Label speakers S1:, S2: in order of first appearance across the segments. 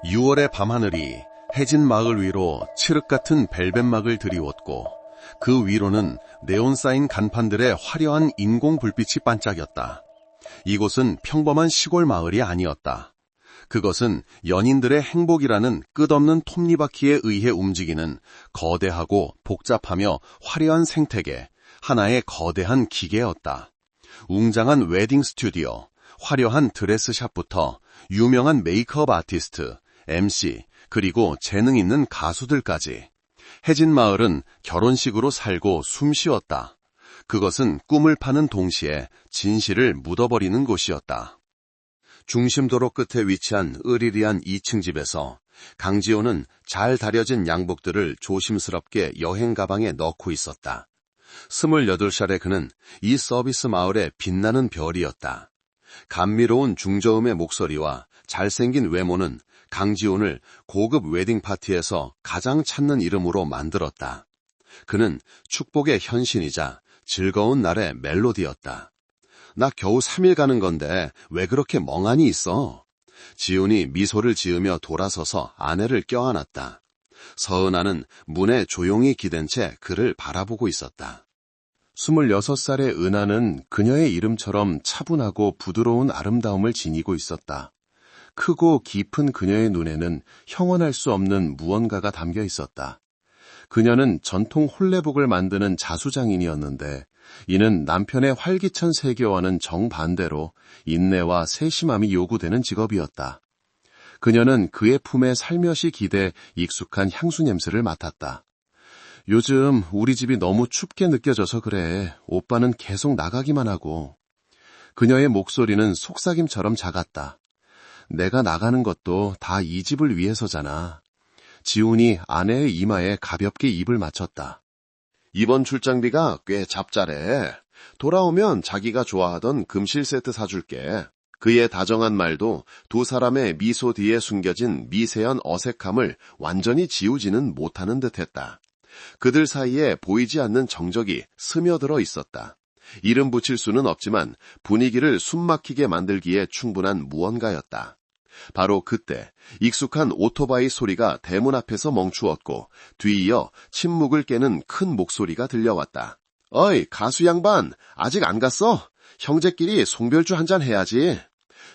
S1: 6월의 밤하늘이 해진 마을 위로 칠흑 같은 벨벳막을 드리웠고 그 위로는 네온사인 간판들의 화려한 인공 불빛이 반짝였다. 이곳은 평범한 시골 마을이 아니었다. 그것은 연인들의 행복이라는 끝없는 톱니바퀴에 의해 움직이는 거대하고 복잡하며 화려한 생태계, 하나의 거대한 기계였다. 웅장한 웨딩 스튜디오, 화려한 드레스샵부터 유명한 메이크업 아티스트, MC, 그리고 재능 있는 가수들까지. 해진 마을은 결혼식으로 살고 숨쉬었다. 그것은 꿈을 파는 동시에 진실을 묻어버리는 곳이었다. 중심도로 끝에 위치한 으리리한 2층 집에서 강지호는 잘 다려진 양복들을 조심스럽게 여행 가방에 넣고 있었다. 28살의 그는 이 서비스 마을의 빛나는 별이었다. 감미로운 중저음의 목소리와 잘생긴 외모는 강지훈을 고급 웨딩 파티에서 가장 찾는 이름으로 만들었다. 그는 축복의 현신이자 즐거운 날의 멜로디였다. 나 겨우 3일 가는 건데 왜 그렇게 멍하니 있어? 지훈이 미소를 지으며 돌아서서 아내를 껴안았다. 서은아는 문에 조용히 기댄 채 그를 바라보고 있었다. 26살의 은하는 그녀의 이름처럼 차분하고 부드러운 아름다움을 지니고 있었다. 크고 깊은 그녀의 눈에는 형언할 수 없는 무언가가 담겨 있었다. 그녀는 전통 홀레복을 만드는 자수장인이었는데 이는 남편의 활기찬 세계와는 정반대로 인내와 세심함이 요구되는 직업이었다. 그녀는 그의 품에 살며시 기대 익숙한 향수 냄새를 맡았다. 요즘 우리 집이 너무 춥게 느껴져서 그래. 오빠는 계속 나가기만 하고. 그녀의 목소리는 속삭임처럼 작았다. 내가 나가는 것도 다 이 집을 위해서잖아. 지훈이 아내의 이마에 가볍게 입을 맞췄다. 이번 출장비가 꽤 잡잘해. 돌아오면 자기가 좋아하던 금실 세트 사줄게. 그의 다정한 말도 두 사람의 미소 뒤에 숨겨진 미세한 어색함을 완전히 지우지는 못하는 듯했다. 그들 사이에 보이지 않는 정적이 스며들어 있었다. 이름 붙일 수는 없지만 분위기를 숨막히게 만들기에 충분한 무언가였다. 바로 그때 익숙한 오토바이 소리가 대문 앞에서 멈추었고 뒤이어 침묵을 깨는 큰 목소리가 들려왔다. 어이, 가수 양반, 아직 안 갔어? 형제끼리 송별주 한잔 해야지.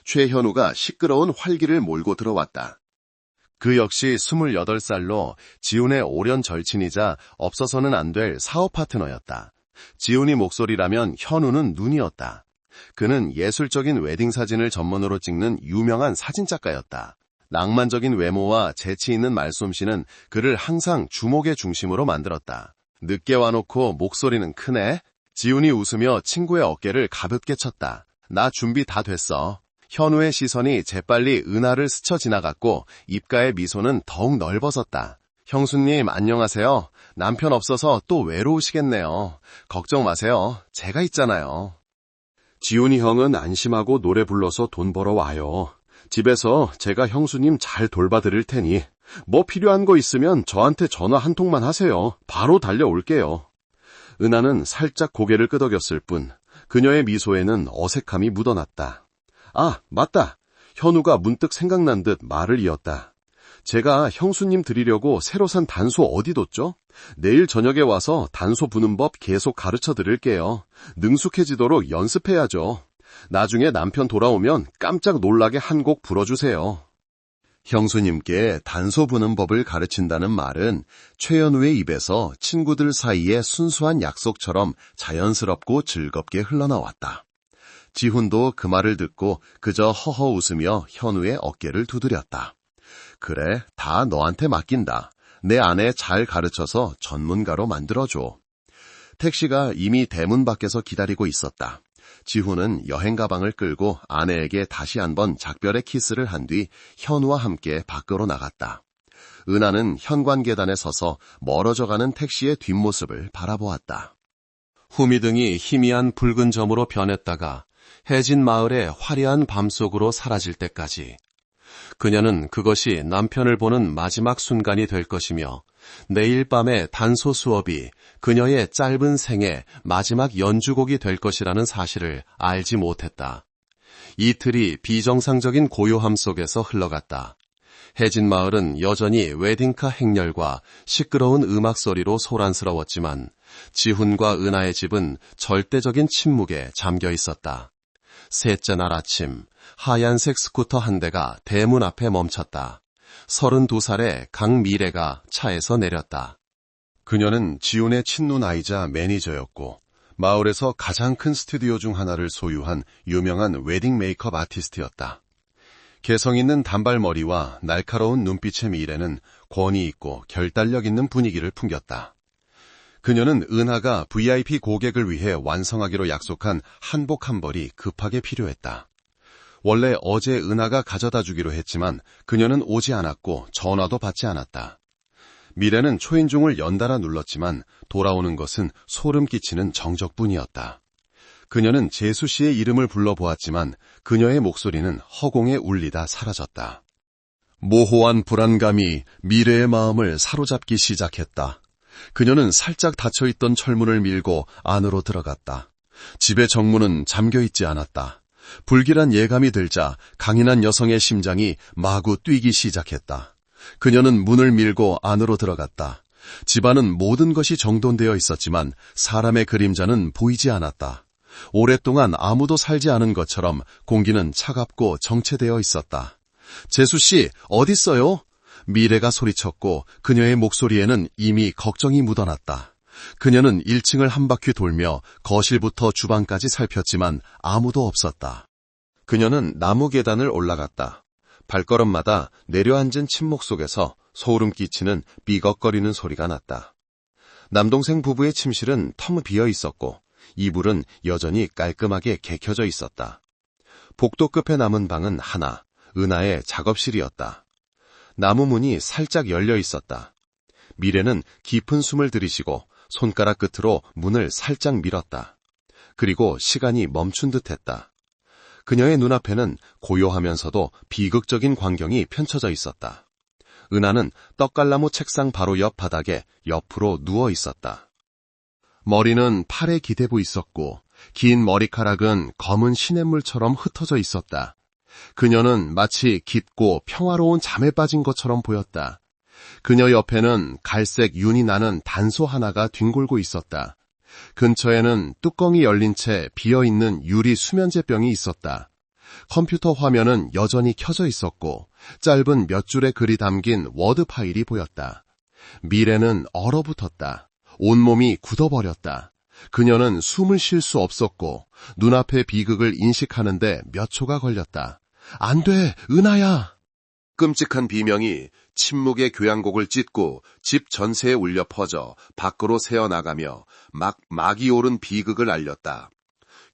S1: 최현우가 시끄러운 활기를 몰고 들어왔다. 그 역시 28살로 지훈의 오랜 절친이자 없어서는 안 될 사업 파트너였다. 지훈이 목소리라면 현우는 눈이었다. 그는 예술적인 웨딩 사진을 전문으로 찍는 유명한 사진작가였다. 낭만적인 외모와 재치 있는 말솜씨는 그를 항상 주목의 중심으로 만들었다. 늦게 와놓고 목소리는 크네? 지훈이 웃으며 친구의 어깨를 가볍게 쳤다. 나 준비 다 됐어. 현우의 시선이 재빨리 은하를 스쳐 지나갔고 입가의 미소는 더욱 넓어졌다. 형수님 안녕하세요. 남편 없어서 또 외로우시겠네요. 걱정 마세요. 제가 있잖아요. 지훈이 형은 안심하고 노래 불러서 돈 벌어와요. 집에서 제가 형수님 잘 돌봐드릴 테니 뭐 필요한 거 있으면 저한테 전화 한 통만 하세요. 바로 달려올게요. 은하는 살짝 고개를 끄덕였을 뿐 그녀의 미소에는 어색함이 묻어났다. 아, 맞다. 현우가 문득 생각난 듯 말을 이었다. 제가 형수님 드리려고 새로 산 단소 어디 뒀죠? 내일 저녁에 와서 단소 부는 법 계속 가르쳐 드릴게요. 능숙해지도록 연습해야죠. 나중에 남편 돌아오면 깜짝 놀라게 한 곡 불어주세요. 형수님께 단소 부는 법을 가르친다는 말은 최현우의 입에서 친구들 사이의 순수한 약속처럼 자연스럽고 즐겁게 흘러나왔다. 지훈도 그 말을 듣고 그저 허허 웃으며 현우의 어깨를 두드렸다. 그래, 다 너한테 맡긴다. 내 아내 잘 가르쳐서 전문가로 만들어줘. 택시가 이미 대문 밖에서 기다리고 있었다. 지훈은 여행 가방을 끌고 아내에게 다시 한번 작별의 키스를 한 뒤 현우와 함께 밖으로 나갔다. 은하는 현관 계단에 서서 멀어져가는 택시의 뒷모습을 바라보았다. 후미등이 희미한 붉은 점으로 변했다가 해진 마을의 화려한 밤속으로 사라질 때까지 그녀는 그것이 남편을 보는 마지막 순간이 될 것이며 내일 밤의 단소 수업이 그녀의 짧은 생의 마지막 연주곡이 될 것이라는 사실을 알지 못했다. 이틀이 비정상적인 고요함 속에서 흘러갔다. 해진 마을은 여전히 웨딩카 행렬과 시끄러운 음악 소리로 소란스러웠지만 지훈과 은하의 집은 절대적인 침묵에 잠겨 있었다. 셋째 날 아침, 하얀색 스쿠터 한 대가 대문 앞에 멈췄다. 32살의 강미래가 차에서 내렸다. 그녀는 지훈의 친누나이자 매니저였고 마을에서 가장 큰 스튜디오 중 하나를 소유한 유명한 웨딩 메이크업 아티스트였다. 개성 있는 단발머리와 날카로운 눈빛의 미래는 권위 있고 결단력 있는 분위기를 풍겼다. 그녀는 은하가 VIP 고객을 위해 완성하기로 약속한 한복 한 벌이 급하게 필요했다. 원래 어제 은하가 가져다 주기로 했지만 그녀는 오지 않았고 전화도 받지 않았다. 미래는 초인종을 연달아 눌렀지만 돌아오는 것은 소름 끼치는 정적뿐이었다. 그녀는 재수 씨의 이름을 불러보았지만 그녀의 목소리는 허공에 울리다 사라졌다. 모호한 불안감이 미래의 마음을 사로잡기 시작했다. 그녀는 살짝 닫혀있던 철문을 밀고 안으로 들어갔다. 집의 정문은 잠겨있지 않았다. 불길한 예감이 들자 강인한 여성의 심장이 마구 뛰기 시작했다. 그녀는 문을 밀고 안으로 들어갔다. 집안은 모든 것이 정돈되어 있었지만 사람의 그림자는 보이지 않았다. 오랫동안 아무도 살지 않은 것처럼 공기는 차갑고 정체되어 있었다. 재수씨, 어딨어요? 미래가 소리쳤고 그녀의 목소리에는 이미 걱정이 묻어났다. 그녀는 1층을 한 바퀴 돌며 거실부터 주방까지 살폈지만 아무도 없었다. 그녀는 나무 계단을 올라갔다. 발걸음마다 내려앉은 침묵 속에서 소름 끼치는 삐걱거리는 소리가 났다. 남동생 부부의 침실은 텅 비어 있었고 이불은 여전히 깔끔하게 개켜져 있었다. 복도 끝에 남은 방은 하나, 은하의 작업실이었다. 나무 문이 살짝 열려 있었다. 미래는 깊은 숨을 들이쉬고 손가락 끝으로 문을 살짝 밀었다. 그리고 시간이 멈춘 듯했다. 그녀의 눈앞에는 고요하면서도 비극적인 광경이 펼쳐져 있었다. 은하는 떡갈나무 책상 바로 옆 바닥에 옆으로 누워 있었다. 머리는 팔에 기대고 있었고 긴 머리카락은 검은 시냇물처럼 흩어져 있었다. 그녀는 마치 깊고 평화로운 잠에 빠진 것처럼 보였다. 그녀 옆에는 갈색 윤이 나는 단소 하나가 뒹굴고 있었다. 근처에는 뚜껑이 열린 채 비어있는 유리 수면제병이 있었다. 컴퓨터 화면은 여전히 켜져 있었고 짧은 몇 줄의 글이 담긴 워드 파일이 보였다. 미래는 얼어붙었다. 온몸이 굳어버렸다. 그녀는 숨을 쉴 수 없었고 눈앞의 비극을 인식하는데 몇 초가 걸렸다. 안 돼, 은하야! 끔찍한 비명이 침묵의 교향곡을 찢고 집 전체에 울려 퍼져 밖으로 새어나가며 막이 오른 비극을 알렸다.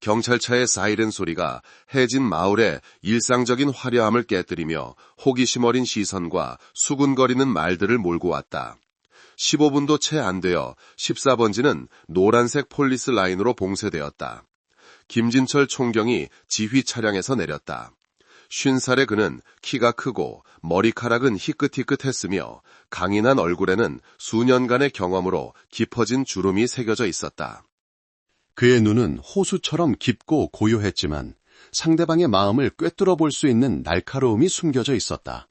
S1: 경찰차의 사이렌 소리가 해진 마을의 일상적인 화려함을 깨뜨리며 호기심 어린 시선과 수군거리는 말들을 몰고 왔다. 15분도 채 안 되어 14번지는 노란색 폴리스 라인으로 봉쇄되었다. 김진철 총경이 지휘 차량에서 내렸다. 50살의 그는 키가 크고 머리카락은 희끗희끗했으며 강인한 얼굴에는 수년간의 경험으로 깊어진 주름이 새겨져 있었다. 그의 눈은 호수처럼 깊고 고요했지만 상대방의 마음을 꿰뚫어 볼 수 있는 날카로움이 숨겨져 있었다.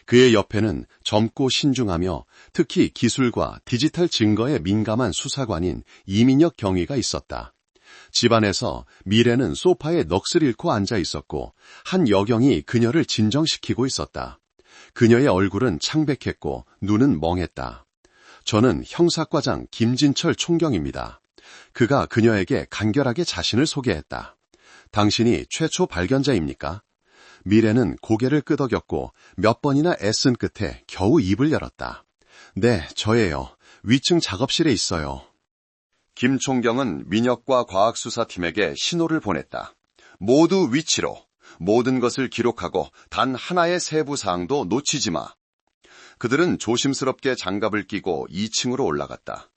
S1: 그의 옆에는 젊고 신중하며 특히 기술과 디지털 증거에 민감한 수사관인 이민혁 경위가 있었다. 집안에서 미래는 소파에 넋을 잃고 앉아 있었고 한 여경이 그녀를 진정시키고 있었다. 그녀의 얼굴은 창백했고 눈은 멍했다. 저는 형사과장 김진철 총경입니다. 그가 그녀에게 간결하게 자신을 소개했다. 당신이 최초 발견자입니까? 미래는 고개를 끄덕였고 몇 번이나 애쓴 끝에 겨우 입을 열었다. 네, 저예요. 위층 작업실에 있어요. 김 총경은 민혁과 과학수사팀에게 신호를 보냈다. 모두 위치로, 모든 것을 기록하고 단 하나의 세부 사항도 놓치지 마. 그들은 조심스럽게 장갑을 끼고 2층으로 올라갔다.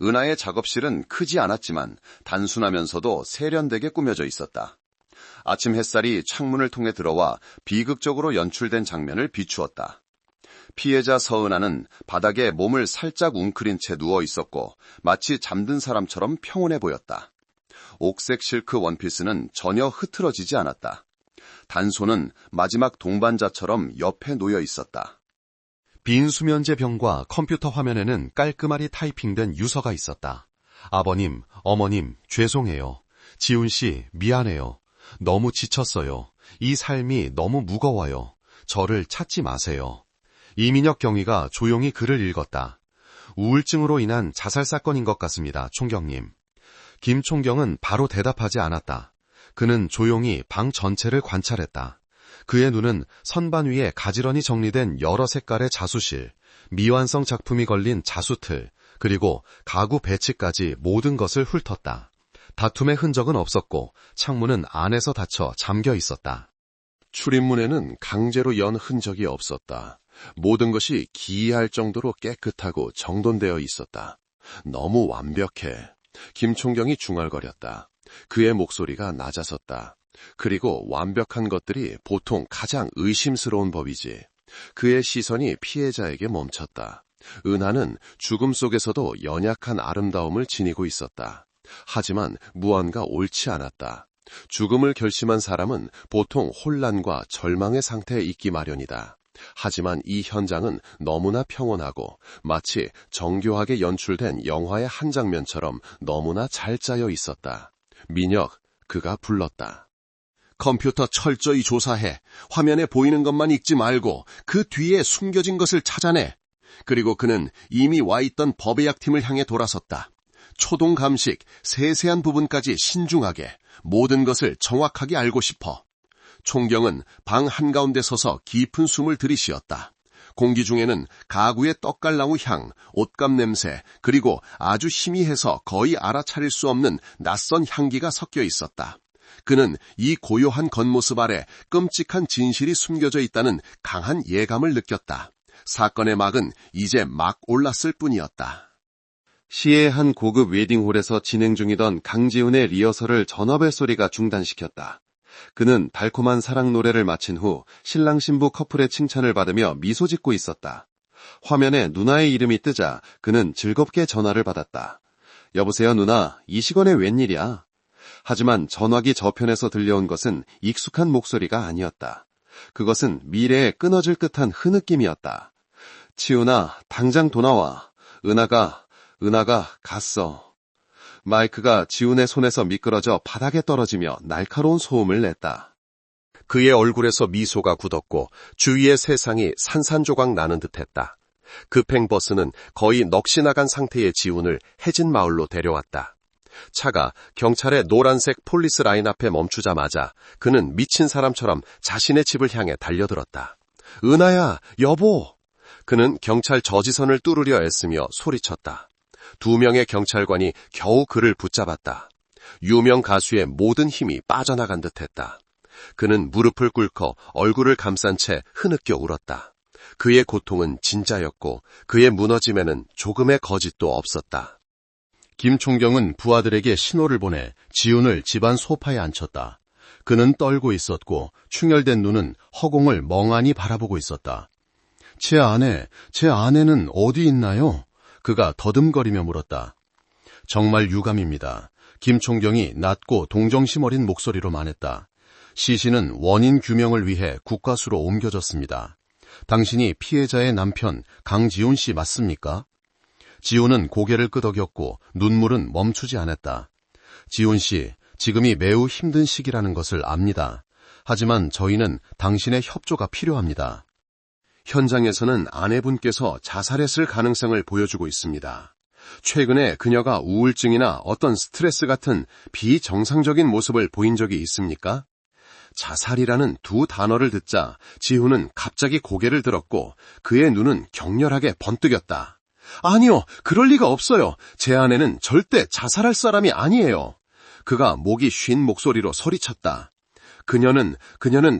S1: 은하의 작업실은 크지 않았지만 단순하면서도 세련되게 꾸며져 있었다. 아침 햇살이 창문을 통해 들어와 비극적으로 연출된 장면을 비추었다. 피해자 서은하는 바닥에 몸을 살짝 웅크린 채 누워 있었고 마치 잠든 사람처럼 평온해 보였다. 옥색 실크 원피스는 전혀 흐트러지지 않았다. 단소는 마지막 동반자처럼 옆에 놓여 있었다. 빈 수면제 병과 컴퓨터 화면에는 깔끔하게 타이핑된 유서가 있었다. 아버님, 어머님, 죄송해요. 지훈 씨, 미안해요. 너무 지쳤어요. 이 삶이 너무 무거워요. 저를 찾지 마세요. 이민혁 경위가 조용히 글을 읽었다. 우울증으로 인한 자살 사건인 것 같습니다, 총경님. 김 총경은 바로 대답하지 않았다. 그는 조용히 방 전체를 관찰했다. 그의 눈은 선반 위에 가지런히 정리된 여러 색깔의 자수실, 미완성 작품이 걸린 자수틀, 그리고 가구 배치까지 모든 것을 훑었다. 다툼의 흔적은 없었고 창문은 안에서 닫혀 잠겨 있었다. 출입문에는 강제로 연 흔적이 없었다. 모든 것이 기이할 정도로 깨끗하고 정돈되어 있었다. 너무 완벽해. 김 총경이 중얼거렸다. 그의 목소리가 낮아졌다. 그리고 완벽한 것들이 보통 가장 의심스러운 법이지. 그의 시선이 피해자에게 멈췄다. 은하는 죽음 속에서도 연약한 아름다움을 지니고 있었다. 하지만 무언가 옳지 않았다. 죽음을 결심한 사람은 보통 혼란과 절망의 상태에 있기 마련이다. 하지만 이 현장은 너무나 평온하고 마치 정교하게 연출된 영화의 한 장면처럼 너무나 잘 짜여 있었다. 민혁, 그가 불렀다. 컴퓨터 철저히 조사해. 화면에 보이는 것만 읽지 말고 그 뒤에 숨겨진 것을 찾아내. 그리고 그는 이미 와 있던 법의학팀을 향해 돌아섰다. 초동 감식, 세세한 부분까지 신중하게 모든 것을 정확하게 알고 싶어. 총경은 방 한가운데 서서 깊은 숨을 들이쉬었다. 공기 중에는 가구의 떡갈나무 향, 옷감 냄새, 그리고 아주 희미해서 거의 알아차릴 수 없는 낯선 향기가 섞여 있었다. 그는 이 고요한 겉모습 아래 끔찍한 진실이 숨겨져 있다는 강한 예감을 느꼈다. 사건의 막은 이제 막 올랐을 뿐이었다. 시의 한 고급 웨딩홀에서 진행 중이던 강지훈의 리허설을 전화벨 소리가 중단시켰다. 그는 달콤한 사랑 노래를 마친 후 신랑 신부 커플의 칭찬을 받으며 미소 짓고 있었다. 화면에 누나의 이름이 뜨자 그는 즐겁게 전화를 받았다. 여보세요 누나, 이 시간에 웬일이야? 하지만 전화기 저편에서 들려온 것은 익숙한 목소리가 아니었다. 그것은 미래에 끊어질 듯한 흐느낌이었다. 치훈아, 당장 돌아와. 은하가 갔어. 마이크가 지훈의 손에서 미끄러져 바닥에 떨어지며 날카로운 소음을 냈다. 그의 얼굴에서 미소가 굳었고 주위의 세상이 산산조각 나는 듯했다. 급행버스는 거의 넋이 나간 상태의 지훈을 해진 마을로 데려왔다. 차가 경찰의 노란색 폴리스 라인 앞에 멈추자마자 그는 미친 사람처럼 자신의 집을 향해 달려들었다. 은하야, 여보! 그는 경찰 저지선을 뚫으려 애쓰며 소리쳤다. 2명의 경찰관이 겨우 그를 붙잡았다. 유명 가수의 모든 힘이 빠져나간 듯했다. 그는 무릎을 꿇고 얼굴을 감싼 채 흐느껴 울었다. 그의 고통은 진짜였고 그의 무너짐에는 조금의 거짓도 없었다. 김 총경은 부하들에게 신호를 보내 지훈을 집안 소파에 앉혔다. 그는 떨고 있었고 충혈된 눈은 허공을 멍하니 바라보고 있었다. 제 아내는 어디 있나요? 그가 더듬거리며 물었다. 정말 유감입니다. 김 총경이 낮고 동정심 어린 목소리로 말했다. 시신은 원인 규명을 위해 국과수로 옮겨졌습니다. 당신이 피해자의 남편 강지훈 씨 맞습니까? 지훈은 고개를 끄덕였고 눈물은 멈추지 않았다. 지훈 씨, 지금이 매우 힘든 시기라는 것을 압니다. 하지만 저희는 당신의 협조가 필요합니다. 현장에서는 아내분께서 자살했을 가능성을 보여주고 있습니다. 최근에 그녀가 우울증이나 어떤 스트레스 같은 비정상적인 모습을 보인 적이 있습니까? 자살이라는 2 단어를 듣자 지훈은 갑자기 고개를 들었고 그의 눈은 격렬하게 번뜩였다. 아니요, 그럴 리가 없어요. 제 아내는 절대 자살할 사람이 아니에요. 그가 목이 쉰 목소리로 소리쳤다. 그녀는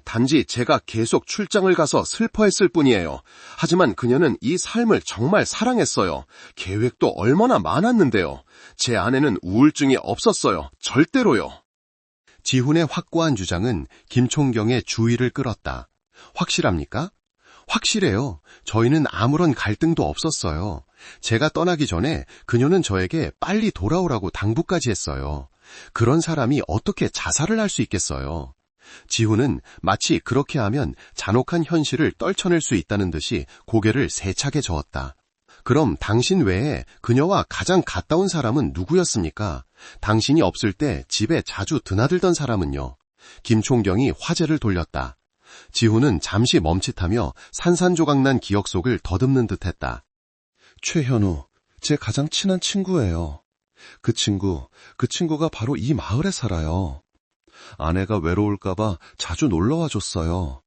S1: 단지 제가 계속 출장을 가서 슬퍼했을 뿐이에요. 하지만 그녀는 이 삶을 정말 사랑했어요. 계획도 얼마나 많았는데요. 제 아내는 우울증이 없었어요. 절대로요. 지훈의 확고한 주장은 김 총경의 주의를 끌었다. 확실합니까? 확실해요. 저희는 아무런 갈등도 없었어요. 제가 떠나기 전에 그녀는 저에게 빨리 돌아오라고 당부까지 했어요. 그런 사람이 어떻게 자살을 할 수 있겠어요? 지훈은 마치 그렇게 하면 잔혹한 현실을 떨쳐낼 수 있다는 듯이 고개를 세차게 저었다. 그럼 당신 외에 그녀와 가장 가까운 사람은 누구였습니까? 당신이 없을 때 집에 자주 드나들던 사람은요? 김총경이 화제를 돌렸다. 지훈은 잠시 멈칫하며 산산조각난 기억 속을 더듬는 듯했다. 최현우, 제 가장 친한 친구예요. 그 친구가 바로 이 마을에 살아요. 아내가 외로울까봐 자주 놀러와 줬어요.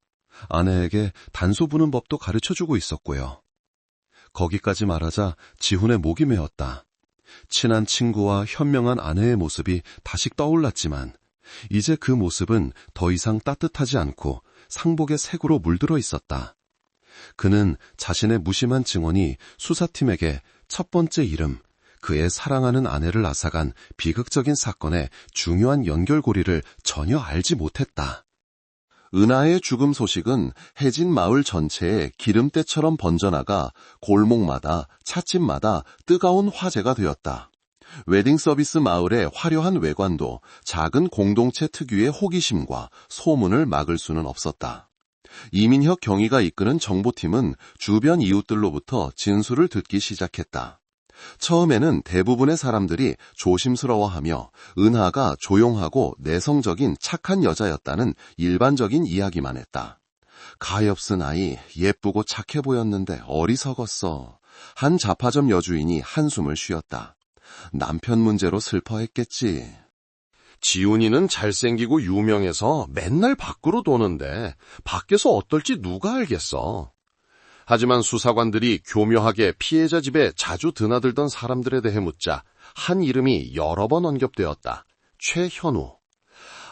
S1: 아내에게 단소 부는 법도 가르쳐주고 있었고요. 거기까지 말하자 지훈의 목이 메었다. 친한 친구와 현명한 아내의 모습이 다시 떠올랐지만 이제 그 모습은 더 이상 따뜻하지 않고 상복의 색으로 물들어 있었다. 그는 자신의 무심한 증언이 수사팀에게 첫 번째 이름, 그의 사랑하는 아내를 앗아간 비극적인 사건의 중요한 연결고리를 전혀 알지 못했다. 은하의 죽음 소식은 해진 마을 전체에 기름때처럼 번져나가 골목마다 찻집마다 뜨거운 화제가 되었다. 웨딩 서비스 마을의 화려한 외관도 작은 공동체 특유의 호기심과 소문을 막을 수는 없었다. 이민혁 경위가 이끄는 정보팀은 주변 이웃들로부터 진술을 듣기 시작했다. 처음에는 대부분의 사람들이 조심스러워하며 은하가 조용하고 내성적인 착한 여자였다는 일반적인 이야기만 했다. 가엾은 아이, 예쁘고 착해 보였는데 어리석었어. 한 잡화점 여주인이 한숨을 쉬었다. 남편 문제로 슬퍼했겠지. 지훈이는 잘생기고 유명해서 맨날 밖으로 도는데 밖에서 어떨지 누가 알겠어. 하지만 수사관들이 교묘하게 피해자 집에 자주 드나들던 사람들에 대해 묻자 한 이름이 여러 번 언급되었다. 최현우.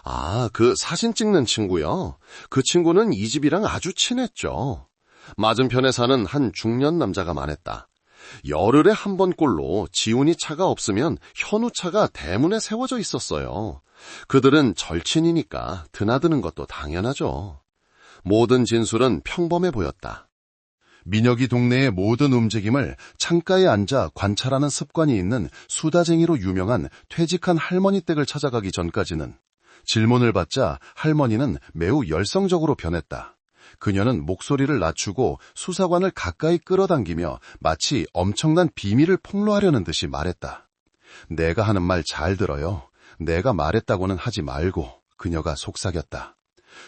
S1: 아, 그 사진 찍는 친구요. 그 친구는 이 집이랑 아주 친했죠. 맞은편에 사는 한 중년 남자가 말했다. 열흘에 한 번꼴로 지훈이 차가 없으면 현우 차가 대문에 세워져 있었어요. 그들은 절친이니까 드나드는 것도 당연하죠. 모든 진술은 평범해 보였다. 민혁이 동네의 모든 움직임을 창가에 앉아 관찰하는 습관이 있는 수다쟁이로 유명한 퇴직한 할머니 댁을 찾아가기 전까지는 질문을 받자 할머니는 매우 열성적으로 변했다. 그녀는 목소리를 낮추고 수사관을 가까이 끌어당기며 마치 엄청난 비밀을 폭로하려는 듯이 말했다. 내가 하는 말 잘 들어요. 내가 말했다고는 하지 말고. 그녀가 속삭였다.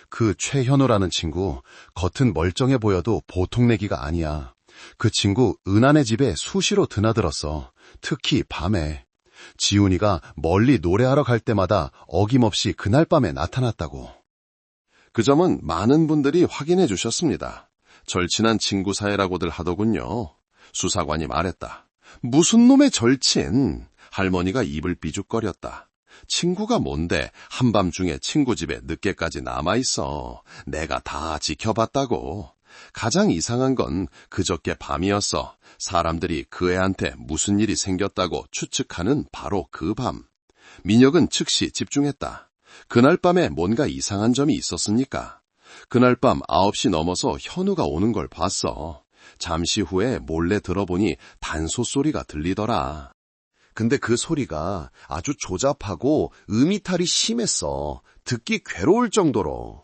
S1: 그 최현우라는 친구, 겉은 멀쩡해 보여도 보통 내기가 아니야. 그 친구 은하네 집에 수시로 드나들었어. 특히 밤에. 지훈이가 멀리 노래하러 갈 때마다 어김없이 그날 밤에 나타났다고. 그 점은 많은 분들이 확인해 주셨습니다. 절친한 친구 사이라고들 하더군요. 수사관이 말했다. 무슨 놈의 절친? 할머니가 입을 삐죽거렸다. 친구가 뭔데 한밤중에 친구 집에 늦게까지 남아있어. 내가 다 지켜봤다고. 가장 이상한 건 그저께 밤이었어. 사람들이 그 애한테 무슨 일이 생겼다고 추측하는 바로 그 밤. 민혁은 즉시 집중했다. 그날 밤에 뭔가 이상한 점이 있었습니까? 그날 밤 9시 넘어서 현우가 오는 걸 봤어. 잠시 후에 몰래 들어보니 단소 소리가 들리더라. 근데 그 소리가 아주 조잡하고 음이탈이 심했어. 듣기 괴로울 정도로.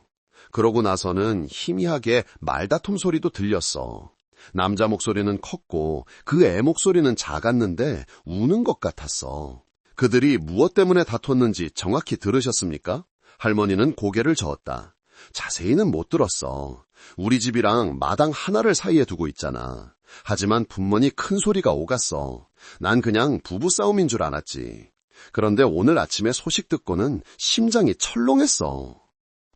S1: 그러고 나서는 희미하게 말다툼 소리도 들렸어. 남자 목소리는 컸고 그 애 목소리는 작았는데 우는 것 같았어. 그들이 무엇 때문에 다퉜는지 정확히 들으셨습니까? 할머니는 고개를 저었다. 자세히는 못 들었어. 우리 집이랑 마당 하나를 사이에 두고 있잖아. 하지만 분명히 큰 소리가 오갔어. 난 그냥 부부싸움인 줄 알았지. 그런데 오늘 아침에 소식 듣고는 심장이 철렁했어.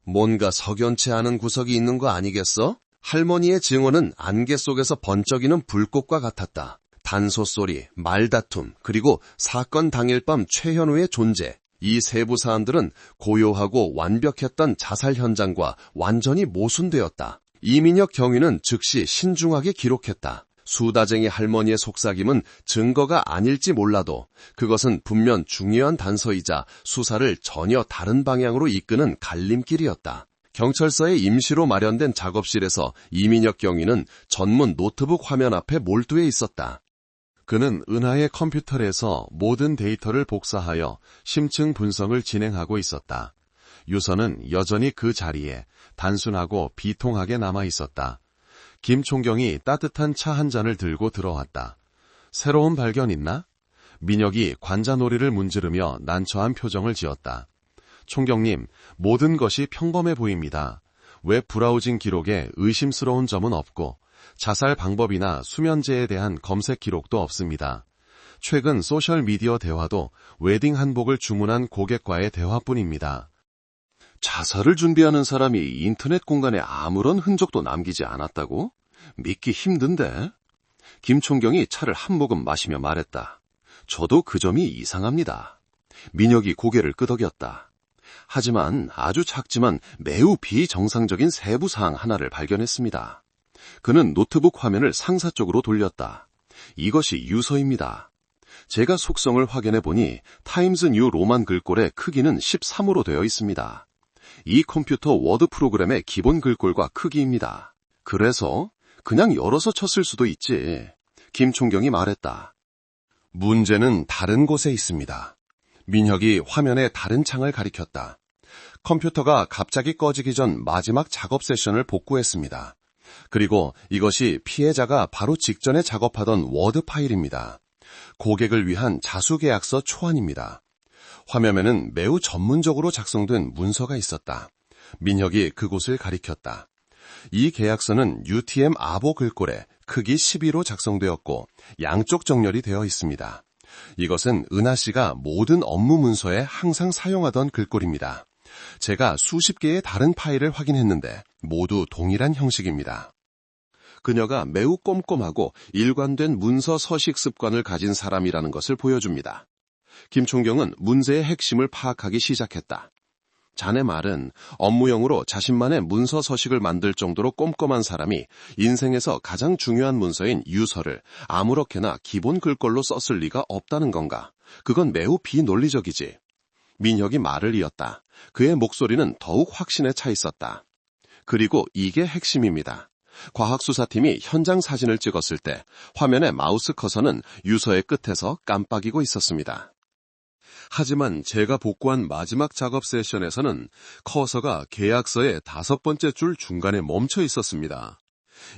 S1: 뭔가 석연치 않은 구석이 있는 거 아니겠어? 할머니의 증언은 안개 속에서 번쩍이는 불꽃과 같았다. 단소 소리, 말다툼, 그리고 사건 당일 밤 최현우의 존재. 이 세부 사안들은 고요하고 완벽했던 자살 현장과 완전히 모순되었다. 이민혁 경위는 즉시 신중하게 기록했다. 수다쟁이 할머니의 속삭임은 증거가 아닐지 몰라도 그것은 분명 중요한 단서이자 수사를 전혀 다른 방향으로 이끄는 갈림길이었다. 경찰서에 임시로 마련된 작업실에서 이민혁 경위는 전문 노트북 화면 앞에 몰두해 있었다. 그는 은하의 컴퓨터에서 모든 데이터를 복사하여 심층 분석을 진행하고 있었다. 유서는 여전히 그 자리에 단순하고 비통하게 남아 있었다. 김 총경이 따뜻한 차 한 잔을 들고 들어왔다. 새로운 발견 있나? 민혁이 관자놀이를 문지르며 난처한 표정을 지었다. 총경님, 모든 것이 평범해 보입니다. 웹 브라우징 기록에 의심스러운 점은 없고 자살 방법이나 수면제에 대한 검색 기록도 없습니다. 최근 소셜미디어 대화도 웨딩 한복을 주문한 고객과의 대화뿐입니다. 자살을 준비하는 사람이 인터넷 공간에 아무런 흔적도 남기지 않았다고? 믿기 힘든데? 김총경이 차를 한 모금 마시며 말했다. 저도 그 점이 이상합니다. 민혁이 고개를 끄덕였다. 하지만 아주 작지만 매우 비정상적인 세부사항 하나를 발견했습니다. 그는 노트북 화면을 상사 쪽으로 돌렸다. 이것이 유서입니다. 제가 속성을 확인해 보니 타임즈 뉴 로만 글꼴의 크기는 13으로 되어 있습니다. 이 컴퓨터 워드 프로그램의 기본 글꼴과 크기입니다. 그래서 그냥 열어서 쳤을 수도 있지. 김총경이 말했다. 문제는 다른 곳에 있습니다. 민혁이 화면의 다른 창을 가리켰다. 컴퓨터가 갑자기 꺼지기 전 마지막 작업 세션을 복구했습니다. 그리고 이것이 피해자가 바로 직전에 작업하던 워드 파일입니다. 고객을 위한 자수계약서 초안입니다. 화면에는 매우 전문적으로 작성된 문서가 있었다. 민혁이 그곳을 가리켰다. 이 계약서는 UTM 아보 글꼴에 크기 12로 작성되었고 양쪽 정렬이 되어 있습니다. 이것은 은하 씨가 모든 업무 문서에 항상 사용하던 글꼴입니다. 제가 수십 개의 다른 파일을 확인했는데 모두 동일한 형식입니다. 그녀가 매우 꼼꼼하고 일관된 문서 서식 습관을 가진 사람이라는 것을 보여줍니다. 김총경은 문제의 핵심을 파악하기 시작했다. 자네 말은 업무용으로 자신만의 문서 서식을 만들 정도로 꼼꼼한 사람이 인생에서 가장 중요한 문서인 유서를 아무렇게나 기본 글꼴로 썼을 리가 없다는 건가? 그건 매우 비논리적이지. 민혁이 말을 이었다. 그의 목소리는 더욱 확신에 차 있었다. 그리고 이게 핵심입니다. 과학수사팀이 현장 사진을 찍었을 때 화면의 마우스 커서는 유서의 끝에서 깜빡이고 있었습니다. 하지만 제가 복구한 마지막 작업 세션에서는 커서가 계약서의 5번째 줄 중간에 멈춰 있었습니다.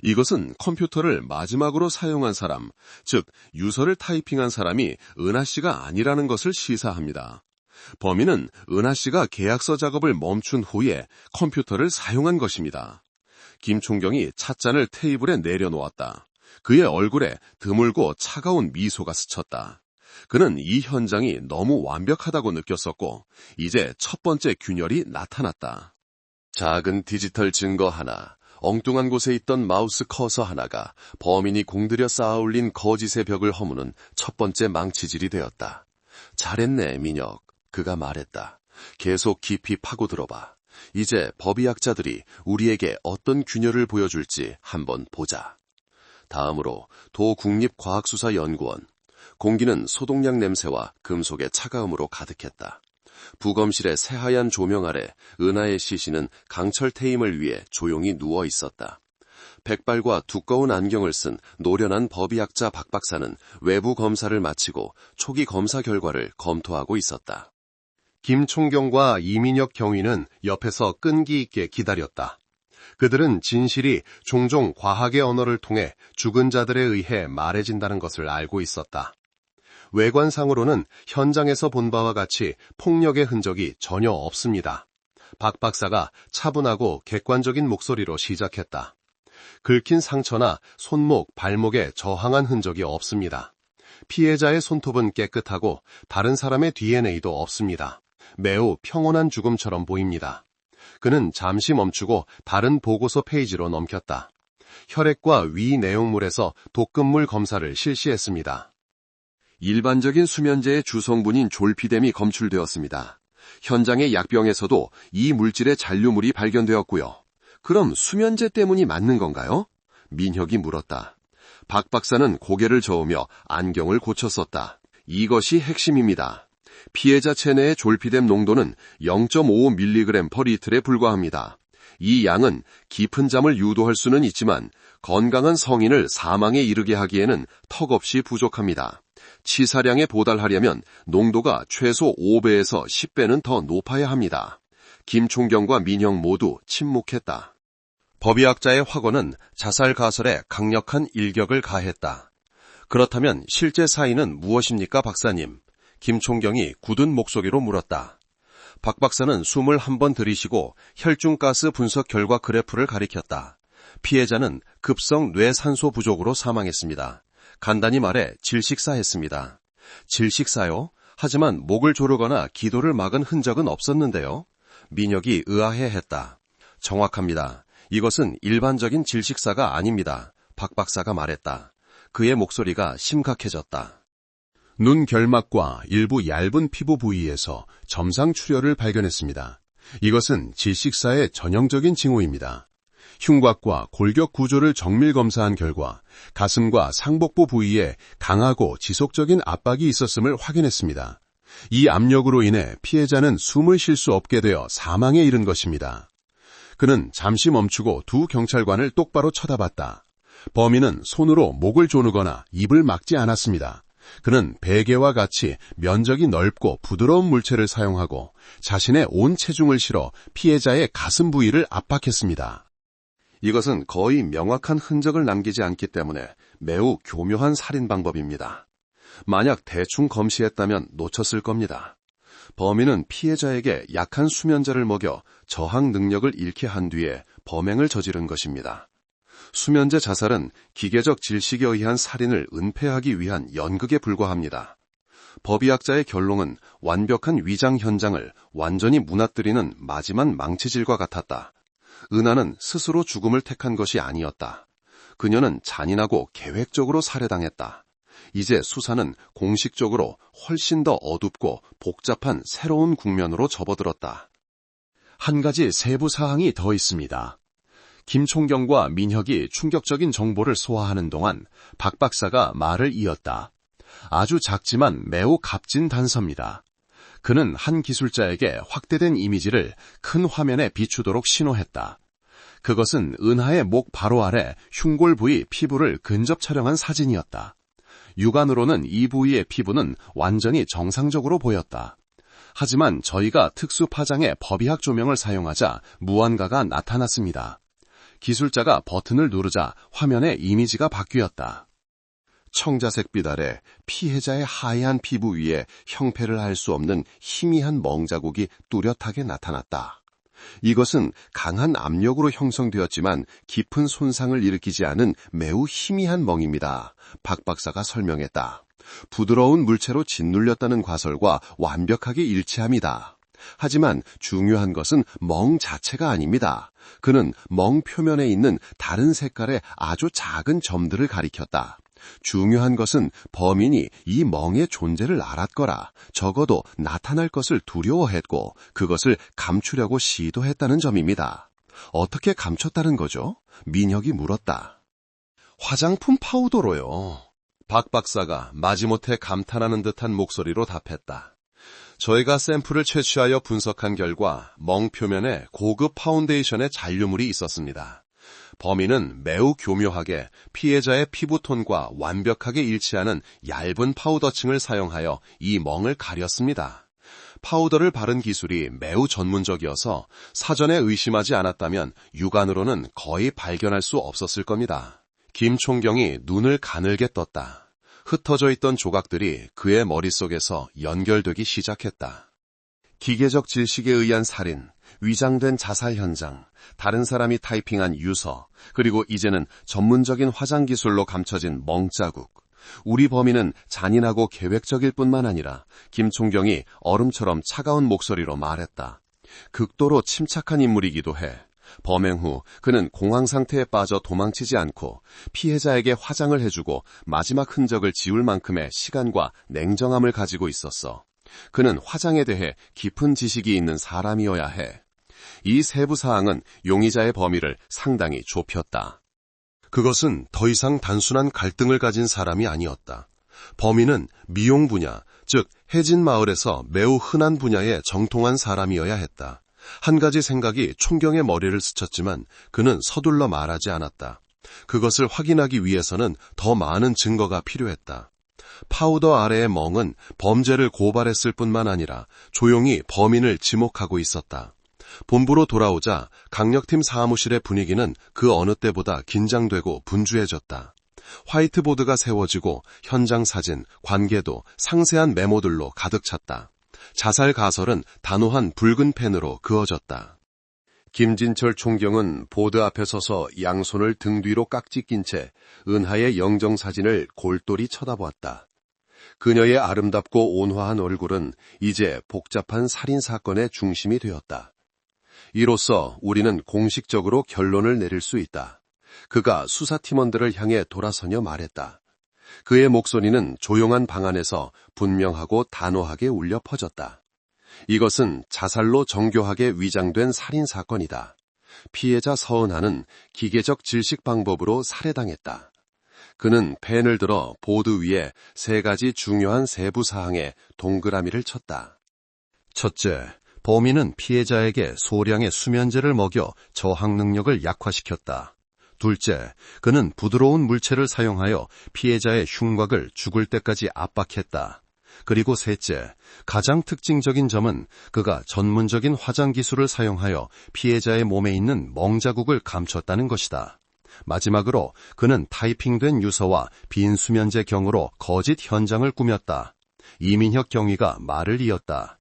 S1: 이것은 컴퓨터를 마지막으로 사용한 사람, 즉 유서를 타이핑한 사람이 은하 씨가 아니라는 것을 시사합니다. 범인은 은하 씨가 계약서 작업을 멈춘 후에 컴퓨터를 사용한 것입니다. 김총경이 찻잔을 테이블에 내려놓았다. 그의 얼굴에 드물고 차가운 미소가 스쳤다. 그는 이 현장이 너무 완벽하다고 느꼈었고 이제 첫 번째 균열이 나타났다. 작은 디지털 증거 하나, 엉뚱한 곳에 있던 마우스 커서 하나가 범인이 공들여 쌓아올린 거짓의 벽을 허무는 첫 번째 망치질이 되었다. 잘했네, 민혁. 그가 말했다. 계속 깊이 파고들어봐. 이제 법의학자들이 우리에게 어떤 균열을 보여줄지 한번 보자. 다음으로 도국립과학수사연구원. 공기는 소독약 냄새와 금속의 차가움으로 가득했다. 부검실의 새하얀 조명 아래 은하의 시신은 강철 퇴임을 위해 조용히 누워 있었다. 백발과 두꺼운 안경을 쓴 노련한 법의학자 박 박사는 외부 검사를 마치고 초기 검사 결과를 검토하고 있었다. 김총경과 이민혁 경위는 옆에서 끈기 있게 기다렸다. 그들은 진실이 종종 과학의 언어를 통해 죽은 자들에 의해 말해진다는 것을 알고 있었다. 외관상으로는 현장에서 본 바와 같이 폭력의 흔적이 전혀 없습니다. 박 박사가 차분하고 객관적인 목소리로 시작했다. 긁힌 상처나 손목, 발목에 저항한 흔적이 없습니다. 피해자의 손톱은 깨끗하고 다른 사람의 DNA도 없습니다. 매우 평온한 죽음처럼 보입니다. 그는 잠시 멈추고 다른 보고서 페이지로 넘겼다. 혈액과 위 내용물에서 독극물 검사를 실시했습니다. 일반적인 수면제의 주성분인 졸피뎀이 검출되었습니다. 현장의 약병에서도 이 물질의 잔류물이 발견되었고요. 그럼 수면제 때문이 맞는 건가요? 민혁이 물었다. 박 박사는 고개를 저으며 안경을 고쳤었다. 이것이 핵심입니다. 피해자 체내의 졸피뎀 농도는 0.5mg/L에 불과합니다. 이 양은 깊은 잠을 유도할 수는 있지만 건강한 성인을 사망에 이르게 하기에는 턱없이 부족합니다. 치사량에 도달하려면 농도가 최소 5배에서 10배는 더 높아야 합니다. 김총경과 민형 모두 침묵했다. 법의학자의 확언은 자살 가설에 강력한 일격을 가했다. 그렇다면 실제 사인은 무엇입니까, 박사님? 김총경이 굳은 목소리로 물었다. 박 박사는 숨을 한 번 들이쉬고 혈중가스 분석 결과 그래프를 가리켰다. 피해자는 급성 뇌산소 부족으로 사망했습니다. 간단히 말해 질식사했습니다. 질식사요? 하지만 목을 조르거나 기도를 막은 흔적은 없었는데요. 민혁이 의아해했다. 정확합니다. 이것은 일반적인 질식사가 아닙니다. 박 박사가 말했다. 그의 목소리가 심각해졌다. 눈 결막과 일부 얇은 피부 부위에서 점상 출혈을 발견했습니다. 이것은 질식사의 전형적인 징후입니다. 흉곽과 골격 구조를 정밀 검사한 결과 가슴과 상복부 부위에 강하고 지속적인 압박이 있었음을 확인했습니다. 이 압력으로 인해 피해자는 숨을 쉴 수 없게 되어 사망에 이른 것입니다. 그는 잠시 멈추고 두 경찰관을 똑바로 쳐다봤다. 범인은 손으로 목을 조르거나 입을 막지 않았습니다. 그는 베개와 같이 면적이 넓고 부드러운 물체를 사용하고 자신의 온 체중을 실어 피해자의 가슴 부위를 압박했습니다. 이것은 거의 명확한 흔적을 남기지 않기 때문에 매우 교묘한 살인 방법입니다. 만약 대충 검시했다면 놓쳤을 겁니다. 범인은 피해자에게 약한 수면제를 먹여 저항 능력을 잃게 한 뒤에 범행을 저지른 것입니다. 수면제 자살은 기계적 질식에 의한 살인을 은폐하기 위한 연극에 불과합니다. 법의학자의 결론은 완벽한 위장 현장을 완전히 무너뜨리는 마지막 망치질과 같았다. 은하는 스스로 죽음을 택한 것이 아니었다. 그녀는 잔인하고 계획적으로 살해당했다. 이제 수사는 공식적으로 훨씬 더 어둡고 복잡한 새로운 국면으로 접어들었다. 한 가지 세부 사항이 더 있습니다. 김총경과 민혁이 충격적인 정보를 소화하는 동안 박 박사가 말을 이었다. 아주 작지만 매우 값진 단서입니다. 그는 한 기술자에게 확대된 이미지를 큰 화면에 비추도록 신호했다. 그것은 은하의 목 바로 아래 흉골 부위 피부를 근접 촬영한 사진이었다. 육안으로는 이 부위의 피부는 완전히 정상적으로 보였다. 하지만 저희가 특수 파장의 법의학 조명을 사용하자 무언가가 나타났습니다. 기술자가 버튼을 누르자 화면의 이미지가 바뀌었다. 청자색빛 아래 피해자의 하얀 피부 위에 형패를 알 수 없는 희미한 멍자국이 뚜렷하게 나타났다. 이것은 강한 압력으로 형성되었지만 깊은 손상을 일으키지 않은 매우 희미한 멍입니다. 박 박사가 설명했다. 부드러운 물체로 짓눌렸다는 과설과 완벽하게 일치합니다. 하지만 중요한 것은 멍 자체가 아닙니다. 그는 멍 표면에 있는 다른 색깔의 아주 작은 점들을 가리켰다. 중요한 것은 범인이 이 멍의 존재를 알았거라, 적어도 나타날 것을 두려워했고 그것을 감추려고 시도했다는 점입니다. 어떻게 감췄다는 거죠? 민혁이 물었다. 화장품 파우더로요. 박 박사가 마지못해 감탄하는 듯한 목소리로 답했다. 저희가 샘플을 채취하여 분석한 결과 멍 표면에 고급 파운데이션의 잔류물이 있었습니다. 범인은 매우 교묘하게 피해자의 피부톤과 완벽하게 일치하는 얇은 파우더층을 사용하여 이 멍을 가렸습니다. 파우더를 바른 기술이 매우 전문적이어서 사전에 의심하지 않았다면 육안으로는 거의 발견할 수 없었을 겁니다. 김총경이 눈을 가늘게 떴다. 흩어져 있던 조각들이 그의 머릿속에서 연결되기 시작했다. 기계적 질식에 의한 살인, 위장된 자살 현장, 다른 사람이 타이핑한 유서, 그리고 이제는 전문적인 화장 기술로 감춰진 멍자국. 우리 범인은 잔인하고 계획적일 뿐만 아니라 김총경이 얼음처럼 차가운 목소리로 말했다. 극도로 침착한 인물이기도 해. 범행 후 그는 공황 상태에 빠져 도망치지 않고 피해자에게 화장을 해주고 마지막 흔적을 지울 만큼의 시간과 냉정함을 가지고 있었어. 그는 화장에 대해 깊은 지식이 있는 사람이어야 해. 이 세부 사항은 용의자의 범위를 상당히 좁혔다. 그것은 더 이상 단순한 갈등을 가진 사람이 아니었다. 범인은 미용 분야, 즉 해진 마을에서 매우 흔한 분야에 정통한 사람이어야 했다. 한 가지 생각이 총경의 머리를 스쳤지만 그는 서둘러 말하지 않았다. 그것을 확인하기 위해서는 더 많은 증거가 필요했다. 파우더 아래의 멍은 범죄를 고발했을 뿐만 아니라 조용히 범인을 지목하고 있었다. 본부로 돌아오자 강력팀 사무실의 분위기는 그 어느 때보다 긴장되고 분주해졌다. 화이트보드가 세워지고 현장 사진, 관계도 상세한 메모들로 가득 찼다. 자살 가설은 단호한 붉은 펜으로 그어졌다. 김진철 총경은 보드 앞에 서서 양손을 등 뒤로 깍지 낀 채 은하의 영정사진을 골똘히 쳐다보았다. 그녀의 아름답고 온화한 얼굴은 이제 복잡한 살인사건의 중심이 되었다. 이로써 우리는 공식적으로 결론을 내릴 수 있다. 그가 수사팀원들을 향해 돌아서며 말했다. 그의 목소리는 조용한 방 안에서 분명하고 단호하게 울려 퍼졌다. 이것은 자살로 정교하게 위장된 살인사건이다. 피해자 서은하는 기계적 질식 방법으로 살해당했다. 그는 펜을 들어 보드 위에 3가지 중요한 세부 사항에 동그라미를 쳤다. 첫째, 범인은 피해자에게 소량의 수면제를 먹여 저항 능력을 약화시켰다. 둘째, 그는 부드러운 물체를 사용하여 피해자의 흉곽을 죽을 때까지 압박했다. 그리고 셋째, 가장 특징적인 점은 그가 전문적인 화장 기술을 사용하여 피해자의 몸에 있는 멍자국을 감췄다는 것이다. 마지막으로 그는 타이핑된 유서와 빈 수면제 경으로 거짓 현장을 꾸몄다. 이민혁 경위가 말을 이었다.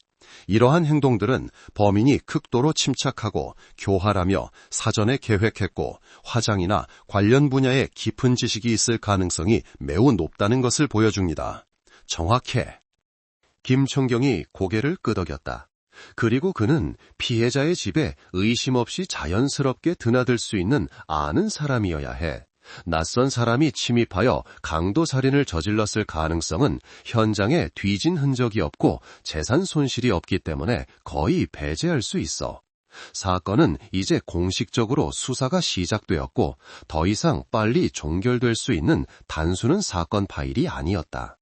S1: 이러한 행동들은 범인이 극도로 침착하고 교활하며 사전에 계획했고 화장이나 관련 분야에 깊은 지식이 있을 가능성이 매우 높다는 것을 보여줍니다. 정확해. 김총경이 고개를 끄덕였다. 그리고 그는 피해자의 집에 의심 없이 자연스럽게 드나들 수 있는 아는 사람이어야 해. 낯선 사람이 침입하여 강도살인을 저질렀을 가능성은 현장에 뒤진 흔적이 없고 재산 손실이 없기 때문에 거의 배제할 수 있어. 사건은 이제 공식적으로 수사가 시작되었고 더 이상 빨리 종결될 수 있는 단순한 사건 파일이 아니었다.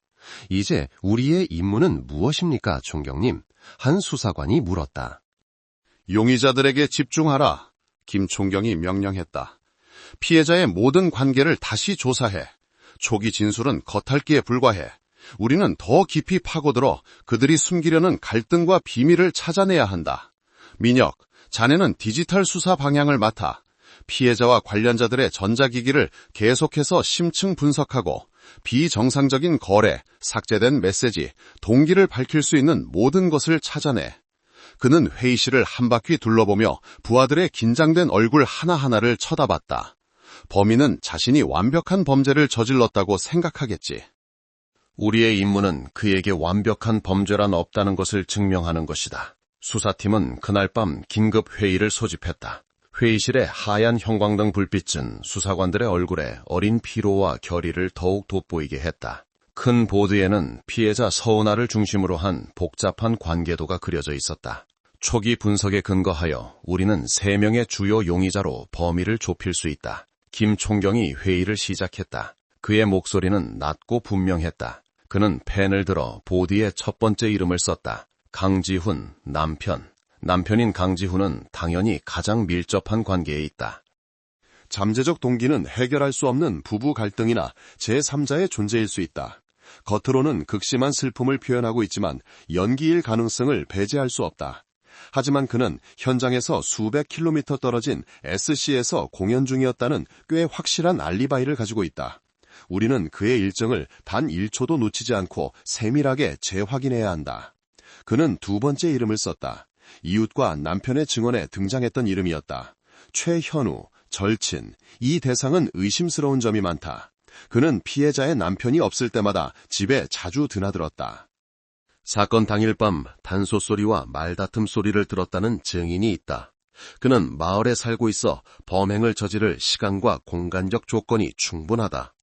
S1: 이제 우리의 임무는 무엇입니까, 총경님? 한 수사관이 물었다.
S2: 용의자들에게 집중하라. 김 총경이 명령했다. 피해자의 모든 관계를 다시 조사해. 초기 진술은 겉핥기에 불과해. 우리는 더 깊이 파고들어 그들이 숨기려는 갈등과 비밀을 찾아내야 한다. 민혁, 자네는 디지털 수사 방향을 맡아. 피해자와 관련자들의 전자기기를 계속해서 심층 분석하고 비정상적인 거래, 삭제된 메시지, 동기를 밝힐 수 있는 모든 것을 찾아내. 그는 회의실을 한 바퀴 둘러보며 부하들의 긴장된 얼굴 하나하나를 쳐다봤다. 범인은 자신이 완벽한 범죄를 저질렀다고 생각하겠지.
S1: 우리의 임무는 그에게 완벽한 범죄란 없다는 것을 증명하는 것이다. 수사팀은 그날 밤 긴급 회의를 소집했다. 회의실의 하얀 형광등 불빛은 수사관들의 얼굴에 어린 피로와 결의를 더욱 돋보이게 했다. 큰 보드에는 피해자 서은하를 중심으로 한 복잡한 관계도가 그려져 있었다. 초기 분석에 근거하여 우리는 3명의 주요 용의자로 범위를 좁힐 수 있다. 김 총경이 회의를 시작했다. 그의 목소리는 낮고 분명했다. 그는 펜을 들어 보드에 첫 번째 이름을 썼다. 강지훈, 남편. 남편인 강지훈은 당연히 가장 밀접한 관계에 있다. 잠재적 동기는 해결할 수 없는 부부 갈등이나 제3자의 존재일 수 있다. 겉으로는 극심한 슬픔을 표현하고 있지만 연기일 가능성을 배제할 수 없다. 하지만 그는 현장에서 수백 킬로미터 떨어진 SC에서 공연 중이었다는 꽤 확실한 알리바이를 가지고 있다. 우리는 그의 일정을 단 1초도 놓치지 않고 세밀하게 재확인해야 한다. 그는 두 번째 이름을 썼다. 이웃과 남편의 증언에 등장했던 이름이었다. 최현우, 절친. 이 대상은 의심스러운 점이 많다. 그는 피해자의 남편이 없을 때마다 집에 자주 드나들었다. 사건 당일 밤 단소 소리와 말다툼 소리를 들었다는 증인이 있다. 그는 마을에 살고 있어 범행을 저지를 시간과 공간적 조건이 충분하다.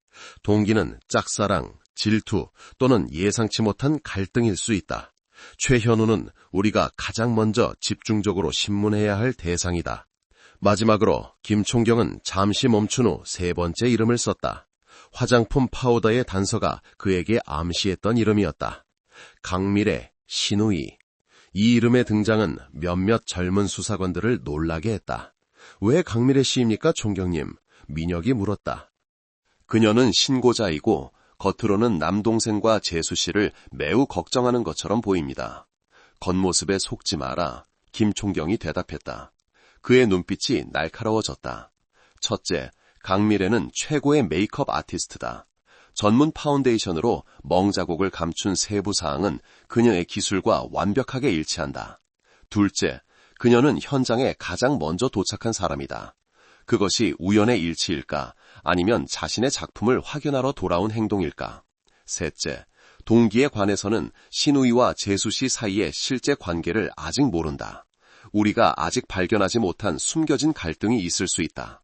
S1: 동기는 짝사랑, 질투 또는 예상치 못한 갈등일 수 있다. 최현우는 우리가 가장 먼저 집중적으로 신문해야 할 대상이다. 마지막으로 김총경은 잠시 멈춘 후 3번째 이름을 썼다. 화장품 파우더의 단서가 그에게 암시했던 이름이었다. 강미래, 신우이. 이 이름의 등장은 몇몇 젊은 수사관들을 놀라게 했다. 왜 강미래 씨입니까, 총경님? 민혁이 물었다. 그녀는 신고자이고 겉으로는 남동생과 재수 씨를 매우 걱정하는 것처럼 보입니다. 겉모습에 속지 마라. 김총경이 대답했다. 그의 눈빛이 날카로워졌다. 첫째, 강미래는 최고의 메이크업 아티스트다. 전문 파운데이션으로 멍자국을 감춘 세부 사항은 그녀의 기술과 완벽하게 일치한다. 둘째, 그녀는 현장에 가장 먼저 도착한 사람이다. 그것이 우연의 일치일까, 아니면 자신의 작품을 확인하러 돌아온 행동일까? 셋째, 동기에 관해서는 신우이와 재수씨 사이의 실제 관계를 아직 모른다. 우리가 아직 발견하지 못한 숨겨진 갈등이 있을 수 있다.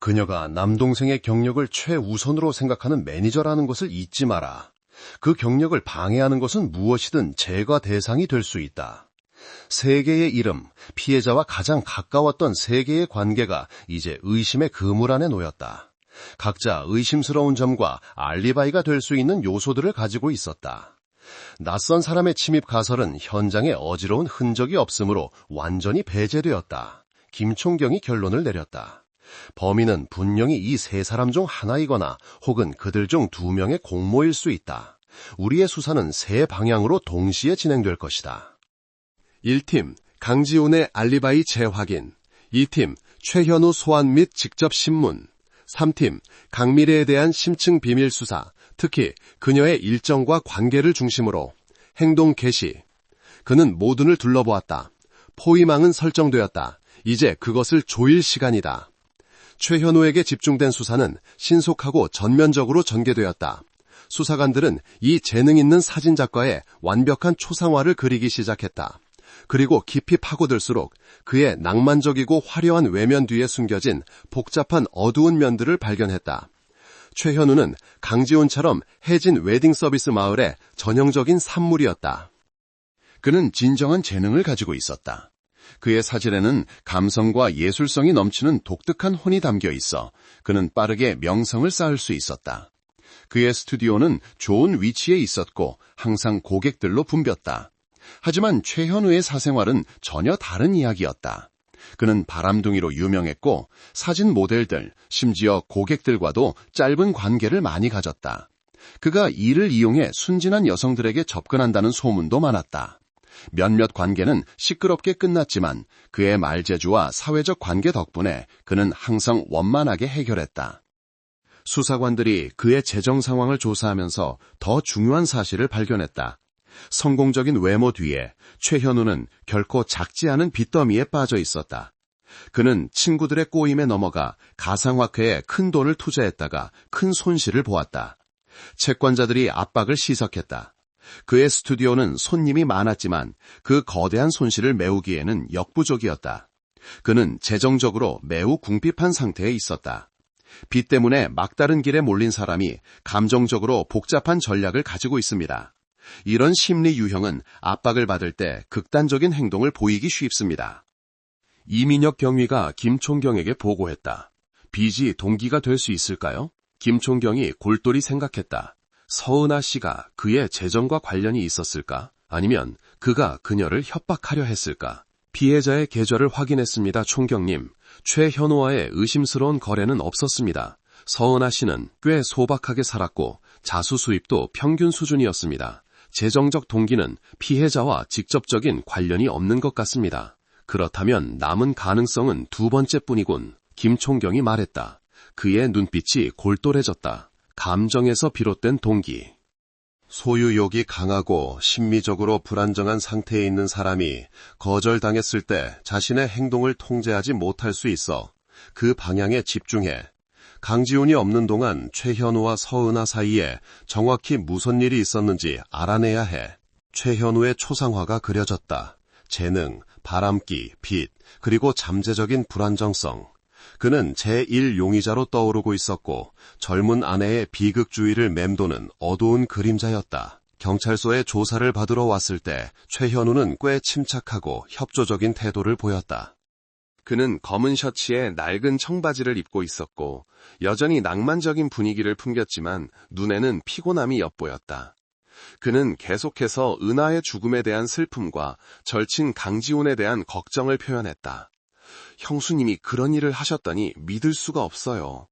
S2: 그녀가 남동생의 경력을 최우선으로 생각하는 매니저라는 것을 잊지 마라. 그 경력을 방해하는 것은 무엇이든 제거 대상이 될 수 있다. 세 개의 이름, 피해자와 가장 가까웠던 세 개의 관계가 이제 의심의 그물 안에 놓였다. 각자 의심스러운 점과 알리바이가 될 수 있는 요소들을 가지고 있었다. 낯선 사람의 침입 가설은 현장에 어지러운 흔적이 없으므로 완전히 배제되었다. 김총경이 결론을 내렸다. 범인은 분명히 이 세 사람 중 하나이거나 혹은 그들 중 2명의 공모일 수 있다. 우리의 수사는 세 방향으로 동시에 진행될 것이다.
S1: 1팀, 강지훈의 알리바이 재확인. 2팀, 최현우 소환 및 직접 신문. 3팀, 강미래에 대한 심층 비밀 수사, 특히 그녀의 일정과 관계를 중심으로. 행동 개시. 그는 모든을 둘러보았다. 포위망은 설정되었다. 이제 그것을 조일 시간이다. 최현우에게 집중된 수사는 신속하고 전면적으로 전개되었다. 수사관들은 이 재능 있는 사진작가의 완벽한 초상화를 그리기 시작했다. 그리고 깊이 파고들수록 그의 낭만적이고 화려한 외면 뒤에 숨겨진 복잡한 어두운 면들을 발견했다. 최현우는 강지훈처럼 해진 웨딩 서비스 마을의 전형적인 산물이었다. 그는 진정한 재능을 가지고 있었다. 그의 사진에는 감성과 예술성이 넘치는 독특한 혼이 담겨 있어 그는 빠르게 명성을 쌓을 수 있었다. 그의 스튜디오는 좋은 위치에 있었고 항상 고객들로 붐볐다. 하지만 최현우의 사생활은 전혀 다른 이야기였다. 그는 바람둥이로 유명했고 사진 모델들, 심지어 고객들과도 짧은 관계를 많이 가졌다. 그가 이를 이용해 순진한 여성들에게 접근한다는 소문도 많았다. 몇몇 관계는 시끄럽게 끝났지만 그의 말재주와 사회적 관계 덕분에 그는 항상 원만하게 해결했다. 수사관들이 그의 재정 상황을 조사하면서 더 중요한 사실을 발견했다. 성공적인 외모 뒤에 최현우는 결코 작지 않은 빚더미에 빠져 있었다. 그는 친구들의 꼬임에 넘어가 가상화폐에 큰 돈을 투자했다가 큰 손실을 보았다. 채권자들이 압박을 시석했다. 그의 스튜디오는 손님이 많았지만 그 거대한 손실을 메우기에는 역부족이었다. 그는 재정적으로 매우 궁핍한 상태에 있었다. 빚 때문에 막다른 길에 몰린 사람이 감정적으로 복잡한 전략을 가지고 있습니다. 이런 심리 유형은 압박을 받을 때 극단적인 행동을 보이기 쉽습니다. 이민혁 경위가 김총경에게 보고했다. 빚이 동기가 될 수 있을까요? 김총경이 골똘히 생각했다. 서은아 씨가 그의 재정과 관련이 있었을까? 아니면 그가 그녀를 협박하려 했을까? 피해자의 계좌를 확인했습니다, 총경님. 최현우와의 의심스러운 거래는 없었습니다. 서은아 씨는 꽤 소박하게 살았고 자수 수입도 평균 수준이었습니다. 재정적 동기는 피해자와 직접적인 관련이 없는 것 같습니다. 그렇다면 남은 가능성은 두 번째뿐이군. 김총경이 말했다. 그의 눈빛이 골똘해졌다. 감정에서 비롯된 동기. 소유욕이 강하고 심미적으로 불안정한 상태에 있는 사람이 거절당했을 때 자신의 행동을 통제하지 못할 수 있어. 그 방향에 집중해. 강지훈이 없는 동안 최현우와 서은아 사이에 정확히 무슨 일이 있었는지 알아내야 해. 최현우의 초상화가 그려졌다. 재능, 바람기, 빚, 그리고 잠재적인 불안정성. 그는 제1용의자로 떠오르고 있었고 젊은 아내의 비극주의를 맴도는 어두운 그림자였다. 경찰서에 조사를 받으러 왔을 때 최현우는 꽤 침착하고 협조적인 태도를 보였다. 그는 검은 셔츠에 낡은 청바지를 입고 있었고 여전히 낭만적인 분위기를 풍겼지만 눈에는 피곤함이 엿보였다. 그는 계속해서 은하의 죽음에 대한 슬픔과 절친 강지훈에 대한 걱정을 표현했다. 형수님이 그런 일을 하셨다니 믿을 수가 없어요.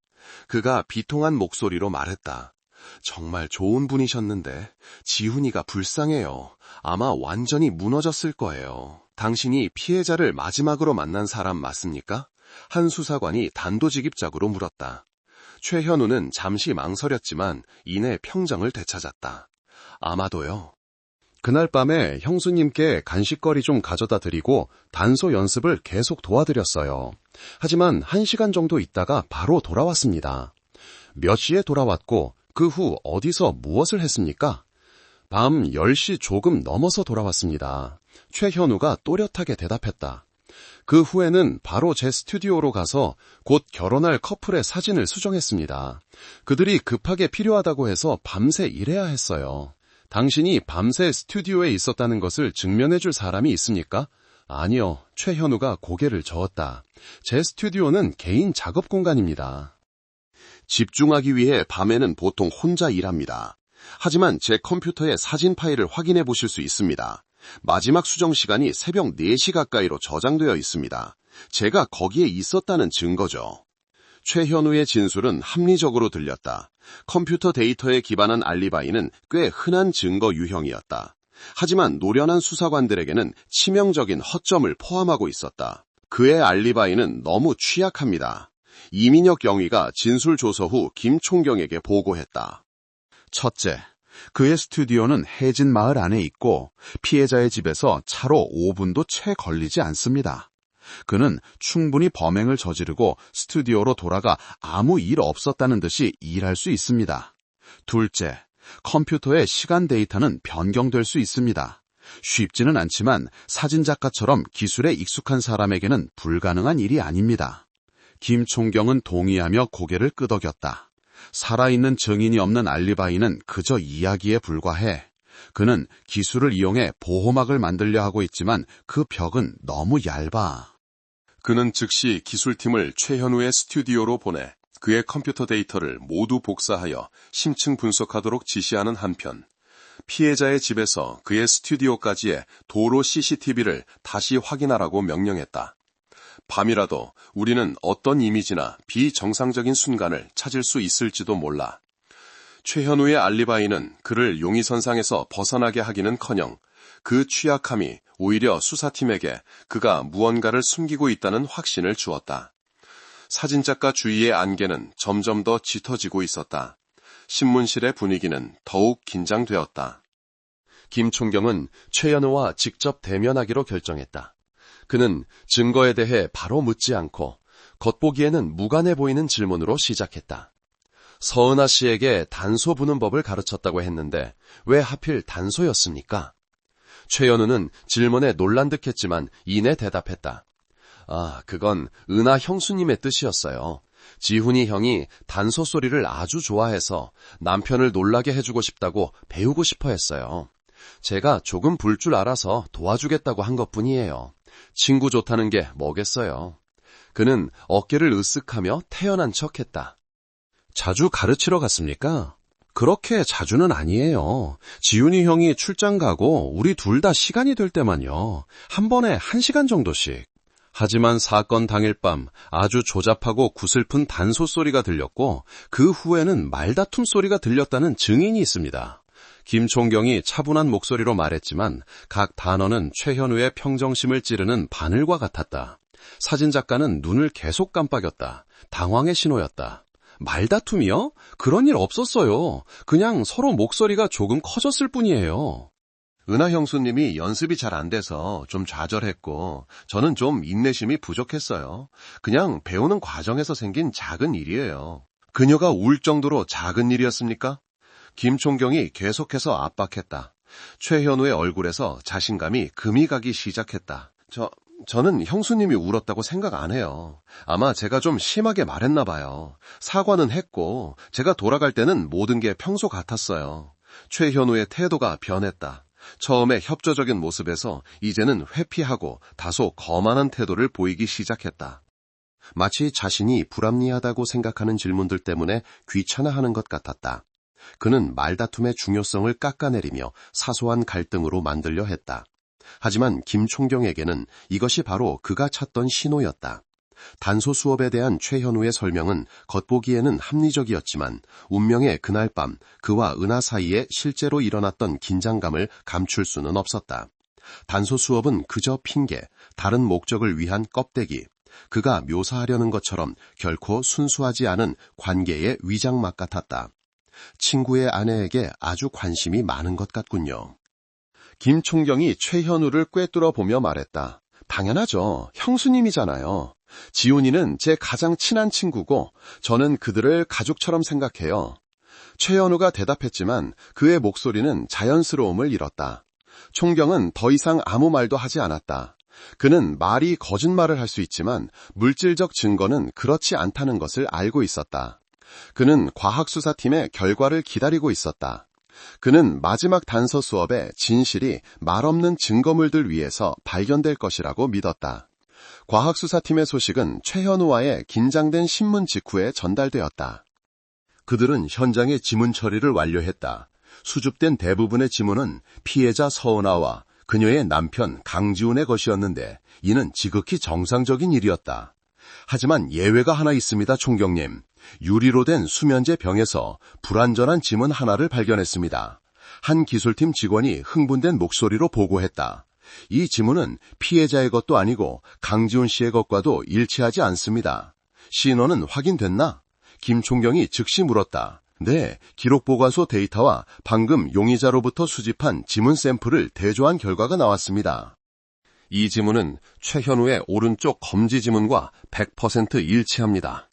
S1: 그가 비통한 목소리로 말했다. 정말 좋은 분이셨는데 지훈이가 불쌍해요. 아마 완전히 무너졌을 거예요. 당신이 피해자를 마지막으로 만난 사람 맞습니까? 한 수사관이 단도직입적으로 물었다. 최현우는 잠시 망설였지만 이내 평정을 되찾았다. 아마도요. 그날 밤에 형수님께 간식거리 좀 가져다 드리고 단소 연습을 계속 도와드렸어요. 하지만 1시간 정도 있다가 바로 돌아왔습니다. 몇 시에 돌아왔고 그 후 어디서 무엇을 했습니까? 밤 10시 조금 넘어서 돌아왔습니다. 최현우가 또렷하게 대답했다. 그 후에는 바로 제 스튜디오로 가서 곧 결혼할 커플의 사진을 수정했습니다. 그들이 급하게 필요하다고 해서 밤새 일해야 했어요. 당신이 밤새 스튜디오에 있었다는 것을 증명해줄 사람이 있습니까? 아니요. 최현우가 고개를 저었다. 제 스튜디오는 개인 작업 공간입니다. 집중하기 위해 밤에는 보통 혼자 일합니다. 하지만 제 컴퓨터의 사진 파일을 확인해 보실 수 있습니다. 마지막 수정 시간이 새벽 4시 가까이로 저장되어 있습니다. 제가 거기에 있었다는 증거죠. 최현우의 진술은 합리적으로 들렸다. 컴퓨터 데이터에 기반한 알리바이는 꽤 흔한 증거 유형이었다. 하지만 노련한 수사관들에게는 치명적인 허점을 포함하고 있었다. 그의 알리바이는 너무 취약합니다. 이민혁 경위가 진술 조서 후 김 총경에게 보고했다.
S2: 첫째, 그의 스튜디오는 해진 마을 안에 있고 피해자의 집에서 차로 5분도 채 걸리지 않습니다. 그는 충분히 범행을 저지르고 스튜디오로 돌아가 아무 일 없었다는 듯이 일할 수 있습니다. 둘째, 컴퓨터의 시간 데이터는 변경될 수 있습니다. 쉽지는 않지만 사진작가처럼 기술에 익숙한 사람에게는 불가능한 일이 아닙니다. 김 총경은 동의하며 고개를 끄덕였다. 살아있는 증인이 없는 알리바이는 그저 이야기에 불과해. 그는 기술을 이용해 보호막을 만들려 하고 있지만 그 벽은 너무 얇아.
S1: 그는 즉시 기술팀을 최현우의 스튜디오로 보내 그의 컴퓨터 데이터를 모두 복사하여 심층 분석하도록 지시하는 한편, 피해자의 집에서 그의 스튜디오까지의 도로 CCTV를 다시 확인하라고 명령했다. 밤이라도 우리는 어떤 이미지나 비정상적인 순간을 찾을 수 있을지도 몰라. 최현우의 알리바이는 그를 용의선상에서 벗어나게 하기는커녕 그 취약함이 오히려 수사팀에게 그가 무언가를 숨기고 있다는 확신을 주었다. 사진작가 주위의 안개는 점점 더 짙어지고 있었다. 신문실의 분위기는 더욱 긴장되었다. 김 총경은 최현우와 직접 대면하기로 결정했다. 그는 증거에 대해 바로 묻지 않고 겉보기에는 무관해 보이는 질문으로 시작했다. 서은아 씨에게 단소 부는 법을 가르쳤다고 했는데 왜 하필 단소였습니까? 최현우는 질문에 놀란 듯했지만 이내 대답했다. 아, 그건 은하 형수님의 뜻이었어요. 지훈이 형이 단소 소리를 아주 좋아해서 남편을 놀라게 해주고 싶다고 배우고 싶어 했어요. 제가 조금 불 줄 알아서 도와주겠다고 한 것뿐이에요. 친구 좋다는 게 뭐겠어요. 그는 어깨를 으쓱하며 태연한 척했다. 자주 가르치러 갔습니까? 그렇게 자주는 아니에요. 지훈이 형이 출장 가고 우리 둘 다 시간이 될 때만요. 한 번에 1시간 정도씩. 하지만 사건 당일 밤 아주 조잡하고 구슬픈 단소 소리가 들렸고 그 후에는 말다툼 소리가 들렸다는 증인이 있습니다. 김 총경이 차분한 목소리로 말했지만 각 단어는 최현우의 평정심을 찌르는 바늘과 같았다. 사진작가는 눈을 계속 깜빡였다. 당황의 신호였다. 말다툼이요? 그런 일 없었어요. 그냥 서로 목소리가 조금 커졌을 뿐이에요. 은하 형수님이 연습이 잘 안 돼서 좀 좌절했고 저는 좀 인내심이 부족했어요. 그냥 배우는 과정에서 생긴 작은 일이에요. 그녀가 울 정도로 작은 일이었습니까? 김 총경이 계속해서 압박했다. 최현우의 얼굴에서 자신감이 금이 가기 시작했다. 저는 형수님이 울었다고 생각 안 해요. 아마 제가 좀 심하게 말했나 봐요. 사과는 했고 제가 돌아갈 때는 모든 게 평소 같았어요. 최현우의 태도가 변했다. 처음에 협조적인 모습에서 이제는 회피하고 다소 거만한 태도를 보이기 시작했다. 마치 자신이 불합리하다고 생각하는 질문들 때문에 귀찮아하는 것 같았다. 그는 말다툼의 중요성을 깎아내리며 사소한 갈등으로 만들려 했다. 하지만 김 총경에게는 이것이 바로 그가 찾던 신호였다. 단소 수업에 대한 최현우의 설명은 겉보기에는 합리적이었지만 운명의 그날 밤 그와 은하 사이에 실제로 일어났던 긴장감을 감출 수는 없었다. 단소 수업은 그저 핑계, 다른 목적을 위한 껍데기, 그가 묘사하려는 것처럼 결코 순수하지 않은 관계의 위장막 같았다. 친구의 아내에게 아주 관심이 많은 것 같군요. 김 총경이 최현우를 꿰뚫어 보며 말했다. 당연하죠. 형수님이잖아요. 지훈이는 제 가장 친한 친구고 저는 그들을 가족처럼 생각해요. 최현우가 대답했지만 그의 목소리는 자연스러움을 잃었다. 총경은 더 이상 아무 말도 하지 않았다. 그는 말이 거짓말을 할 수 있지만 물질적 증거는 그렇지 않다는 것을 알고 있었다. 그는 과학수사팀의 결과를 기다리고 있었다. 그는 마지막 단서 수업에 진실이 말없는 증거물들 위에서 발견될 것이라고 믿었다. 과학수사팀의 소식은 최현우와의 긴장된 신문 직후에 전달되었다. 그들은 현장의 지문 처리를 완료했다. 수집된 대부분의 지문은 피해자 서은아와 그녀의 남편 강지훈의 것이었는데 이는 지극히 정상적인 일이었다. 하지만 예외가 하나 있습니다, 총경님. 유리로 된 수면제 병에서 불완전한 지문 하나를 발견했습니다. 한 기술팀 직원이 흥분된 목소리로 보고했다. 이 지문은 피해자의 것도 아니고 강지훈 씨의 것과도 일치하지 않습니다. 신원은 확인됐나? 김 총경이 즉시 물었다. 네, 기록보관소 데이터와 방금 용의자로부터 수집한 지문 샘플을 대조한 결과가 나왔습니다. 이 지문은 최현우의 오른쪽 검지 지문과 100% 일치합니다.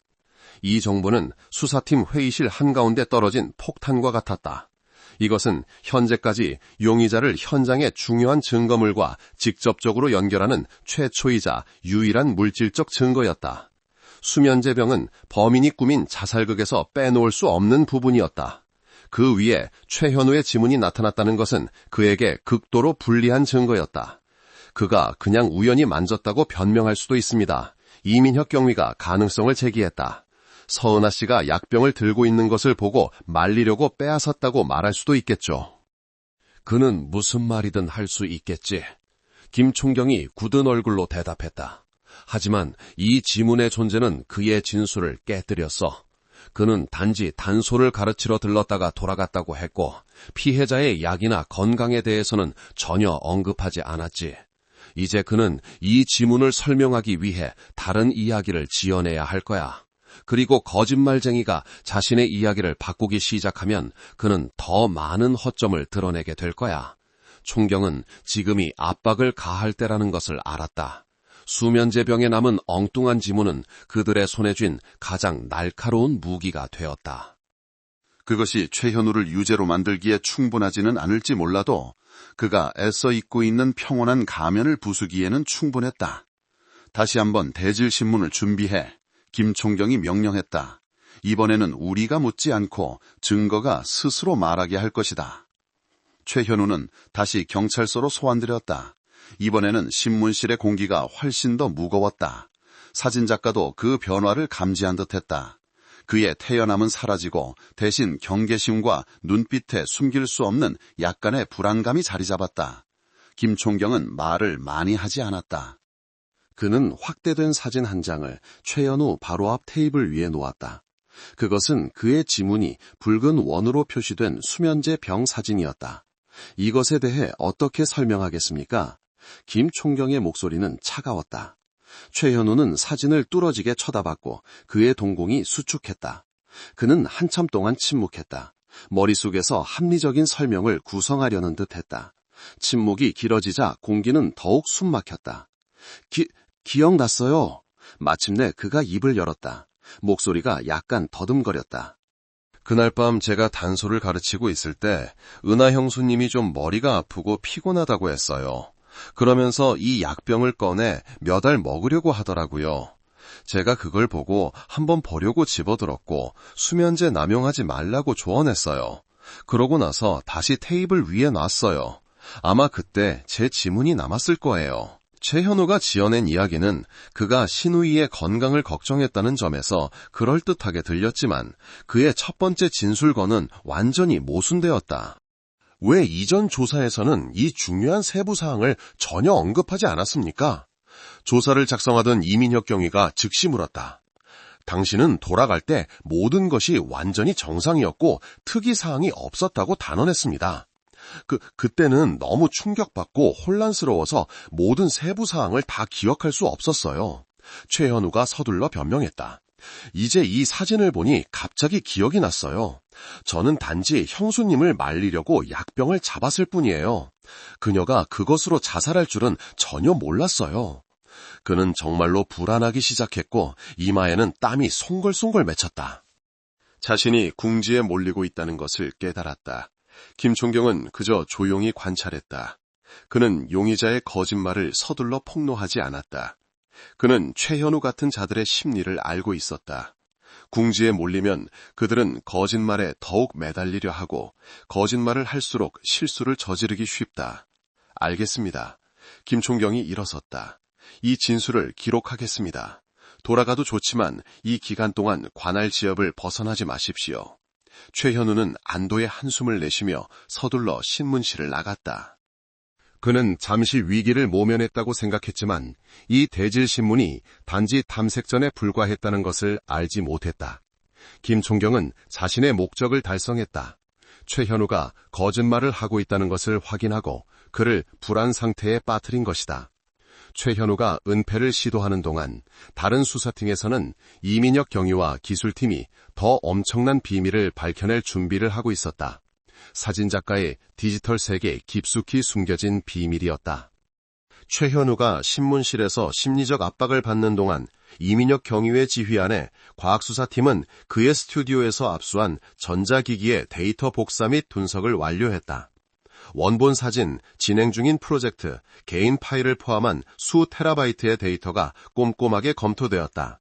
S1: 이 정보는 수사팀 회의실 한가운데 떨어진 폭탄과 같았다. 이것은 현재까지 용의자를 현장의 중요한 증거물과 직접적으로 연결하는 최초이자 유일한 물질적 증거였다. 수면제병은 범인이 꾸민 자살극에서 빼놓을 수 없는 부분이었다. 그 위에 최현우의 지문이 나타났다는 것은 그에게 극도로 불리한 증거였다. 그가 그냥 우연히 만졌다고 변명할 수도 있습니다. 이민혁 경위가 가능성을 제기했다. 서은아 씨가 약병을 들고 있는 것을 보고 말리려고 빼앗았다고 말할 수도 있겠죠. 그는 무슨 말이든 할 수 있겠지. 김 총경이 굳은 얼굴로 대답했다. 하지만 이 지문의 존재는 그의 진술을 깨뜨렸어. 그는 단지 단소를 가르치러 들렀다가 돌아갔다고 했고 피해자의 약이나 건강에 대해서는 전혀 언급하지 않았지. 이제 그는 이 지문을 설명하기 위해 다른 이야기를 지어내야 할 거야. 그리고 거짓말쟁이가 자신의 이야기를 바꾸기 시작하면 그는 더 많은 허점을 드러내게 될 거야. 총경은 지금이 압박을 가할 때라는 것을 알았다. 수면제병에 남은 엉뚱한 지문은 그들의 손에 쥔 가장 날카로운 무기가 되었다.
S2: 그것이 최현우를 유죄로 만들기에 충분하지는 않을지 몰라도 그가 애써 입고 있는 평온한 가면을 부수기에는 충분했다. 다시 한번 대질신문을 준비해. 김 총경이 명령했다. 이번에는 우리가 묻지 않고 증거가 스스로 말하게 할 것이다. 최현우는 다시 경찰서로 소환되었다. 이번에는 신문실의 공기가 훨씬 더 무거웠다. 사진작가도 그 변화를 감지한 듯했다. 그의 태연함은 사라지고 대신 경계심과 눈빛에 숨길 수 없는 약간의 불안감이 자리 잡았다. 김 총경은 말을 많이 하지 않았다. 그는 확대된 사진 한 장을 최현우 바로 앞 테이블 위에 놓았다. 그것은 그의 지문이 붉은 원으로 표시된 수면제 병 사진이었다. 이것에 대해 어떻게 설명하겠습니까? 김 총경의 목소리는 차가웠다. 최현우는 사진을 뚫어지게 쳐다봤고 그의 동공이 수축했다. 그는 한참 동안 침묵했다. 머릿속에서 합리적인 설명을 구성하려는 듯했다. 침묵이 길어지자 공기는 더욱 숨막혔다. 기억났어요. 마침내 그가 입을 열었다. 목소리가 약간 더듬거렸다. 그날 밤 제가 단소를 가르치고 있을 때 은하 형수님이 좀 머리가 아프고 피곤하다고 했어요. 그러면서 이 약병을 꺼내 몇 알 먹으려고 하더라고요. 제가 그걸 보고 한번 보려고 집어들었고 수면제 남용하지 말라고 조언했어요. 그러고 나서 다시 테이블 위에 놨어요. 아마 그때 제 지문이 남았을 거예요. 최현우가 지어낸 이야기는 그가 신우이의 건강을 걱정했다는 점에서 그럴듯하게 들렸지만 그의 첫 번째 진술건은 완전히 모순되었다. 왜 이전 조사에서는 이 중요한 세부 사항을 전혀 언급하지 않았습니까? 조사를 작성하던 이민혁 경위가 즉시 물었다. 당신은 돌아갈 때 모든 것이 완전히 정상이었고 특이사항이 없었다고 단언했습니다.
S1: 그때는 너무 충격받고 혼란스러워서 모든 세부 사항을 다 기억할 수 없었어요. 최현우가 서둘러 변명했다. 이제 이 사진을 보니 갑자기 기억이 났어요. 저는 단지 형수님을 말리려고 약병을 잡았을 뿐이에요. 그녀가 그것으로 자살할 줄은 전혀 몰랐어요. 그는 정말로 불안하기 시작했고 이마에는 땀이 송글송글 맺혔다. 자신이 궁지에 몰리고 있다는 것을 깨달았다. 김총경은 그저 조용히 관찰했다. 그는 용의자의 거짓말을 서둘러 폭로하지 않았다. 그는 최현우 같은 자들의 심리를 알고 있었다. 궁지에 몰리면 그들은 거짓말에 더욱 매달리려 하고 거짓말을 할수록 실수를 저지르기 쉽다. 알겠습니다. 김총경이 일어섰다. 이 진술을 기록하겠습니다. 돌아가도 좋지만 이 기간 동안 관할 지역을 벗어나지 마십시오. 최현우는 안도의 한숨을 내쉬며 서둘러 신문실을 나갔다. 그는 잠시 위기를 모면했다고 생각했지만 이 대질신문이 단지 탐색전에 불과했다는 것을 알지 못했다. 김총경은 자신의 목적을 달성했다. 최현우가 거짓말을 하고 있다는 것을 확인하고 그를 불안 상태에 빠뜨린 것이다. 최현우가 은폐를 시도하는 동안 다른 수사팀에서는 이민혁 경위와 기술팀이 더 엄청난 비밀을 밝혀낼 준비를 하고 있었다. 사진작가의 디지털 세계에 깊숙이 숨겨진 비밀이었다. 최현우가 신문실에서 심리적 압박을 받는 동안 이민혁 경위의 지휘 아래 과학수사팀은 그의 스튜디오에서 압수한 전자기기의 데이터 복사 및 분석을 완료했다. 원본 사진, 진행 중인 프로젝트, 개인 파일을 포함한 수 테라바이트의 데이터가 꼼꼼하게 검토되었다.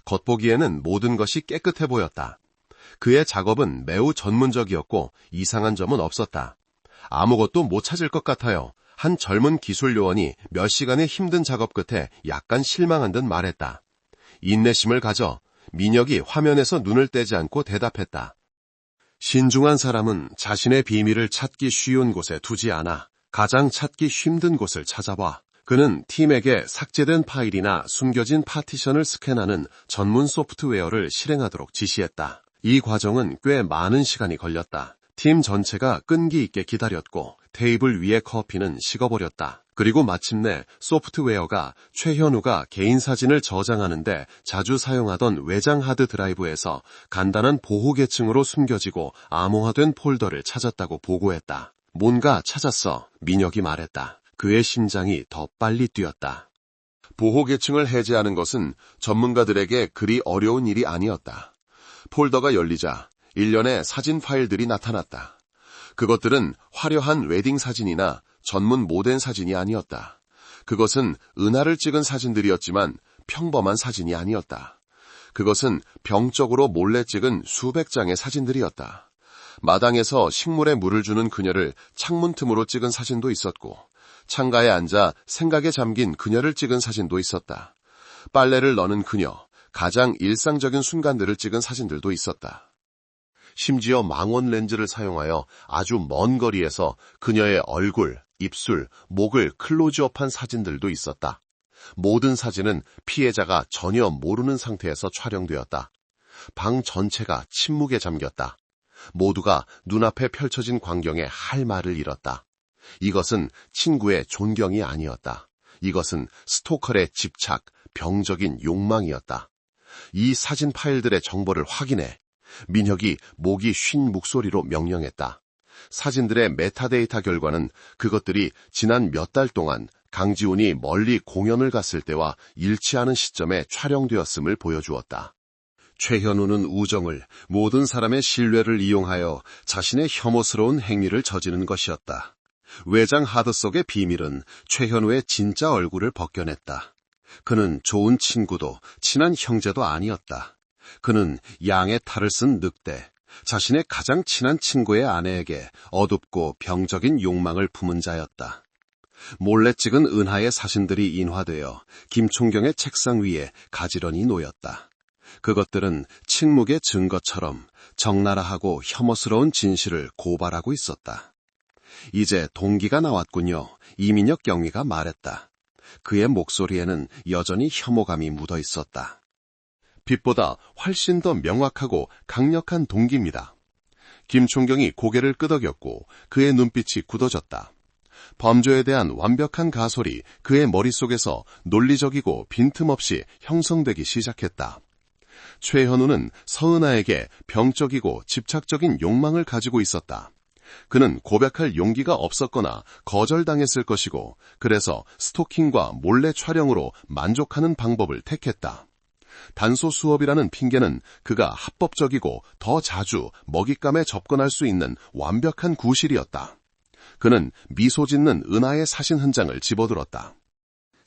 S1: 겉보기에는 모든 것이 깨끗해 보였다. 그의 작업은 매우 전문적이었고 이상한 점은 없었다. 아무것도 못 찾을 것 같아요. 한 젊은 기술 요원이 몇 시간의 힘든 작업 끝에 약간 실망한 듯 말했다. 인내심을 가져 민혁이 화면에서 눈을 떼지 않고 대답했다. 신중한 사람은 자신의 비밀을 찾기 쉬운 곳에 두지 않아 가장 찾기 힘든 곳을 찾아봐. 그는 팀에게 삭제된 파일이나 숨겨진 파티션을 스캔하는 전문 소프트웨어를 실행하도록 지시했다. 이 과정은 꽤 많은 시간이 걸렸다. 팀 전체가 끈기 있게 기다렸고 테이블 위의 커피는 식어버렸다. 그리고 마침내 소프트웨어가 최현우가 개인 사진을 저장하는데 자주 사용하던 외장 하드 드라이브에서 간단한 보호 계층으로 숨겨지고 암호화된 폴더를 찾았다고 보고했다. 뭔가 찾았어, 민혁이 말했다. 그의 심장이 더 빨리 뛰었다. 보호 계층을 해제하는 것은 전문가들에게 그리 어려운 일이 아니었다. 폴더가 열리자 일련의 사진 파일들이 나타났다. 그것들은 화려한 웨딩 사진이나 전문 모델 사진이 아니었다. 그것은 은하를 찍은 사진들이었지만 평범한 사진이 아니었다. 그것은 병적으로 몰래 찍은 수백 장의 사진들이었다. 마당에서 식물에 물을 주는 그녀를 창문 틈으로 찍은 사진도 있었고 창가에 앉아 생각에 잠긴 그녀를 찍은 사진도 있었다. 빨래를 넣는 그녀, 가장 일상적인 순간들을 찍은 사진들도 있었다. 심지어 망원 렌즈를 사용하여 아주 먼 거리에서 그녀의 얼굴, 입술, 목을 클로즈업한 사진들도 있었다. 모든 사진은 피해자가 전혀 모르는 상태에서 촬영되었다. 방 전체가 침묵에 잠겼다. 모두가 눈앞에 펼쳐진 광경에 할 말을 잃었다. 이것은 친구의 존경이 아니었다. 이것은 스토커의 집착, 병적인 욕망이었다. 이 사진 파일들의 정보를 확인해. 민혁이 목이 쉰 목소리로 명령했다. 사진들의 메타데이터 결과는 그것들이 지난 몇 달 동안 강지훈이 멀리 공연을 갔을 때와 일치하는 시점에 촬영되었음을 보여주었다. 최현우는 우정을, 모든 사람의 신뢰를 이용하여 자신의 혐오스러운 행위를 저지른 것이었다. 외장 하드 속의 비밀은 최현우의 진짜 얼굴을 벗겨냈다. 그는 좋은 친구도 친한 형제도 아니었다. 그는 양의 탈을 쓴 늑대, 자신의 가장 친한 친구의 아내에게 어둡고 병적인 욕망을 품은 자였다. 몰래 찍은 은하의 사진들이 인화되어 김총경의 책상 위에 가지런히 놓였다. 그것들은 침묵의 증거처럼 적나라하고 혐오스러운 진실을 고발하고 있었다. 이제 동기가 나왔군요. 이민혁 경위가 말했다. 그의 목소리에는 여전히 혐오감이 묻어 있었다. 빛보다 훨씬 더 명확하고 강력한 동기입니다. 김총경이 고개를 끄덕였고 그의 눈빛이 굳어졌다. 범죄에 대한 완벽한 가설이 그의 머릿속에서 논리적이고 빈틈없이 형성되기 시작했다. 최현우는 서은아에게 병적이고 집착적인 욕망을 가지고 있었다. 그는 고백할 용기가 없었거나 거절당했을 것이고 그래서 스토킹과 몰래 촬영으로 만족하는 방법을 택했다. 단소 수업이라는 핑계는 그가 합법적이고 더 자주 먹잇감에 접근할 수 있는 완벽한 구실이었다. 그는 미소 짓는 은하의 사신 흔장을 집어들었다.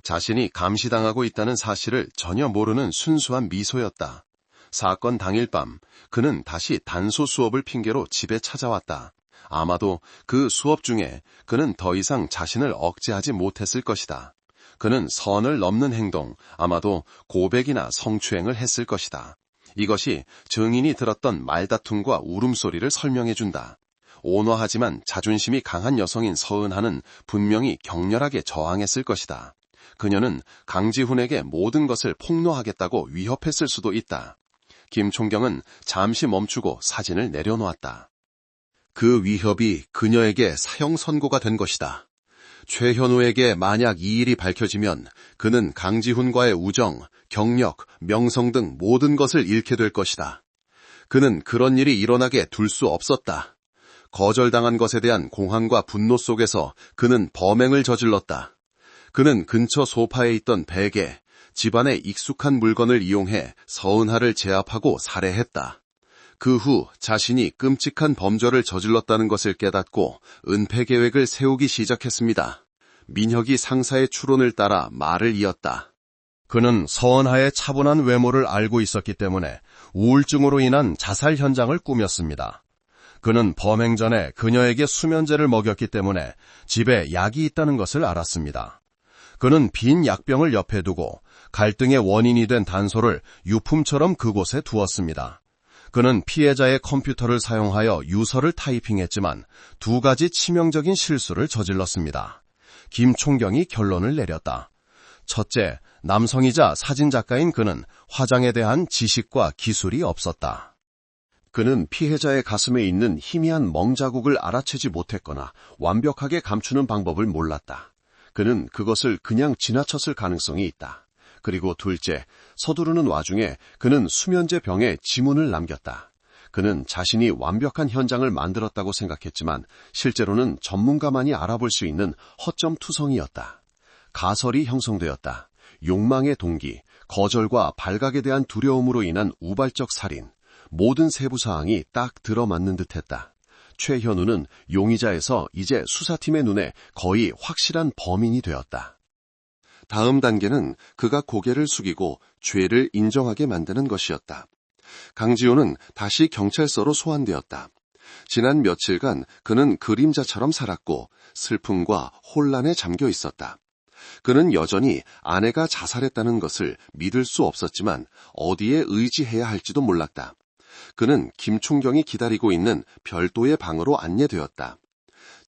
S1: 자신이 감시당하고 있다는 사실을 전혀 모르는 순수한 미소였다. 사건 당일 밤 그는 다시 단소 수업을 핑계로 집에 찾아왔다. 아마도 그 수업 중에 그는 더 이상 자신을 억제하지 못했을 것이다. 그는 선을 넘는 행동, 아마도 고백이나 성추행을 했을 것이다. 이것이 증인이 들었던 말다툼과 울음소리를 설명해준다. 온화하지만 자존심이 강한 여성인 서은하는 분명히 격렬하게 저항했을 것이다. 그녀는 강지훈에게 모든 것을 폭로하겠다고 위협했을 수도 있다. 김총경은 잠시 멈추고 사진을 내려놓았다. 그 위협이 그녀에게 사형 선고가 된 것이다. 최현우에게 만약 이 일이 밝혀지면 그는 강지훈과의 우정, 경력, 명성 등 모든 것을 잃게 될 것이다. 그는 그런 일이 일어나게 둘 수 없었다. 거절당한 것에 대한 공황과 분노 속에서 그는 범행을 저질렀다. 그는 근처 소파에 있던 베개, 집안의 익숙한 물건을 이용해 서은하를 제압하고 살해했다. 그 후 자신이 끔찍한 범죄를 저질렀다는 것을 깨닫고 은폐 계획을 세우기 시작했습니다. 민혁이 상사의 추론을 따라 말을 이었다. 그는 서은하의 차분한 외모를 알고 있었기 때문에 우울증으로 인한 자살 현장을 꾸몄습니다. 그는 범행 전에 그녀에게 수면제를 먹였기 때문에 집에 약이 있다는 것을 알았습니다. 그는 빈 약병을 옆에 두고 갈등의 원인이 된 단소를 유품처럼 그곳에 두었습니다. 그는 피해자의 컴퓨터를 사용하여 유서를 타이핑했지만 두 가지 치명적인 실수를 저질렀습니다. 김총경이 결론을 내렸다. 첫째, 남성이자 사진작가인 그는 화장에 대한 지식과 기술이 없었다. 그는 피해자의 가슴에 있는 희미한 멍자국을 알아채지 못했거나 완벽하게 감추는 방법을 몰랐다. 그는 그것을 그냥 지나쳤을 가능성이 있다. 그리고 둘째, 서두르는 와중에 그는 수면제 병에 지문을 남겼다. 그는 자신이 완벽한 현장을 만들었다고 생각했지만 실제로는 전문가만이 알아볼 수 있는 허점 투성이었다. 가설이 형성되었다. 욕망의 동기, 거절과 발각에 대한 두려움으로 인한 우발적 살인, 모든 세부 사항이 딱 들어맞는 듯했다. 최현우는 용의자에서 이제 수사팀의 눈에 거의 확실한 범인이 되었다. 다음 단계는 그가 고개를 숙이고 죄를 인정하게 만드는 것이었다. 강지호는 다시 경찰서로 소환되었다. 지난 며칠간 그는 그림자처럼 살았고 슬픔과 혼란에 잠겨 있었다. 그는 여전히 아내가 자살했다는 것을 믿을 수 없었지만 어디에 의지해야 할지도 몰랐다. 그는 김총경이 기다리고 있는 별도의 방으로 안내되었다.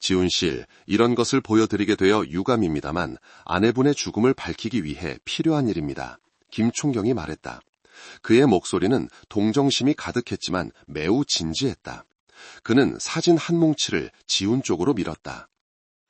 S1: 지훈 씨, 이런 것을 보여드리게 되어 유감입니다만 아내분의 죽음을 밝히기 위해 필요한 일입니다. 김총경이 말했다. 그의 목소리는 동정심이 가득했지만 매우 진지했다. 그는 사진 한 뭉치를 지훈 쪽으로 밀었다.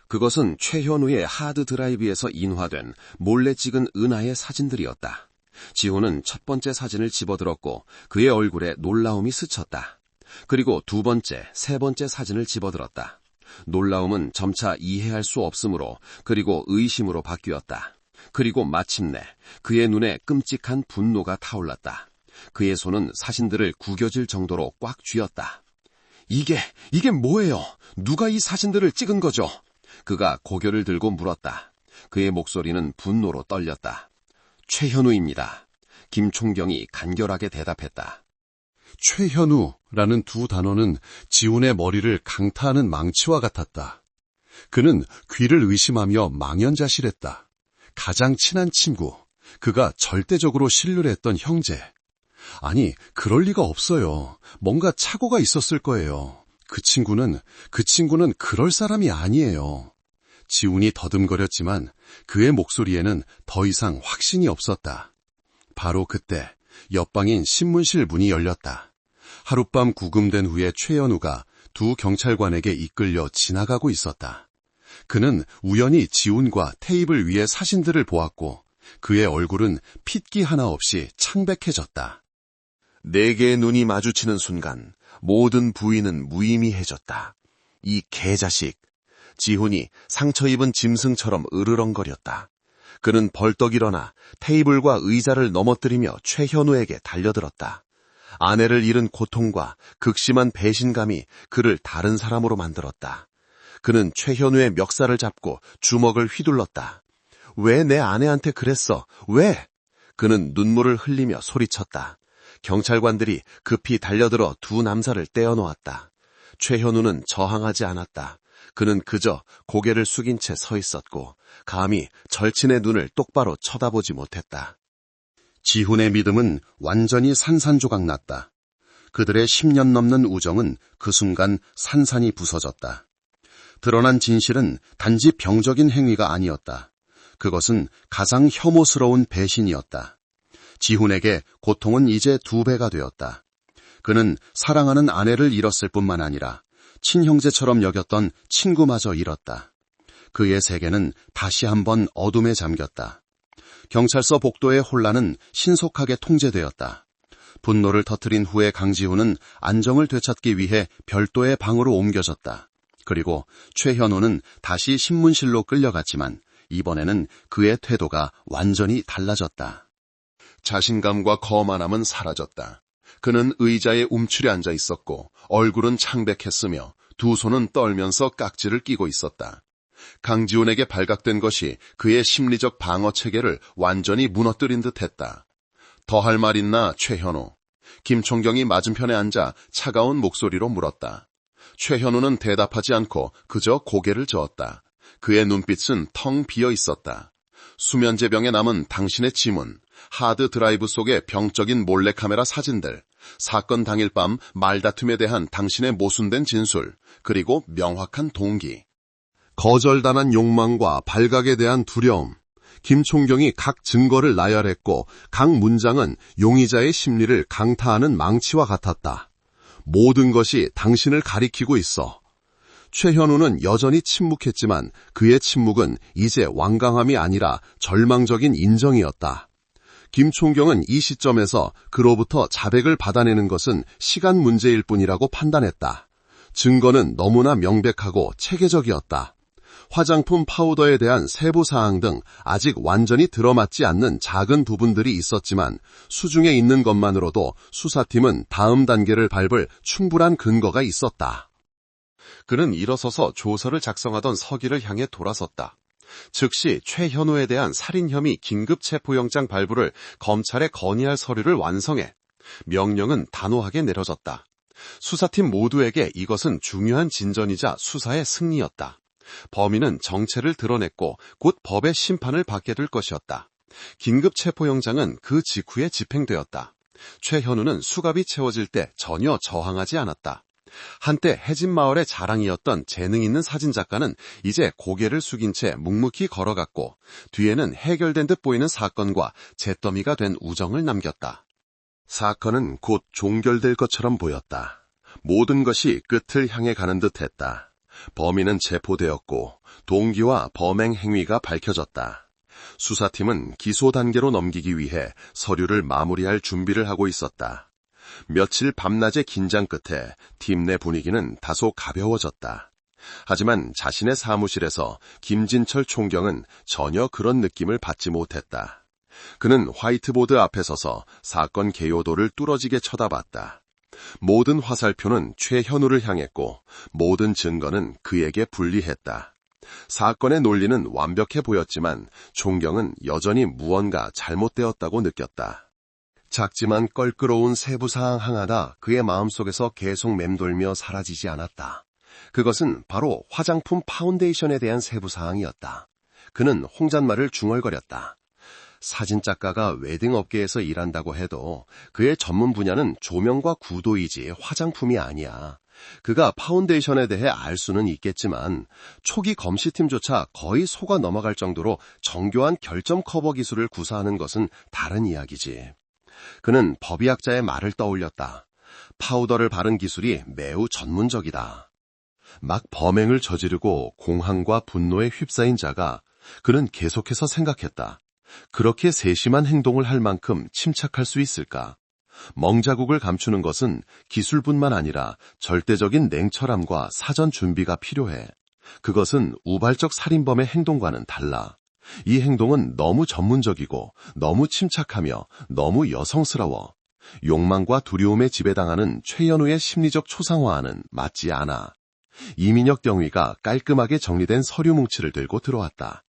S1: 그것은 최현우의 하드 드라이브에서 인화된 몰래 찍은 은하의 사진들이었다. 지훈은 첫 번째 사진을 집어들었고 그의 얼굴에 놀라움이 스쳤다. 그리고 두 번째, 세 번째 사진을 집어들었다. 놀라움은 점차 이해할 수 없으므로 그리고 의심으로 바뀌었다. 그리고 마침내 그의 눈에 끔찍한 분노가 타올랐다. 그의 손은 사진들을 구겨질 정도로 꽉 쥐었다. 이게 뭐예요? 누가 이 사진들을 찍은 거죠? 그가 고개를 들고 물었다. 그의 목소리는 분노로 떨렸다. 최현우입니다. 김총경이 간결하게 대답했다. 최현우라는 두 단어는 지훈의 머리를 강타하는 망치와 같았다. 그는 귀를 의심하며 망연자실했다. 가장 친한 친구, 그가 절대적으로 신뢰를 했던 형제. 아니, 그럴 리가 없어요. 뭔가 착오가 있었을 거예요. 그 친구는 그럴 사람이 아니에요. 지훈이 더듬거렸지만 그의 목소리에는 더 이상 확신이 없었다. 바로 그때 옆방인 신문실 문이 열렸다. 하룻밤 구금된 후에 최현우가
S2: 두 경찰관에게 이끌려 지나가고 있었다. 그는 우연히 지훈과 테이블 위의 사진들을 보았고 그의 얼굴은 핏기 하나 없이 창백해졌다.
S1: 네 개의 눈이 마주치는 순간 모든 부위는 무의미해졌다. 이 개자식. 지훈이 상처 입은 짐승처럼 으르렁거렸다. 그는 벌떡 일어나 테이블과 의자를 넘어뜨리며 최현우에게 달려들었다. 아내를 잃은 고통과 극심한 배신감이 그를 다른 사람으로 만들었다. 그는 최현우의 멱살을 잡고 주먹을 휘둘렀다. 왜 내 아내한테 그랬어? 왜? 그는 눈물을 흘리며 소리쳤다. 경찰관들이 급히 달려들어 두 남자를 떼어놓았다. 최현우는 저항하지 않았다. 그는 그저 고개를 숙인 채 서 있었고 감히 절친의 눈을 똑바로 쳐다보지 못했다.
S2: 지훈의 믿음은 완전히 산산조각 났다. 그들의 10년 넘는 우정은 그 순간 산산이 부서졌다. 드러난 진실은 단지 병적인 행위가 아니었다. 그것은 가장 혐오스러운 배신이었다. 지훈에게 고통은 이제 2배가 되었다. 그는 사랑하는 아내를 잃었을 뿐만 아니라 친형제처럼 여겼던 친구마저 잃었다. 그의 세계는 다시 한번 어둠에 잠겼다. 경찰서 복도의 혼란은 신속하게 통제되었다. 분노를 터뜨린 후에 강지훈은 안정을 되찾기 위해 별도의 방으로 옮겨졌다. 그리고 최현우는 다시 신문실로 끌려갔지만 이번에는 그의 태도가 완전히 달라졌다.
S1: 자신감과 거만함은 사라졌다. 그는 의자에 움츠려 앉아 있었고 얼굴은 창백했으며 두 손은 떨면서 깍지를 끼고 있었다. 강지훈에게 발각된 것이 그의 심리적 방어 체계를 완전히 무너뜨린 듯했다. 더 할 말 있나, 최현우? 김총경이 맞은편에 앉아 차가운 목소리로 물었다. 최현우는 대답하지 않고 그저 고개를 저었다. 그의 눈빛은 텅 비어 있었다. 수면제병에 남은 당신의 지문, 하드 드라이브 속의 병적인 몰래카메라 사진들, 사건 당일 밤 말다툼에 대한 당신의 모순된 진술, 그리고 명확한 동기. 거절당한 욕망과 발각에 대한 두려움. 김총경이 각 증거를 나열했고 각 문장은 용의자의 심리를 강타하는 망치와 같았다. 모든 것이 당신을 가리키고 있어. 최현우는 여전히 침묵했지만 그의 침묵은 이제 완강함이 아니라 절망적인 인정이었다. 김총경은 이 시점에서 그로부터 자백을 받아내는 것은 시간 문제일 뿐이라고 판단했다. 증거는 너무나 명백하고 체계적이었다. 화장품 파우더에 대한 세부 사항 등 아직 완전히 들어맞지 않는 작은 부분들이 있었지만 수중에 있는 것만으로도 수사팀은 다음 단계를 밟을 충분한 근거가 있었다. 그는 일어서서 조서를 작성하던 서기를 향해 돌아섰다. 즉시 최현우에 대한 살인 혐의 긴급 체포영장 발부를 검찰에 건의할 서류를 완성해 명령은 단호하게 내려졌다. 수사팀 모두에게 이것은 중요한 진전이자 수사의 승리였다. 범인은 정체를 드러냈고 곧 법의 심판을 받게 될 것이었다. 긴급 체포영장은 그 직후에 집행되었다. 최현우는 수갑이 채워질 때 전혀 저항하지 않았다. 한때 해진마을의 자랑이었던 재능 있는 사진작가는 이제 고개를 숙인 채 묵묵히 걸어갔고 뒤에는 해결된 듯 보이는 사건과 잿더미가 된 우정을 남겼다.
S2: 사건은 곧 종결될 것처럼 보였다. 모든 것이 끝을 향해 가는 듯했다. 범인은 체포되었고 동기와 범행 행위가 밝혀졌다. 수사팀은 기소 단계로 넘기기 위해 서류를 마무리할 준비를 하고 있었다. 며칠 밤낮의 긴장 끝에 팀 내 분위기는 다소 가벼워졌다. 하지만 자신의 사무실에서 김진철 총경은 전혀 그런 느낌을 받지 못했다. 그는 화이트보드 앞에 서서 사건 개요도를 뚫어지게 쳐다봤다. 모든 화살표는 최현우를 향했고 모든 증거는 그에게 불리했다. 사건의 논리는 완벽해 보였지만 총경은 여전히 무언가 잘못되었다고 느꼈다. 작지만 껄끄러운 세부사항 하나가 그의 마음속에서 계속 맴돌며 사라지지 않았다. 그것은 바로 화장품 파운데이션에 대한 세부사항이었다. 그는 홍잔말을 중얼거렸다. 사진작가가 웨딩업계에서 일한다고 해도 그의 전문 분야는 조명과 구도이지 화장품이 아니야. 그가 파운데이션에 대해 알 수는 있겠지만 초기 검시팀조차 거의 속아 넘어갈 정도로 정교한 결점 커버 기술을 구사하는 것은 다른 이야기지. 그는 법의학자의 말을 떠올렸다.
S1: 파우더를 바른 기술이 매우 전문적이다. 막 범행을 저지르고 공황과 분노에 휩싸인 자가 그는 계속해서 생각했다. 그렇게 세심한 행동을 할 만큼 침착할 수 있을까? 멍자국을 감추는 것은 기술뿐만 아니라 절대적인 냉철함과 사전 준비가 필요해. 그것은 우발적 살인범의 행동과는 달라. 이 행동은 너무 전문적이고 너무 침착하며 너무 여성스러워. 욕망과 두려움에 지배당하는 최연우의 심리적 초상화와는 맞지 않아. 이민혁 경위가 깔끔하게 정리된 서류 뭉치를 들고 들어왔다.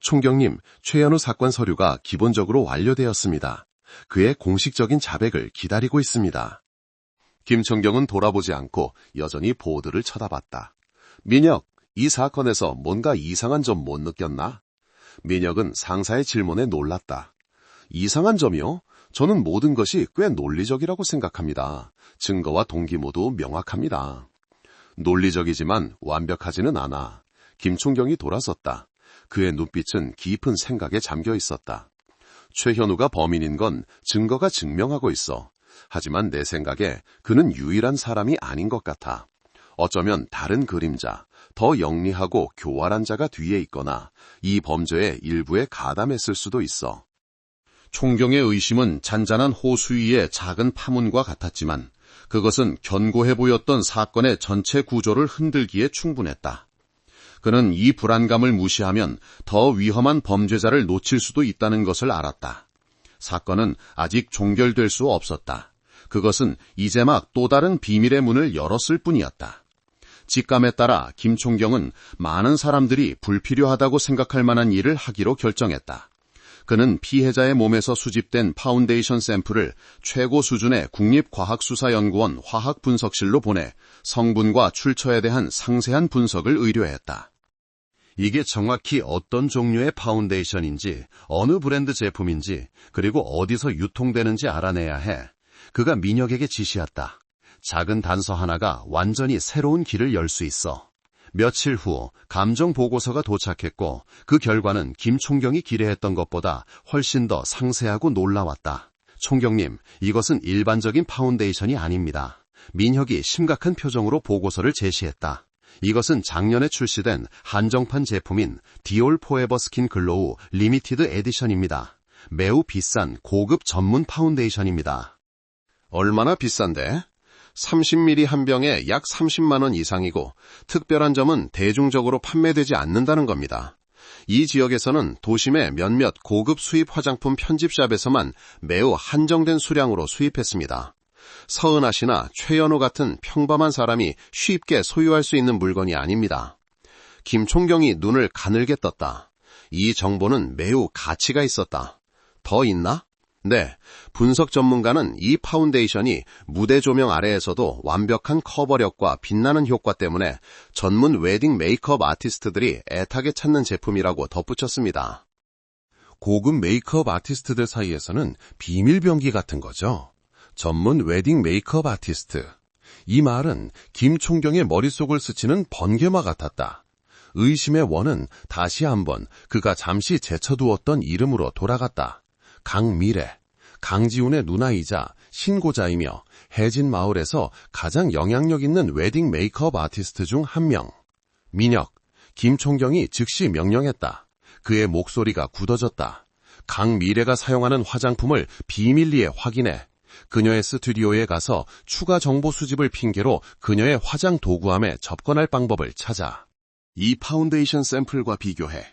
S1: 총경님, 최연우 사건 서류가 기본적으로 완료되었습니다. 그의 공식적인 자백을 기다리고 있습니다. 김총경은 돌아보지 않고 여전히 보드를 쳐다봤다. 민혁, 이 사건에서 뭔가 이상한 점 못 느꼈나? 민혁은 상사의 질문에 놀랐다. 이상한 점이요? 저는 모든 것이 꽤 논리적이라고 생각합니다. 증거와 동기 모두 명확합니다. 논리적이지만 완벽하지는 않아. 김총경이 돌아섰다. 그의 눈빛은 깊은 생각에 잠겨 있었다. 최현우가 범인인 건 증거가 증명하고 있어. 하지만 내 생각에 그는 유일한 사람이 아닌 것 같아. 어쩌면 다른 그림자, 더 영리하고 교활한 자가 뒤에 있거나 이 범죄의 일부에 가담했을 수도 있어. 총경의 의심은 잔잔한 호수 위의 작은 파문과 같았지만 그것은 견고해 보였던 사건의 전체 구조를 흔들기에 충분했다. 그는 이 불안감을 무시하면 더 위험한 범죄자를 놓칠 수도 있다는 것을 알았다. 사건은 아직 종결될 수 없었다. 그것은 이제 막 또 다른 비밀의 문을 열었을 뿐이었다. 직감에 따라 김총경은 많은 사람들이 불필요하다고 생각할 만한 일을 하기로 결정했다. 그는 피해자의 몸에서 수집된 파운데이션 샘플을 최고 수준의 국립과학수사연구원 화학분석실로 보내 성분과 출처에 대한 상세한 분석을 의뢰했다. 이게 정확히 어떤 종류의 파운데이션인지, 어느 브랜드 제품인지, 그리고 어디서 유통되는지 알아내야 해. 그가 민혁에게 지시했다. 작은 단서 하나가 완전히 새로운 길을 열 수 있어. 며칠 후 감정 보고서가 도착했고 그 결과는 김 총경이 기대했던 것보다 훨씬 더 상세하고 놀라웠다. 총경님, 이것은 일반적인 파운데이션이 아닙니다. 민혁이 심각한 표정으로 보고서를 제시했다. 이것은 작년에 출시된 한정판 제품인 디올 포에버 스킨 글로우 리미티드 에디션입니다. 매우 비싼 고급 전문 파운데이션입니다. 얼마나 비싼데? 30ml 한 병에 약 30만 원 이상이고 특별한 점은 대중적으로 판매되지 않는다는 겁니다. 이 지역에서는 도심의 몇몇 고급 수입 화장품 편집샵에서만 매우 한정된 수량으로 수입했습니다. 서은아 씨나 최연호 같은 평범한 사람이 쉽게 소유할 수 있는 물건이 아닙니다. 김총경이 눈을 가늘게 떴다. 이 정보는 매우 가치가 있었다. 더 있나? 네, 분석 전문가는 이 파운데이션이 무대 조명 아래에서도 완벽한 커버력과 빛나는 효과 때문에 전문 웨딩 메이크업 아티스트들이 애타게 찾는 제품이라고 덧붙였습니다. 고급 메이크업 아티스트들 사이에서는 비밀병기 같은 거죠. 전문 웨딩 메이크업 아티스트. 이 말은 김 총경의 머릿속을 스치는 번개마 같았다. 의심의 원은 다시 한번 그가 잠시 제쳐두었던 이름으로 돌아갔다. 강미래, 강지훈의 누나이자 신고자이며 해진 마을에서 가장 영향력 있는 웨딩 메이크업 아티스트 중 한 명. 민혁, 김총경이 즉시 명령했다. 그의 목소리가 굳어졌다. 강미래가 사용하는 화장품을 비밀리에 확인해. 그녀의 스튜디오에 가서 추가 정보 수집을 핑계로 그녀의 화장 도구함에 접근할 방법을 찾아. 이 파운데이션 샘플과 비교해.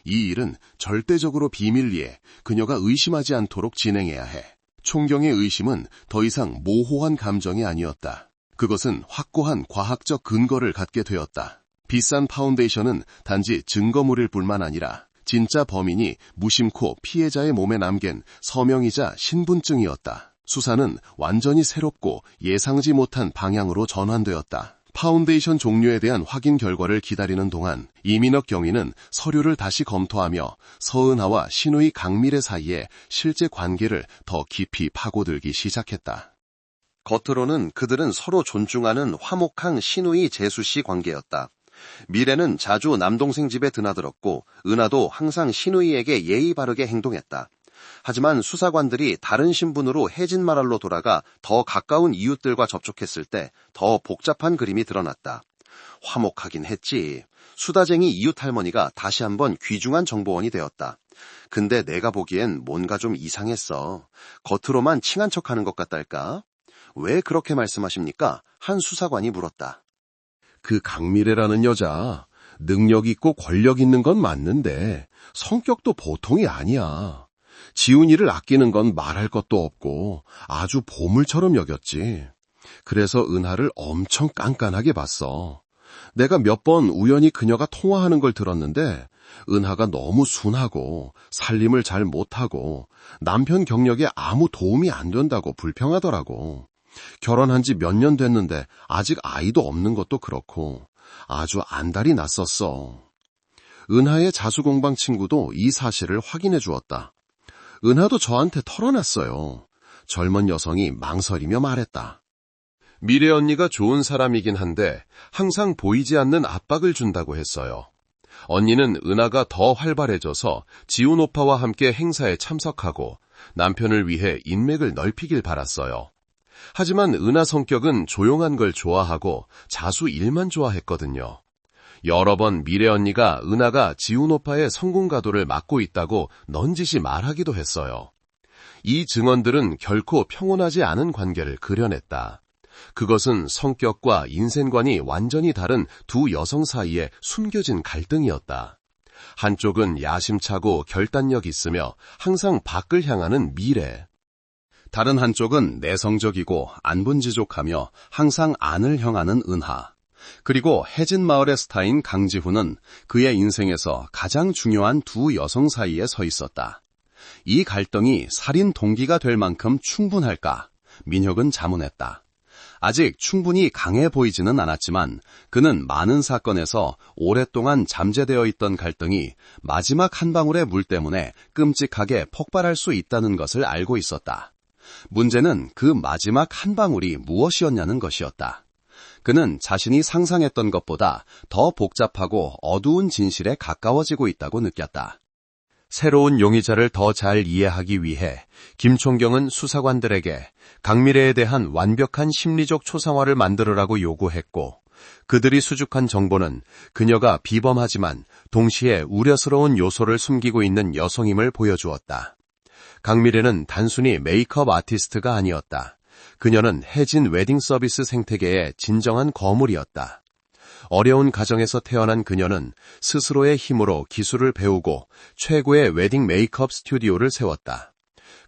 S1: 이 일은 절대적으로 비밀리에 그녀가 의심하지 않도록 진행해야 해. 총경의 의심은 더 이상 모호한 감정이 아니었다. 그것은 확고한 과학적 근거를 갖게 되었다. 비싼 파운데이션은 단지 증거물일 뿐만 아니라 진짜 범인이 무심코 피해자의 몸에 남긴 서명이자 신분증이었다. 수사는 완전히 새롭고 예상지 못한 방향으로 전환되었다. 파운데이션 종류에 대한 확인 결과를 기다리는 동안 이민혁 경위는 서류를 다시 검토하며 서은하와 신우이 강미래 사이의 실제 관계를 더 깊이 파고들기 시작했다. 겉으로는 그들은 서로 존중하는 화목한 신우이 재수씨 관계였다. 미래는 자주 남동생 집에 드나들었고 은하도 항상 신우이에게 예의 바르게 행동했다. 하지만 수사관들이 다른 신분으로 혜진 마을로 돌아가 더 가까운 이웃들과 접촉했을 때 더 복잡한 그림이 드러났다. 화목하긴 했지. 수다쟁이 이웃 할머니가 다시 한번 귀중한 정보원이 되었다. 근데 내가 보기엔 뭔가 좀 이상했어. 겉으로만 칭한 척하는 것 같달까? 왜 그렇게 말씀하십니까? 한 수사관이 물었다.
S3: 그 강미래라는 여자, 능력 있고 권력 있는 건 맞는데 성격도 보통이 아니야. 지훈이를 아끼는 건 말할 것도 없고 아주 보물처럼 여겼지. 그래서 은하를 엄청 깐깐하게 봤어. 내가 몇 번 우연히 그녀가 통화하는 걸 들었는데 은하가 너무 순하고 살림을 잘 못하고 남편 경력에 아무 도움이 안 된다고 불평하더라고. 결혼한 지 몇 년 됐는데 아직 아이도 없는 것도 그렇고 아주 안달이 났었어. 은하의 자수공방 친구도 이 사실을 확인해 주었다. 은하도 저한테 털어놨어요. 젊은 여성이 망설이며 말했다.
S4: 미래 언니가 좋은 사람이긴 한데 항상 보이지 않는 압박을 준다고 했어요. 언니는 은하가 더 활발해져서 지훈 오빠와 함께 행사에 참석하고 남편을 위해 인맥을 넓히길 바랐어요. 하지만 은하 성격은 조용한 걸 좋아하고 자수 일만 좋아했거든요. 여러 번 미래 언니가 은하가 지훈 오빠의 성공 가도를 막고 있다고 넌지시 말하기도 했어요. 이 증언들은 결코 평온하지 않은 관계를 그려냈다. 그것은 성격과 인생관이 완전히 다른 두 여성 사이에 숨겨진 갈등이었다. 한쪽은 야심차고 결단력 있으며 항상 밖을 향하는 미래.
S1: 다른 한쪽은 내성적이고 안분지족하며 항상 안을 향하는 은하. 그리고 혜진 마을의 스타인 강지훈은 그의 인생에서 가장 중요한 두 여성 사이에 서 있었다. 이 갈등이 살인 동기가 될 만큼 충분할까? 민혁은 자문했다. 아직 충분히 강해 보이지는 않았지만 그는 많은 사건에서 오랫동안 잠재되어 있던 갈등이 마지막 한 방울의 물 때문에 끔찍하게 폭발할 수 있다는 것을 알고 있었다. 문제는 그 마지막 한 방울이 무엇이었냐는 것이었다. 그는 자신이 상상했던 것보다 더 복잡하고 어두운 진실에 가까워지고 있다고 느꼈다.
S4: 새로운 용의자를 더 잘 이해하기 위해 김총경은 수사관들에게 강미래에 대한 완벽한 심리적 초상화를 만들으라고 요구했고 그들이 수집한 정보는 그녀가 비범하지만 동시에 우려스러운 요소를 숨기고 있는 여성임을 보여주었다. 강미래는 단순히 메이크업 아티스트가 아니었다. 그녀는 혜진 웨딩 서비스 생태계의 진정한 거물이었다. 어려운 가정에서 태어난 그녀는 스스로의 힘으로 기술을 배우고 최고의 웨딩 메이크업 스튜디오를 세웠다.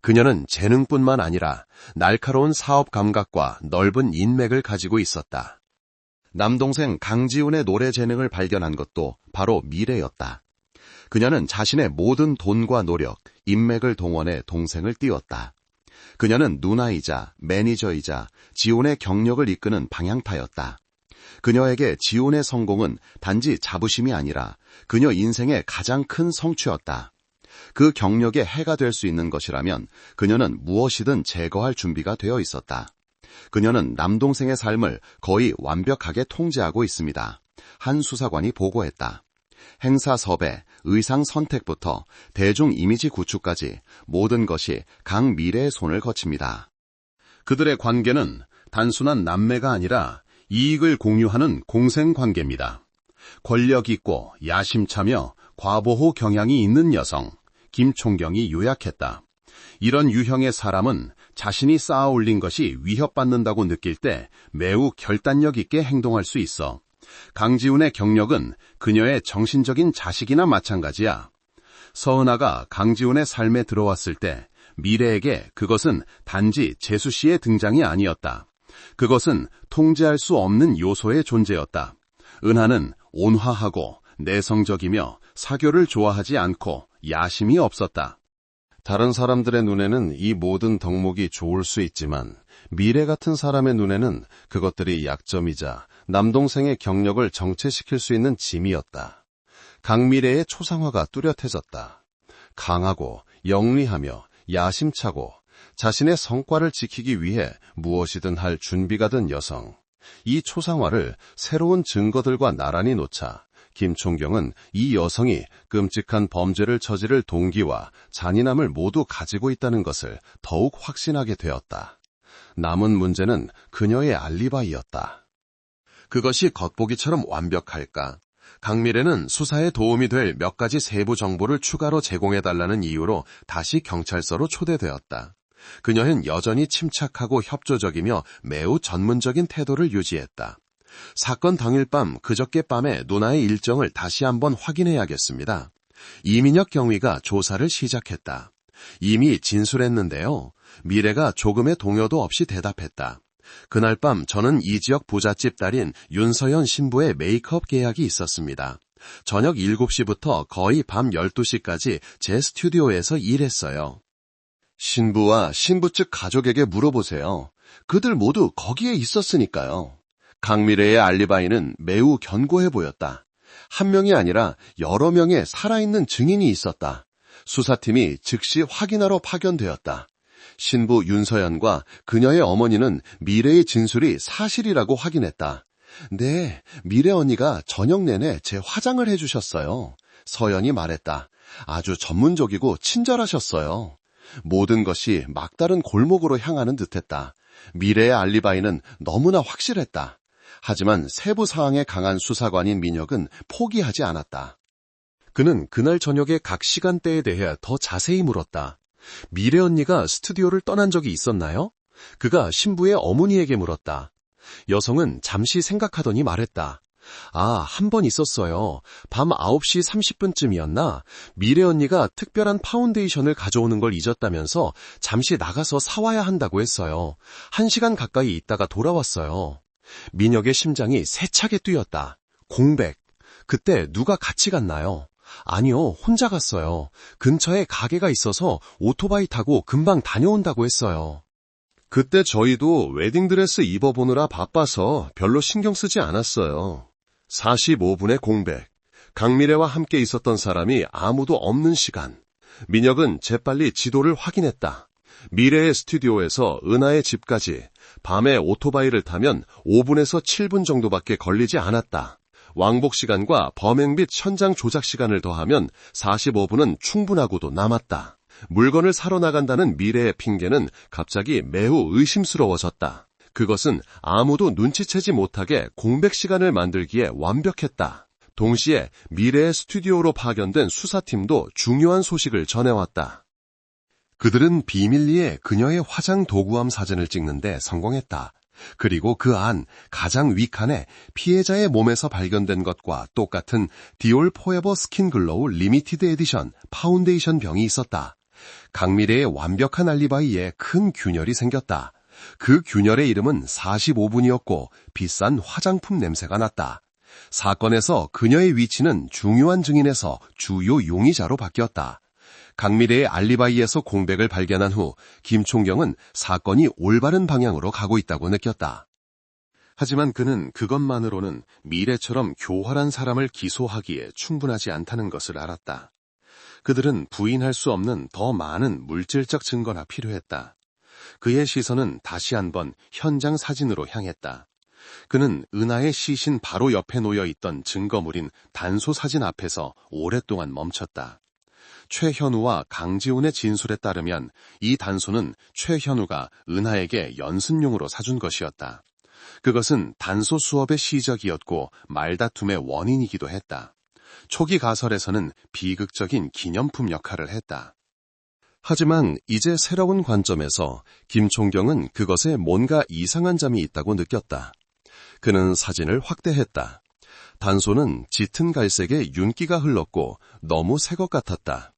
S4: 그녀는 재능뿐만 아니라 날카로운 사업 감각과 넓은 인맥을 가지고 있었다.
S2: 남동생 강지훈의 노래 재능을 발견한 것도 바로 미래였다. 그녀는 자신의 모든 돈과 노력, 인맥을 동원해 동생을 띄웠다. 그녀는 누나이자 매니저이자 지훈의 경력을 이끄는 방향타였다. 그녀에게 지훈의 성공은 단지 자부심이 아니라 그녀 인생의 가장 큰 성취였다. 그 경력에 해가 될 수 있는 것이라면 그녀는 무엇이든 제거할 준비가 되어 있었다. 그녀는 남동생의 삶을 거의 완벽하게 통제하고 있습니다. 한 수사관이 보고했다. 행사 섭외, 의상 선택부터 대중 이미지 구축까지 모든 것이 강미래의 손을 거칩니다.
S1: 그들의 관계는 단순한 남매가 아니라 이익을 공유하는 공생관계입니다. 권력 있고 야심차며 과보호 경향이 있는 여성, 김총경이 요약했다. 이런 유형의 사람은 자신이 쌓아 올린 것이 위협받는다고 느낄 때 매우 결단력 있게 행동할 수 있어. 강지훈의 경력은 그녀의 정신적인 자식이나 마찬가지야. 서은아가 강지훈의 삶에 들어왔을 때 미래에게 그것은 단지 재수 씨의 등장이 아니었다. 그것은 통제할 수 없는 요소의 존재였다. 은하는 온화하고 내성적이며 사교를 좋아하지 않고 야심이 없었다.
S3: 다른 사람들의 눈에는 이 모든 덕목이 좋을 수 있지만 미래 같은 사람의 눈에는 그것들이 약점이자 남동생의 경력을 정체시킬 수 있는 짐이었다. 강미래의 초상화가 뚜렷해졌다. 강하고 영리하며 야심차고 자신의 성과를 지키기 위해 무엇이든 할 준비가 된 여성. 이 초상화를 새로운 증거들과 나란히 놓자 김총경은 이 여성이 끔찍한 범죄를 저지를 동기와 잔인함을 모두 가지고 있다는 것을 더욱 확신하게 되었다. 남은 문제는 그녀의 알리바이였다. 그것이 겉보기처럼 완벽할까? 강미래는 수사에 도움이 될 몇 가지 세부 정보를 추가로 제공해달라는 이유로 다시 경찰서로 초대되었다. 그녀는 여전히 침착하고 협조적이며 매우 전문적인 태도를 유지했다. 사건 당일 밤 그저께 밤에 누나의 일정을 다시 한번 확인해야겠습니다. 이민혁 경위가 조사를 시작했다. 이미 진술했는데요. 미래가 조금의 동요도 없이 대답했다. 그날 밤 저는 이 지역 부잣집 딸인 윤서연 신부의 메이크업 계약이 있었습니다. 저녁 7시부터 거의 밤 12시까지 제 스튜디오에서 일했어요. 신부와 신부 측 가족에게 물어보세요. 그들 모두 거기에 있었으니까요. 강미래의 알리바이는 매우 견고해 보였다. 한 명이 아니라 여러 명의 살아있는 증인이 있었다. 수사팀이 즉시 확인하러 파견되었다. 신부 윤서연과 그녀의 어머니는 미래의 진술이 사실이라고 확인했다. 네, 미래 언니가 저녁 내내 제 화장을 해주셨어요. 서연이 말했다. 아주 전문적이고 친절하셨어요. 모든 것이 막다른 골목으로 향하는 듯했다. 미래의 알리바이는 너무나 확실했다. 하지만 세부 사항에 강한 수사관인 민혁은 포기하지 않았다.
S4: 그는 그날 저녁의 각 시간대에 대해 더 자세히 물었다. 미래 언니가 스튜디오를 떠난 적이 있었나요? 그가 신부의 어머니에게 물었다. 여성은 잠시 생각하더니 말했다. 한 번 있었어요. 밤 9시 30분쯤이었나? 미래 언니가 특별한 파운데이션을 가져오는 걸 잊었다면서 잠시 나가서 사와야 한다고 했어요. 1시간 가까이 있다가 돌아왔어요. 민혁의 심장이 세차게 뛰었다. 공백. 그때 누가 같이 갔나요? 아니요, 혼자 갔어요. 근처에 가게가 있어서 오토바이 타고 금방 다녀온다고 했어요.
S3: 그때 저희도 웨딩드레스 입어보느라 바빠서 별로 신경 쓰지 않았어요. 45분의 공백. 강미래와 함께 있었던 사람이 아무도 없는 시간. 민혁은 재빨리 지도를 확인했다. 미래의 스튜디오에서 은하의 집까지 밤에 오토바이를 타면 5분에서 7분 정도밖에 걸리지 않았다. 왕복 시간과 범행 및 현장 조작 시간을 더하면 45분은 충분하고도 남았다. 물건을 사러 나간다는 미래의 핑계는 갑자기 매우 의심스러워졌다. 그것은 아무도 눈치채지 못하게 공백 시간을 만들기에 완벽했다. 동시에 미래의 스튜디오로 파견된 수사팀도 중요한 소식을 전해왔다. 그들은 비밀리에 그녀의 화장 도구함 사진을 찍는데 성공했다. 그리고 그 안 가장 윗칸에 피해자의 몸에서 발견된 것과 똑같은 디올 포에버 스킨 글로우 리미티드 에디션 파운데이션 병이 있었다. 강미래의 완벽한 알리바이에 큰 균열이 생겼다. 그 균열의 이름은 45분이었고 비싼 화장품 냄새가 났다. 사건에서 그녀의 위치는 중요한 증인에서 주요 용의자로 바뀌었다. 강미래의 알리바이에서 공백을 발견한 후 김총경은 사건이 올바른 방향으로 가고 있다고 느꼈다. 하지만 그는 그것만으로는 미래처럼 교활한 사람을 기소하기에 충분하지 않다는 것을 알았다. 그들은 부인할 수 없는 더 많은 물질적 증거나 필요했다. 그의 시선은 다시 한번 현장 사진으로 향했다. 그는 은하의 시신 바로 옆에 놓여있던 증거물인 단소 사진 앞에서 오랫동안 멈췄다. 최현우와 강지훈의 진술에 따르면 이 단소는 최현우가 은하에게 연습용으로 사준 것이었다. 그것은 단소 수업의 시작이었고 말다툼의 원인이기도 했다. 초기 가설에서는 비극적인 기념품 역할을 했다. 하지만 이제 새로운 관점에서 김총경은 그것에 뭔가 이상한 점이 있다고 느꼈다. 그는 사진을 확대했다. 단소는 짙은 갈색의 윤기가 흘렀고 너무 새 것 같았다.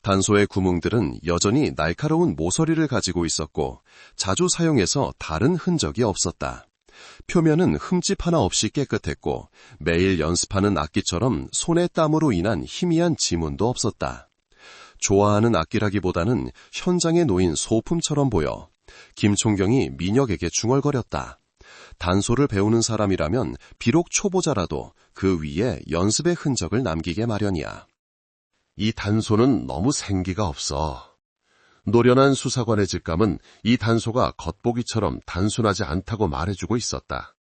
S3: 단소의 구멍들은 여전히 날카로운 모서리를 가지고 있었고 자주 사용해서 다른 흔적이 없었다. 표면은 흠집 하나 없이 깨끗했고 매일 연습하는 악기처럼 손의 땀으로 인한 희미한 지문도 없었다. 좋아하는 악기라기보다는 현장에 놓인 소품처럼 보여 김총경이 민혁에게 중얼거렸다. 단소를 배우는 사람이라면 비록 초보자라도 그 위에 연습의 흔적을 남기게 마련이야. 이 단소는 너무 생기가 없어. 노련한 수사관의 직감은 이 단소가 겉보기처럼 단순하지 않다고 말해주고 있었다.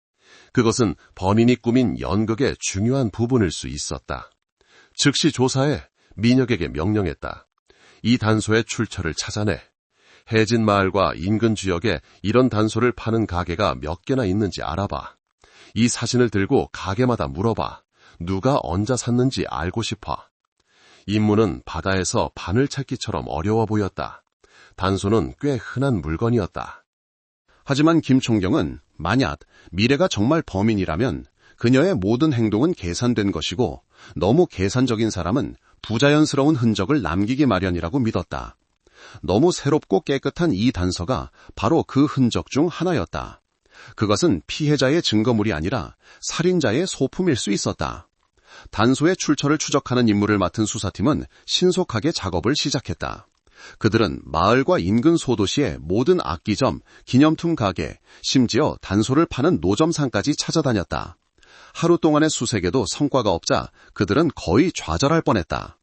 S3: 그것은 범인이 꾸민 연극의 중요한 부분일 수 있었다. 즉시 조사해 민혁에게 명령했다. 이 단소의 출처를 찾아내. 해진 마을과 인근 지역에 이런 단소를 파는 가게가 몇 개나 있는지 알아봐. 이 사진을 들고 가게마다 물어봐. 누가 언제 샀는지 알고 싶어. 임무는 바다에서 바늘 찾기처럼 어려워 보였다. 단소는 꽤 흔한 물건이었다. 하지만 김총경은 만약 미래가 정말 범인이라면 그녀의 모든 행동은 계산된 것이고 너무 계산적인 사람은 부자연스러운 흔적을 남기기 마련이라고 믿었다. 너무 새롭고 깨끗한 이 단서가 바로 그 흔적 중 하나였다. 그것은 피해자의 증거물이 아니라 살인자의 소품일 수 있었다. 단소의 출처를 추적하는 임무를 맡은 수사팀은 신속하게 작업을 시작했다. 그들은 마을과 인근 소도시의 모든 악기점, 기념품 가게, 심지어 단소를 파는 노점상까지 찾아다녔다. 하루 동안의 수색에도 성과가 없자 그들은 거의 좌절할 뻔했다.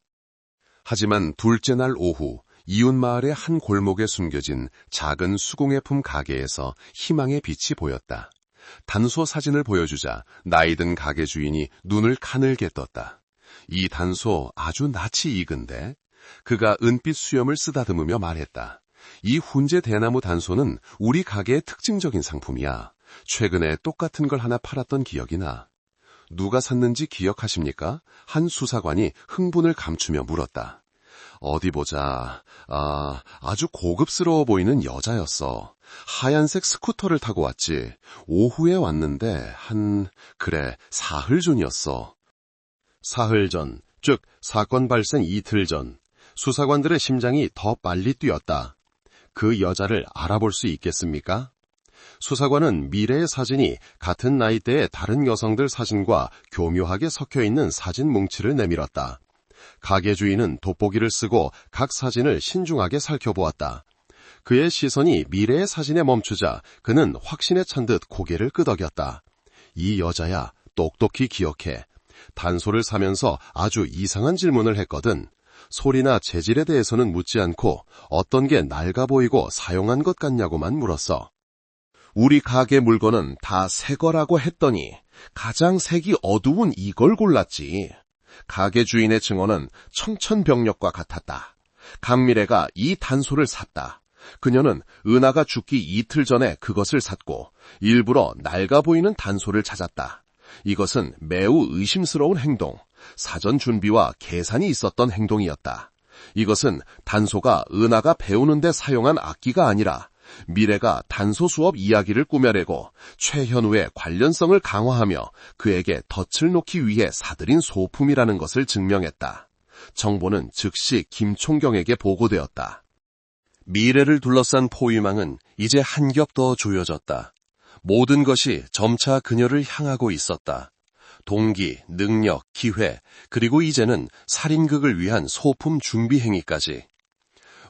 S4: 하지만 둘째 날 오후 이웃 마을의 한 골목에 숨겨진 작은 수공예품 가게에서 희망의 빛이 보였다. 단소 사진을 보여주자 나이든 가게 주인이 눈을 가늘게 떴다. 이 단소 아주 낯이 익은데? 그가 은빛 수염을 쓰다듬으며 말했다. 이 훈제 대나무 단소는 우리 가게의 특징적인 상품이야. 최근에 똑같은 걸 하나 팔았던 기억이 나. 누가 샀는지 기억하십니까? 한 수사관이 흥분을 감추며 물었다. 어디 보자. 아주 고급스러워 보이는 여자였어. 하얀색 스쿠터를 타고 왔지. 오후에 왔는데 사흘 전이었어.
S3: 사흘 전, 즉 사건 발생 이틀 전, 수사관들의 심장이 더 빨리 뛰었다. 그 여자를 알아볼 수 있겠습니까? 수사관은 미래의 사진이 같은 나이대의 다른 여성들 사진과 교묘하게 섞여있는 사진 뭉치를 내밀었다. 가게 주인은 돋보기를 쓰고 각 사진을 신중하게 살펴보았다. 그의 시선이 미래의 사진에 멈추자 그는 확신에 찬 듯 고개를 끄덕였다. 이 여자야, 똑똑히 기억해. 단소를 사면서 아주 이상한 질문을 했거든. 소리나 재질에 대해서는 묻지 않고 어떤 게 낡아 보이고 사용한 것 같냐고만 물었어. 우리 가게 물건은 다 새 거라고 했더니 가장 색이 어두운 이걸 골랐지. 가게 주인의 증언은 청천벽력과 같았다. 강미래가 이 단소를 샀다. 그녀는 은하가 죽기 이틀 전에 그것을 샀고 일부러 낡아 보이는 단소를 찾았다. 이것은 매우 의심스러운 행동, 사전 준비와 계산이 있었던 행동이었다. 이것은 단소가 은하가 배우는 데 사용한 악기가 아니라 미래가 단소 수업 이야기를 꾸며내고 최현우의 관련성을 강화하며 그에게 덫을 놓기 위해 사들인 소품이라는 것을 증명했다. 정보는 즉시 김총경에게 보고되었다. 미래를 둘러싼 포위망은 이제 한 겹 더 조여졌다. 모든 것이 점차 그녀를 향하고 있었다. 동기, 능력, 기회, 그리고 이제는 살인극을 위한 소품 준비 행위까지.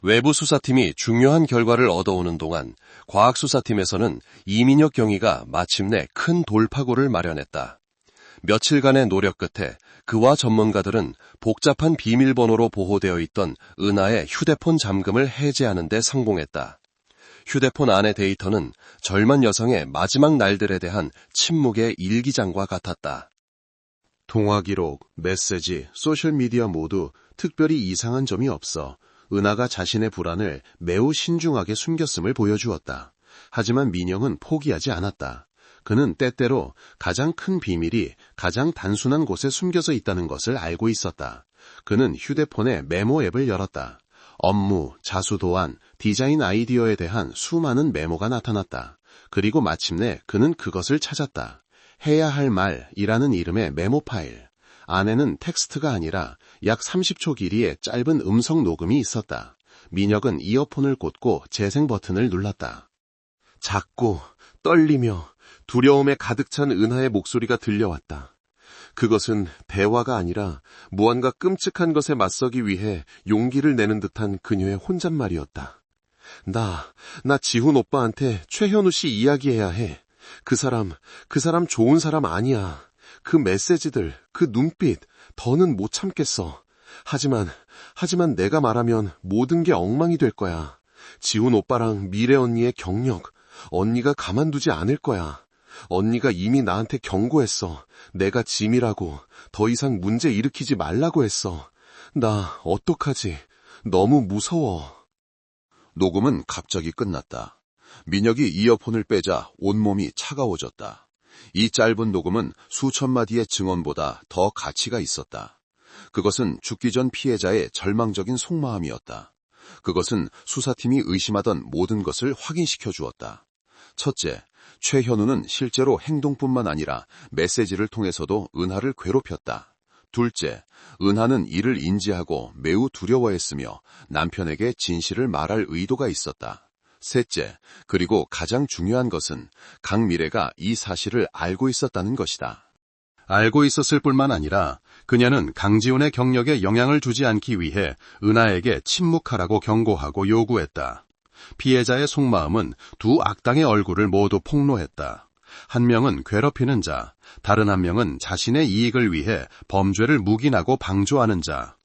S3: 외부 수사팀이 중요한 결과를 얻어오는 동안 과학수사팀에서는 이민혁 경위가 마침내 큰 돌파구를 마련했다. 며칠간의 노력 끝에 그와 전문가들은 복잡한 비밀번호로 보호되어 있던 은하의 휴대폰 잠금을 해제하는 데 성공했다. 휴대폰 안의 데이터는 절만 여성의 마지막 날들에 대한 침묵의 일기장과 같았다. 통화 기록, 메시지, 소셜미디어 모두 특별히 이상한 점이 없어 은하가 자신의 불안을 매우 신중하게 숨겼음을 보여주었다. 하지만 민영은 포기하지 않았다. 그는 때때로 가장 큰 비밀이 가장 단순한 곳에 숨겨져 있다는 것을 알고 있었다. 그는 휴대폰에 메모 앱을 열었다. 업무, 자수도안, 디자인 아이디어에 대한 수많은 메모가 나타났다. 그리고 마침내 그는 그것을 찾았다. 해야 할 말이라는 이름의 메모 파일. 안에는 텍스트가 아니라 약 30초 길이의 짧은 음성 녹음이 있었다. 민혁은 이어폰을 꽂고 재생 버튼을 눌렀다. 작고 떨리며 두려움에 가득 찬 은하의 목소리가 들려왔다. 그것은 대화가 아니라 무언가 끔찍한 것에 맞서기 위해 용기를 내는 듯한 그녀의 혼잣말이었다. 나 지훈 오빠한테 최현우 씨 이야기해야 해. 그 사람 좋은 사람 아니야. 그 메시지들, 그 눈빛, 더는 못 참겠어. 하지만 내가 말하면 모든 게 엉망이 될 거야. 지훈 오빠랑 미래 언니의 경력, 언니가 가만두지 않을 거야. 언니가 이미 나한테 경고했어. 내가 짐이라고. 더 이상 문제 일으키지 말라고 했어. 나 어떡하지? 너무 무서워.
S1: 녹음은 갑자기 끝났다. 민혁이 이어폰을 빼자 온몸이 차가워졌다. 이 짧은 녹음은 수천 마디의 증언보다 더 가치가 있었다. 그것은 죽기 전 피해자의 절망적인 속마음이었다. 그것은 수사팀이 의심하던 모든 것을 확인시켜 주었다. 첫째, 최현우는 실제로 행동뿐만 아니라 메시지를 통해서도 은하를 괴롭혔다. 둘째, 은하는 이를 인지하고 매우 두려워했으며 남편에게 진실을 말할 의도가 있었다. 셋째, 그리고 가장 중요한 것은 강미래가 이 사실을 알고 있었다는 것이다.
S4: 알고 있었을 뿐만 아니라 그녀는 강지훈의 경력에 영향을 주지 않기 위해 은하에게 침묵하라고 경고하고 요구했다. 피해자의 속마음은 두 악당의 얼굴을 모두 폭로했다. 한 명은 괴롭히는 자, 다른 한 명은 자신의 이익을 위해 범죄를 묵인하고 방조하는 자.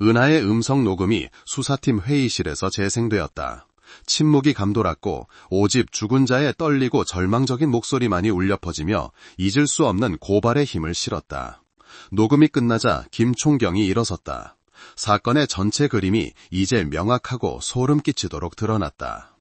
S4: 은하의 음성 녹음이 수사팀 회의실에서 재생되었다. 침묵이 감돌았고 오집 죽은 자의 떨리고 절망적인 목소리만이 울려 퍼지며 잊을 수 없는 고발의 힘을 실었다. 녹음이 끝나자 김 총경이 일어섰다. 사건의 전체 그림이 이제 명확하고 소름 끼치도록 드러났다.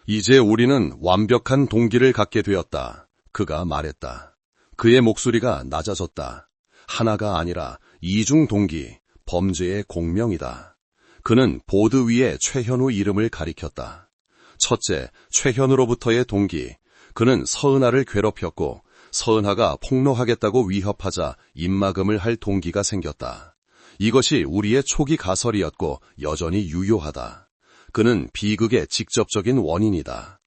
S3: 이제 우리는 완벽한 동기를 갖게 되었다. 그가 말했다. 그의 목소리가 낮아졌다. 하나가 아니라 이중 동기, 범죄의 공명이다. 그는 보드 위에 최현우 이름을 가리켰다. 첫째, 최현우로부터의 동기. 그는 서은하를 괴롭혔고 서은하가 폭로하겠다고 위협하자 입막음을 할 동기가 생겼다. 이것이 우리의 초기 가설이었고 여전히 유효하다. 그는 비극의 직접적인 원인이다.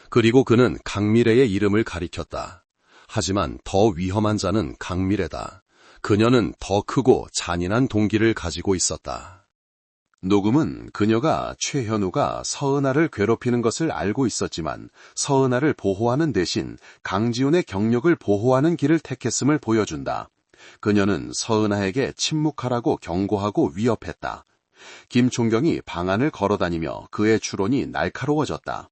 S3: 그리고 그는 강미래의 이름을 가리켰다. 하지만 더 위험한 자는 강미래다. 그녀는 더 크고 잔인한 동기를 가지고 있었다.
S1: 녹음은 그녀가 최현우가 서은하를 괴롭히는 것을 알고 있었지만 서은하를 보호하는 대신 강지훈의 경력을 보호하는 길을 택했음을 보여준다. 그녀는 서은하에게 침묵하라고 경고하고 위협했다. 김 총경이 방안을 걸어다니며 그의 추론이 날카로워졌다.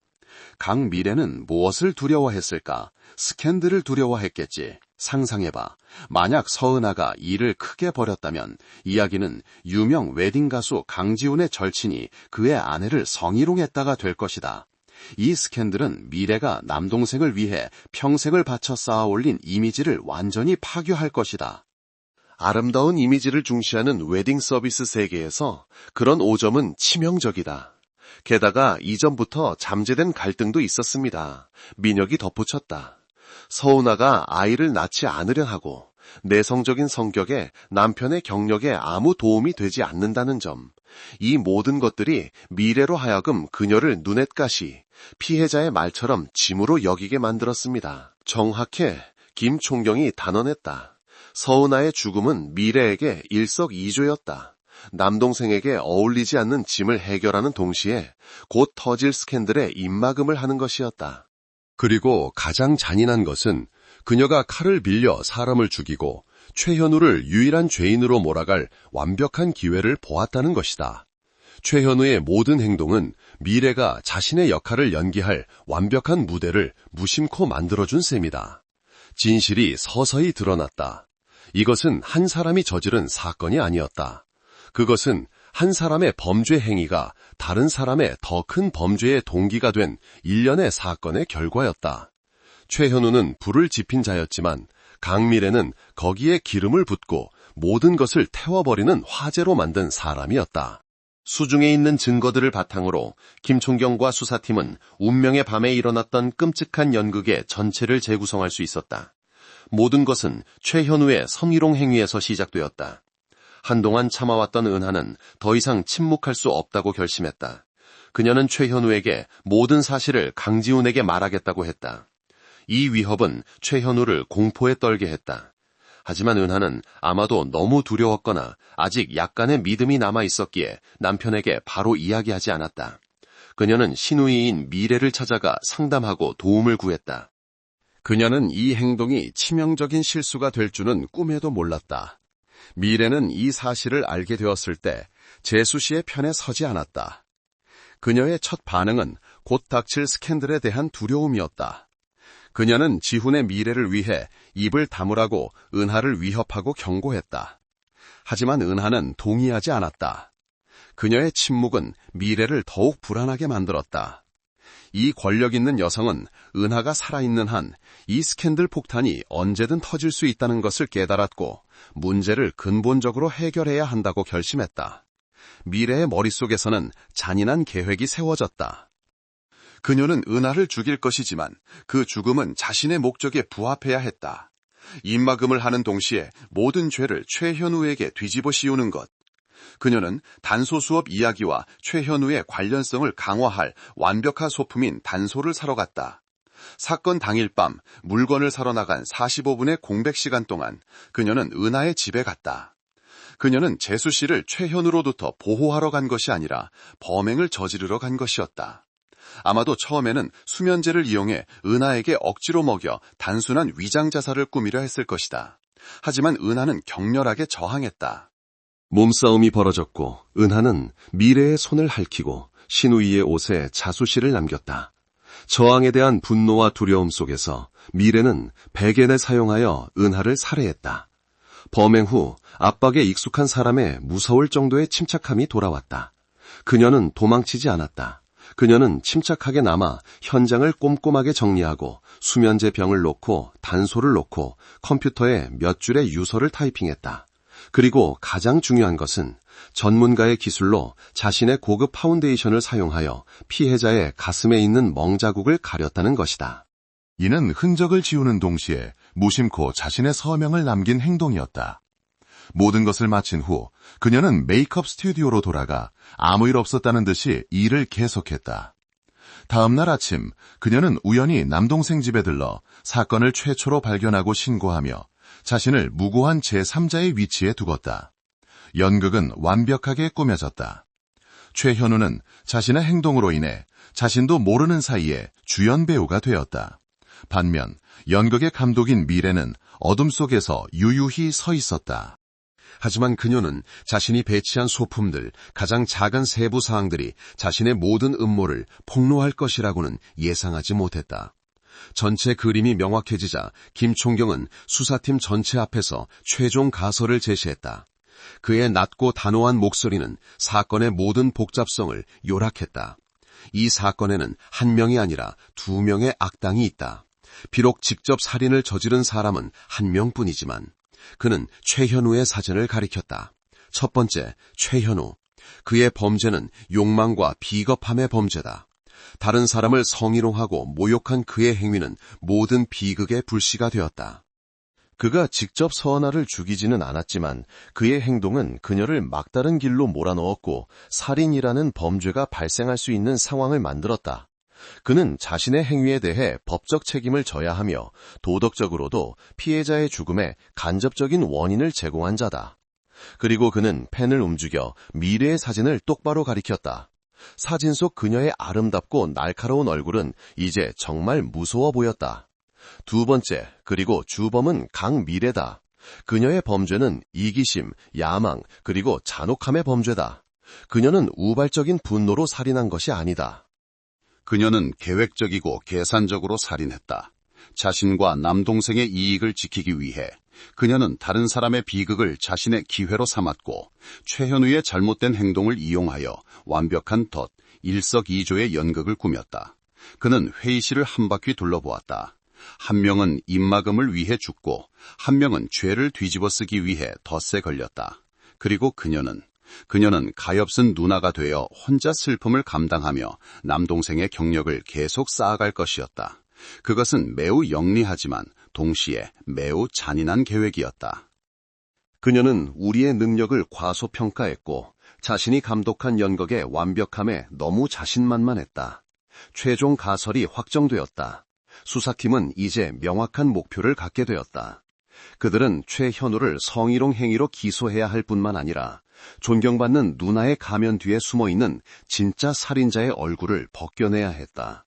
S1: 강미래는 무엇을 두려워했을까? 스캔들을 두려워했겠지. 상상해봐. 만약 서은하가 일을 크게 벌였다면 이야기는 유명 웨딩 가수 강지훈의 절친이 그의 아내를 성희롱했다가 될 것이다. 이 스캔들은 미래가 남동생을 위해 평생을 바쳐 쌓아 올린 이미지를 완전히 파괴할 것이다. 아름다운 이미지를 중시하는 웨딩 서비스 세계에서 그런 오점은 치명적이다. 게다가 이전부터 잠재된 갈등도 있었습니다. 민혁이 덧붙였다. 서은하가 아이를 낳지 않으려 하고 내성적인 성격에 남편의 경력에 아무 도움이 되지 않는다는 점. 이 모든 것들이 미래로 하여금 그녀를 눈엣가시, 피해자의 말처럼 짐으로 여기게 만들었습니다. 정확해. 김 총경이 단언했다. 서은하의 죽음은 미래에게 일석이조였다. 남동생에게 어울리지 않는 짐을 해결하는 동시에 곧 터질 스캔들에 입막음을 하는 것이었다.
S3: 그리고 가장 잔인한 것은 그녀가 칼을 빌려 사람을 죽이고 최현우를 유일한 죄인으로 몰아갈 완벽한 기회를 보았다는 것이다. 최현우의 모든 행동은 미래가 자신의 역할을 연기할 완벽한 무대를 무심코 만들어준 셈이다. 진실이 서서히 드러났다. 이것은 한 사람이 저지른 사건이 아니었다. 그것은 한 사람의 범죄 행위가 다른 사람의 더 큰 범죄의 동기가 된 일련의 사건의 결과였다. 최현우는 불을 지핀 자였지만 강미래는 거기에 기름을 붓고 모든 것을 태워버리는 화재로 만든 사람이었다. 수중에 있는 증거들을 바탕으로 김총경과 수사팀은 운명의 밤에 일어났던 끔찍한 연극의 전체를 재구성할 수 있었다. 모든 것은 최현우의 성희롱 행위에서 시작되었다. 한동안 참아왔던 은하는 더 이상 침묵할 수 없다고 결심했다. 그녀는 최현우에게 모든 사실을 강지훈에게 말하겠다고 했다. 이 위협은 최현우를 공포에 떨게 했다. 하지만 은하는 아마도 너무 두려웠거나 아직 약간의 믿음이 남아 있었기에 남편에게 바로 이야기하지 않았다. 그녀는 시누이인 미래를 찾아가 상담하고 도움을 구했다. 그녀는 이 행동이 치명적인 실수가 될 줄은 꿈에도 몰랐다. 미래는 이 사실을 알게 되었을 때 재수 씨의 편에 서지 않았다. 그녀의 첫 반응은 곧 닥칠 스캔들에 대한 두려움이었다.
S1: 그녀는 지훈의 미래를 위해 입을 다물라고 은하를 위협하고 경고했다. 하지만 은하는 동의하지 않았다. 그녀의 침묵은 미래를 더욱 불안하게 만들었다. 이 권력 있는 여성은 은하가 살아있는 한 이 스캔들 폭탄이 언제든 터질 수 있다는 것을 깨달았고 문제를 근본적으로 해결해야 한다고 결심했다. 미래의 머릿속에서는 잔인한 계획이 세워졌다. 그녀는 은하를 죽일 것이지만 그 죽음은 자신의 목적에 부합해야 했다. 입막음을 하는 동시에 모든 죄를 최현우에게 뒤집어 씌우는 것. 그녀는 단소 수업 이야기와 최현우의 관련성을 강화할 완벽한 소품인 단소를 사러 갔다. 사건 당일 밤 물건을 사러 나간 45분의 공백 시간 동안 그녀는 은하의 집에 갔다. 그녀는 재수 씨를 최현우로부터 보호하러 간 것이 아니라 범행을 저지르러 간 것이었다. 아마도 처음에는 수면제를 이용해 은하에게 억지로 먹여 단순한 위장 자살을 꾸미려 했을 것이다. 하지만 은하는 격렬하게 저항했다.
S3: 몸싸움이 벌어졌고 은하는 미래의 손을 핥히고 신우이의 옷에 자수시를 남겼다. 저항에 대한 분노와 두려움 속에서 미래는 베겐을 사용하여 은하를 살해했다. 범행 후 압박에 익숙한 사람의 무서울 정도의 침착함이 돌아왔다. 그녀는 도망치지 않았다. 그녀는 침착하게 남아 현장을 꼼꼼하게 정리하고 수면제 병을 놓고 단소를 놓고 컴퓨터에 몇 줄의 유서를 타이핑했다. 그리고 가장 중요한 것은 전문가의 기술로 자신의 고급 파운데이션을 사용하여 피해자의 가슴에 있는 멍자국을 가렸다는 것이다.
S2: 이는 흔적을 지우는 동시에 무심코 자신의 서명을 남긴 행동이었다. 모든 것을 마친 후 그녀는 메이크업 스튜디오로 돌아가 아무 일 없었다는 듯이 일을 계속했다. 다음 날 아침 그녀는 우연히 남동생 집에 들러 사건을 최초로 발견하고 신고하며 자신을 무고한 제3자의 위치에 두었다. 연극은 완벽하게 꾸며졌다. 최현우는 자신의 행동으로 인해 자신도 모르는 사이에 주연 배우가 되었다. 반면 연극의 감독인 미래는 어둠 속에서 유유히 서 있었다.
S1: 하지만 그녀는 자신이 배치한 소품들, 가장 작은 세부 사항들이 자신의 모든 음모를 폭로할 것이라고는 예상하지 못했다. 전체 그림이 명확해지자 김 총경은 수사팀 전체 앞에서 최종 가설을 제시했다. 그의 낮고 단호한 목소리는 사건의 모든 복잡성을 요락했다. 이 사건에는 한 명이 아니라 두 명의 악당이 있다. 비록 직접 살인을 저지른 사람은 한 명뿐이지만 그는 최현우의 사전을 가리켰다. 첫 번째, 최현우. 그의 범죄는 욕망과 비겁함의 범죄다. 다른 사람을 성희롱하고 모욕한 그의 행위는 모든 비극의 불씨가 되었다. 그가 직접 서은아를 죽이지는 않았지만 그의 행동은 그녀를 막다른 길로 몰아넣었고 살인이라는 범죄가 발생할 수 있는 상황을 만들었다. 그는 자신의 행위에 대해 법적 책임을 져야 하며 도덕적으로도 피해자의 죽음에 간접적인 원인을 제공한 자다. 그리고 그는 펜을 움직여 미래의 사진을 똑바로 가리켰다. 사진 속 그녀의 아름답고 날카로운 얼굴은 이제 정말 무서워 보였다. 두 번째, 그리고 주범은 강미래다. 그녀의 범죄는 이기심, 야망, 그리고 잔혹함의 범죄다. 그녀는 우발적인 분노로 살인한 것이 아니다.
S2: 그녀는 계획적이고 계산적으로 살인했다. 자신과 남동생의 이익을 지키기 위해 그녀는 다른 사람의 비극을 자신의 기회로 삼았고 최현우의 잘못된 행동을 이용하여 완벽한 덫, 일석이조의 연극을 꾸몄다. 그는 회의실을 한 바퀴 둘러보았다. 한 명은 입막음을 위해 죽고 한 명은 죄를 뒤집어 쓰기 위해 덫에 걸렸다. 그리고 그녀는 가엾은 누나가 되어 혼자 슬픔을 감당하며 남동생의 경력을 계속 쌓아갈 것이었다. 그것은 매우 영리하지만 동시에 매우 잔인한 계획이었다.
S3: 그녀는 우리의 능력을 과소평가했고 자신이 감독한 연극의 완벽함에 너무 자신만만했다. 최종 가설이 확정되었다. 수사팀은 이제 명확한 목표를 갖게 되었다. 그들은 최현우를 성희롱 행위로 기소해야 할 뿐만 아니라 존경받는 누나의 가면 뒤에 숨어있는 진짜 살인자의 얼굴을 벗겨내야 했다.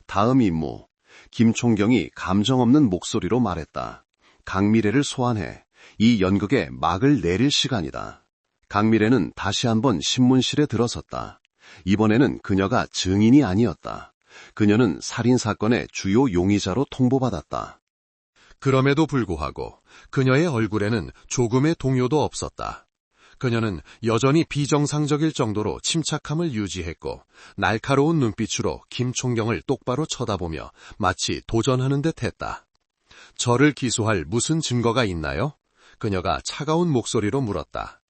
S3: 다음 임무, 김 총경이 감정 없는 목소리로 말했다. 강미래를 소환해 이 연극에 막을 내릴 시간이다. 강미래는 다시 한번 신문실에 들어섰다. 이번에는 그녀가 증인이 아니었다. 그녀는 살인사건의 주요 용의자로 통보받았다.
S2: 그럼에도 불구하고 그녀의 얼굴에는 조금의 동요도 없었다. 그녀는 여전히 비정상적일 정도로 침착함을 유지했고 날카로운 눈빛으로 김 총경을 똑바로 쳐다보며 마치 도전하는 듯 했다. 저를 기소할 무슨 증거가 있나요? 그녀가 차가운 목소리로 물었다.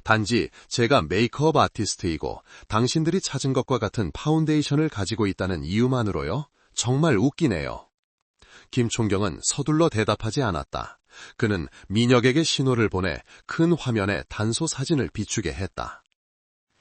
S2: 단지 제가 메이크업 아티스트이고 당신들이 찾은 것과 같은 파운데이션을 가지고 있다는 이유만으로요? 정말 웃기네요. 김 총경은 서둘러 대답하지 않았다. 그는 민혁에게 신호를 보내 큰 화면에 단소 사진을 비추게 했다.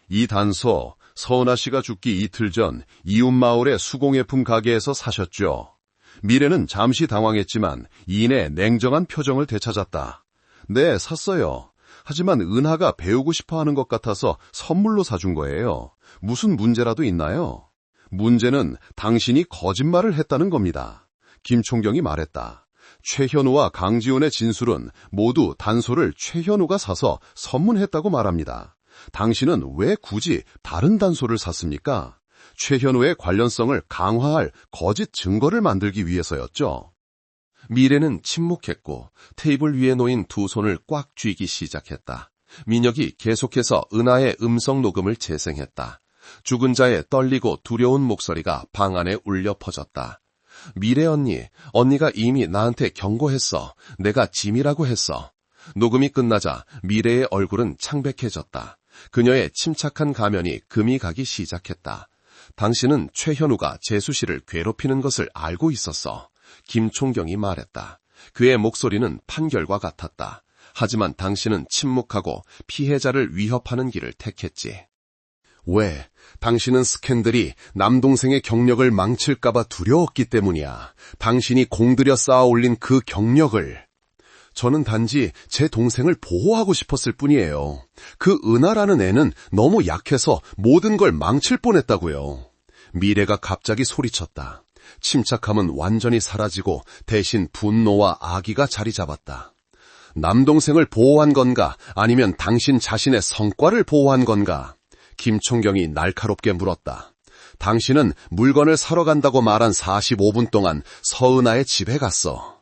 S3: 이 단서, 서은아 씨가 죽기 이틀 전 이웃마을의 수공예품 가게에서 사셨죠. 미래는 잠시 당황했지만 이내 냉정한 표정을 되찾았다. 네, 샀어요. 하지만 은하가 배우고 싶어하는 것 같아서 선물로 사준 거예요. 무슨 문제라도 있나요? 문제는 당신이 거짓말을 했다는 겁니다. 김 총경이 말했다. 최현우와 강지훈의 진술은 모두 단소를 최현우가 사서 선문했다고 말합니다. 당신은 왜 굳이 다른 단소를 샀습니까? 최현우의 관련성을 강화할 거짓 증거를 만들기 위해서였죠.
S4: 미래는 침묵했고 테이블 위에 놓인 두 손을 꽉 쥐기 시작했다. 민혁이 계속해서 은하의 음성 녹음을 재생했다. 죽은 자의 떨리고 두려운 목소리가 방 안에 울려 퍼졌다. 미래 언니, 언니가 이미 나한테 경고했어. 내가 짐이라고 했어. 녹음이 끝나자 미래의 얼굴은 창백해졌다. 그녀의 침착한 가면이 금이 가기 시작했다. 당신은 최현우가 재수 씨를 괴롭히는 것을 알고 있었어. 김 총경이 말했다. 그의 목소리는 판결과 같았다. 하지만 당신은 침묵하고 피해자를 위협하는 길을 택했지.
S3: 왜? 당신은 스캔들이 남동생의 경력을 망칠까봐 두려웠기 때문이야. 당신이 공들여 쌓아 올린 그 경력을. 저는 단지 제 동생을 보호하고 싶었을 뿐이에요. 그 은하라는 애는 너무 약해서 모든 걸 망칠 뻔했다고요. 미래가 갑자기 소리쳤다. 침착함은 완전히 사라지고 대신 분노와 악의가 자리 잡았다. 남동생을 보호한 건가 아니면 당신 자신의 성과를 보호한 건가? 김 총경이 날카롭게 물었다. 당신은 물건을 사러 간다고 말한 45분 동안 서은아의 집에 갔어.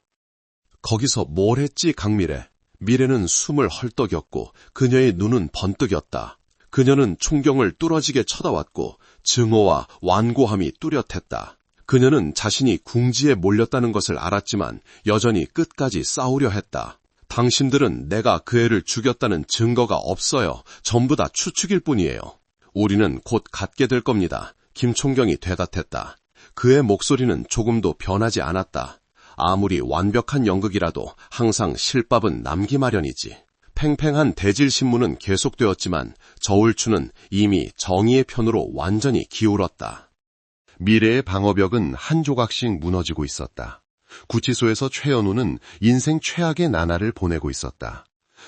S4: 거기서 뭘 했지, 강미래? 미래는 숨을 헐떡였고 그녀의 눈은 번뜩였다. 그녀는 총경을 뚫어지게 쳐다왔고 증오와 완고함이 뚜렷했다. 그녀는 자신이 궁지에 몰렸다는 것을 알았지만 여전히 끝까지 싸우려 했다. 당신들은 내가 그 애를 죽였다는 증거가 없어요. 전부 다 추측일 뿐이에요. 우리는 곧 갖게 될 겁니다. 김 총경이 대답했다. 그의 목소리는 조금도 변하지 않았다. 아무리 완벽한 연극이라도 항상 실밥은 남기 마련이지. 팽팽한 대질신문은 계속되었지만 저울추는 이미 정의의 편으로 완전히 기울었다.
S3: 미래의 방어벽은 한 조각씩 무너지고 있었다. 구치소에서 최현우는 인생 최악의 나날을 보내고 있었다.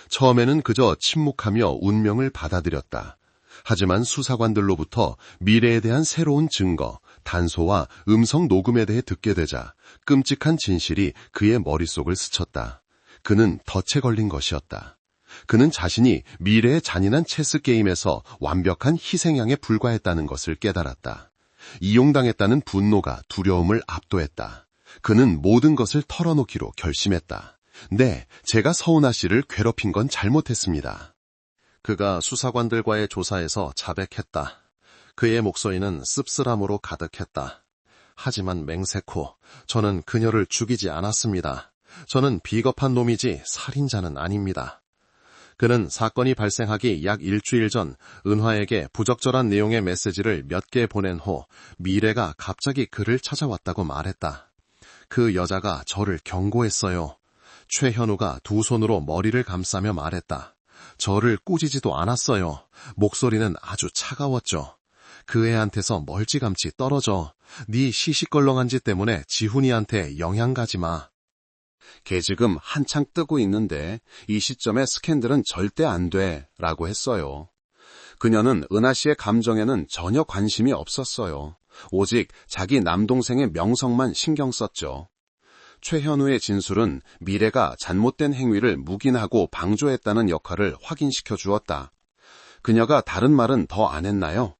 S3: 처음에는 그저 침묵하며 운명을 받아들였다. 하지만 수사관들로부터 미래에 대한 새로운 증거, 단소와 음성 녹음에 대해 듣게 되자 끔찍한 진실이 그의 머릿속을 스쳤다. 그는 덫에 걸린 것이었다. 그는 자신이 미래의 잔인한 체스 게임에서 완벽한 희생양에 불과했다는 것을 깨달았다. 이용당했다는 분노가 두려움을 압도했다. 그는 모든 것을 털어놓기로 결심했다. 네, 제가 서은아 씨를 괴롭힌 건 잘못했습니다. 그가 수사관들과의 조사에서 자백했다. 그의 목소리는 씁쓸함으로 가득했다. 하지만 맹세코 저는 그녀를 죽이지 않았습니다. 저는 비겁한 놈이지 살인자는 아닙니다. 그는 사건이 발생하기 약 일주일 전 은화에게 부적절한 내용의 메시지를 몇 개 보낸 후 미래가 갑자기 그를 찾아왔다고 말했다. 그 여자가 저를 경고했어요. 최현우가 두 손으로 머리를 감싸며 말했다. 저를 꾸짖지도 않았어요. 목소리는 아주 차가웠죠. 그 애한테서 멀찌감치 떨어져. 네 시시껄렁한 짓 때문에 지훈이한테 영향 가지 마. 걔 지금 한창 뜨고 있는데 이 시점에 스캔들은 절대 안 돼 라고 했어요. 그녀는 은하 씨의 감정에는 전혀 관심이 없었어요. 오직 자기 남동생의 명성만 신경 썼죠. 최현우의 진술은 미래가 잘못된 행위를 묵인하고 방조했다는 역할을 확인시켜 주었다. 그녀가 다른 말은 더 안 했나요?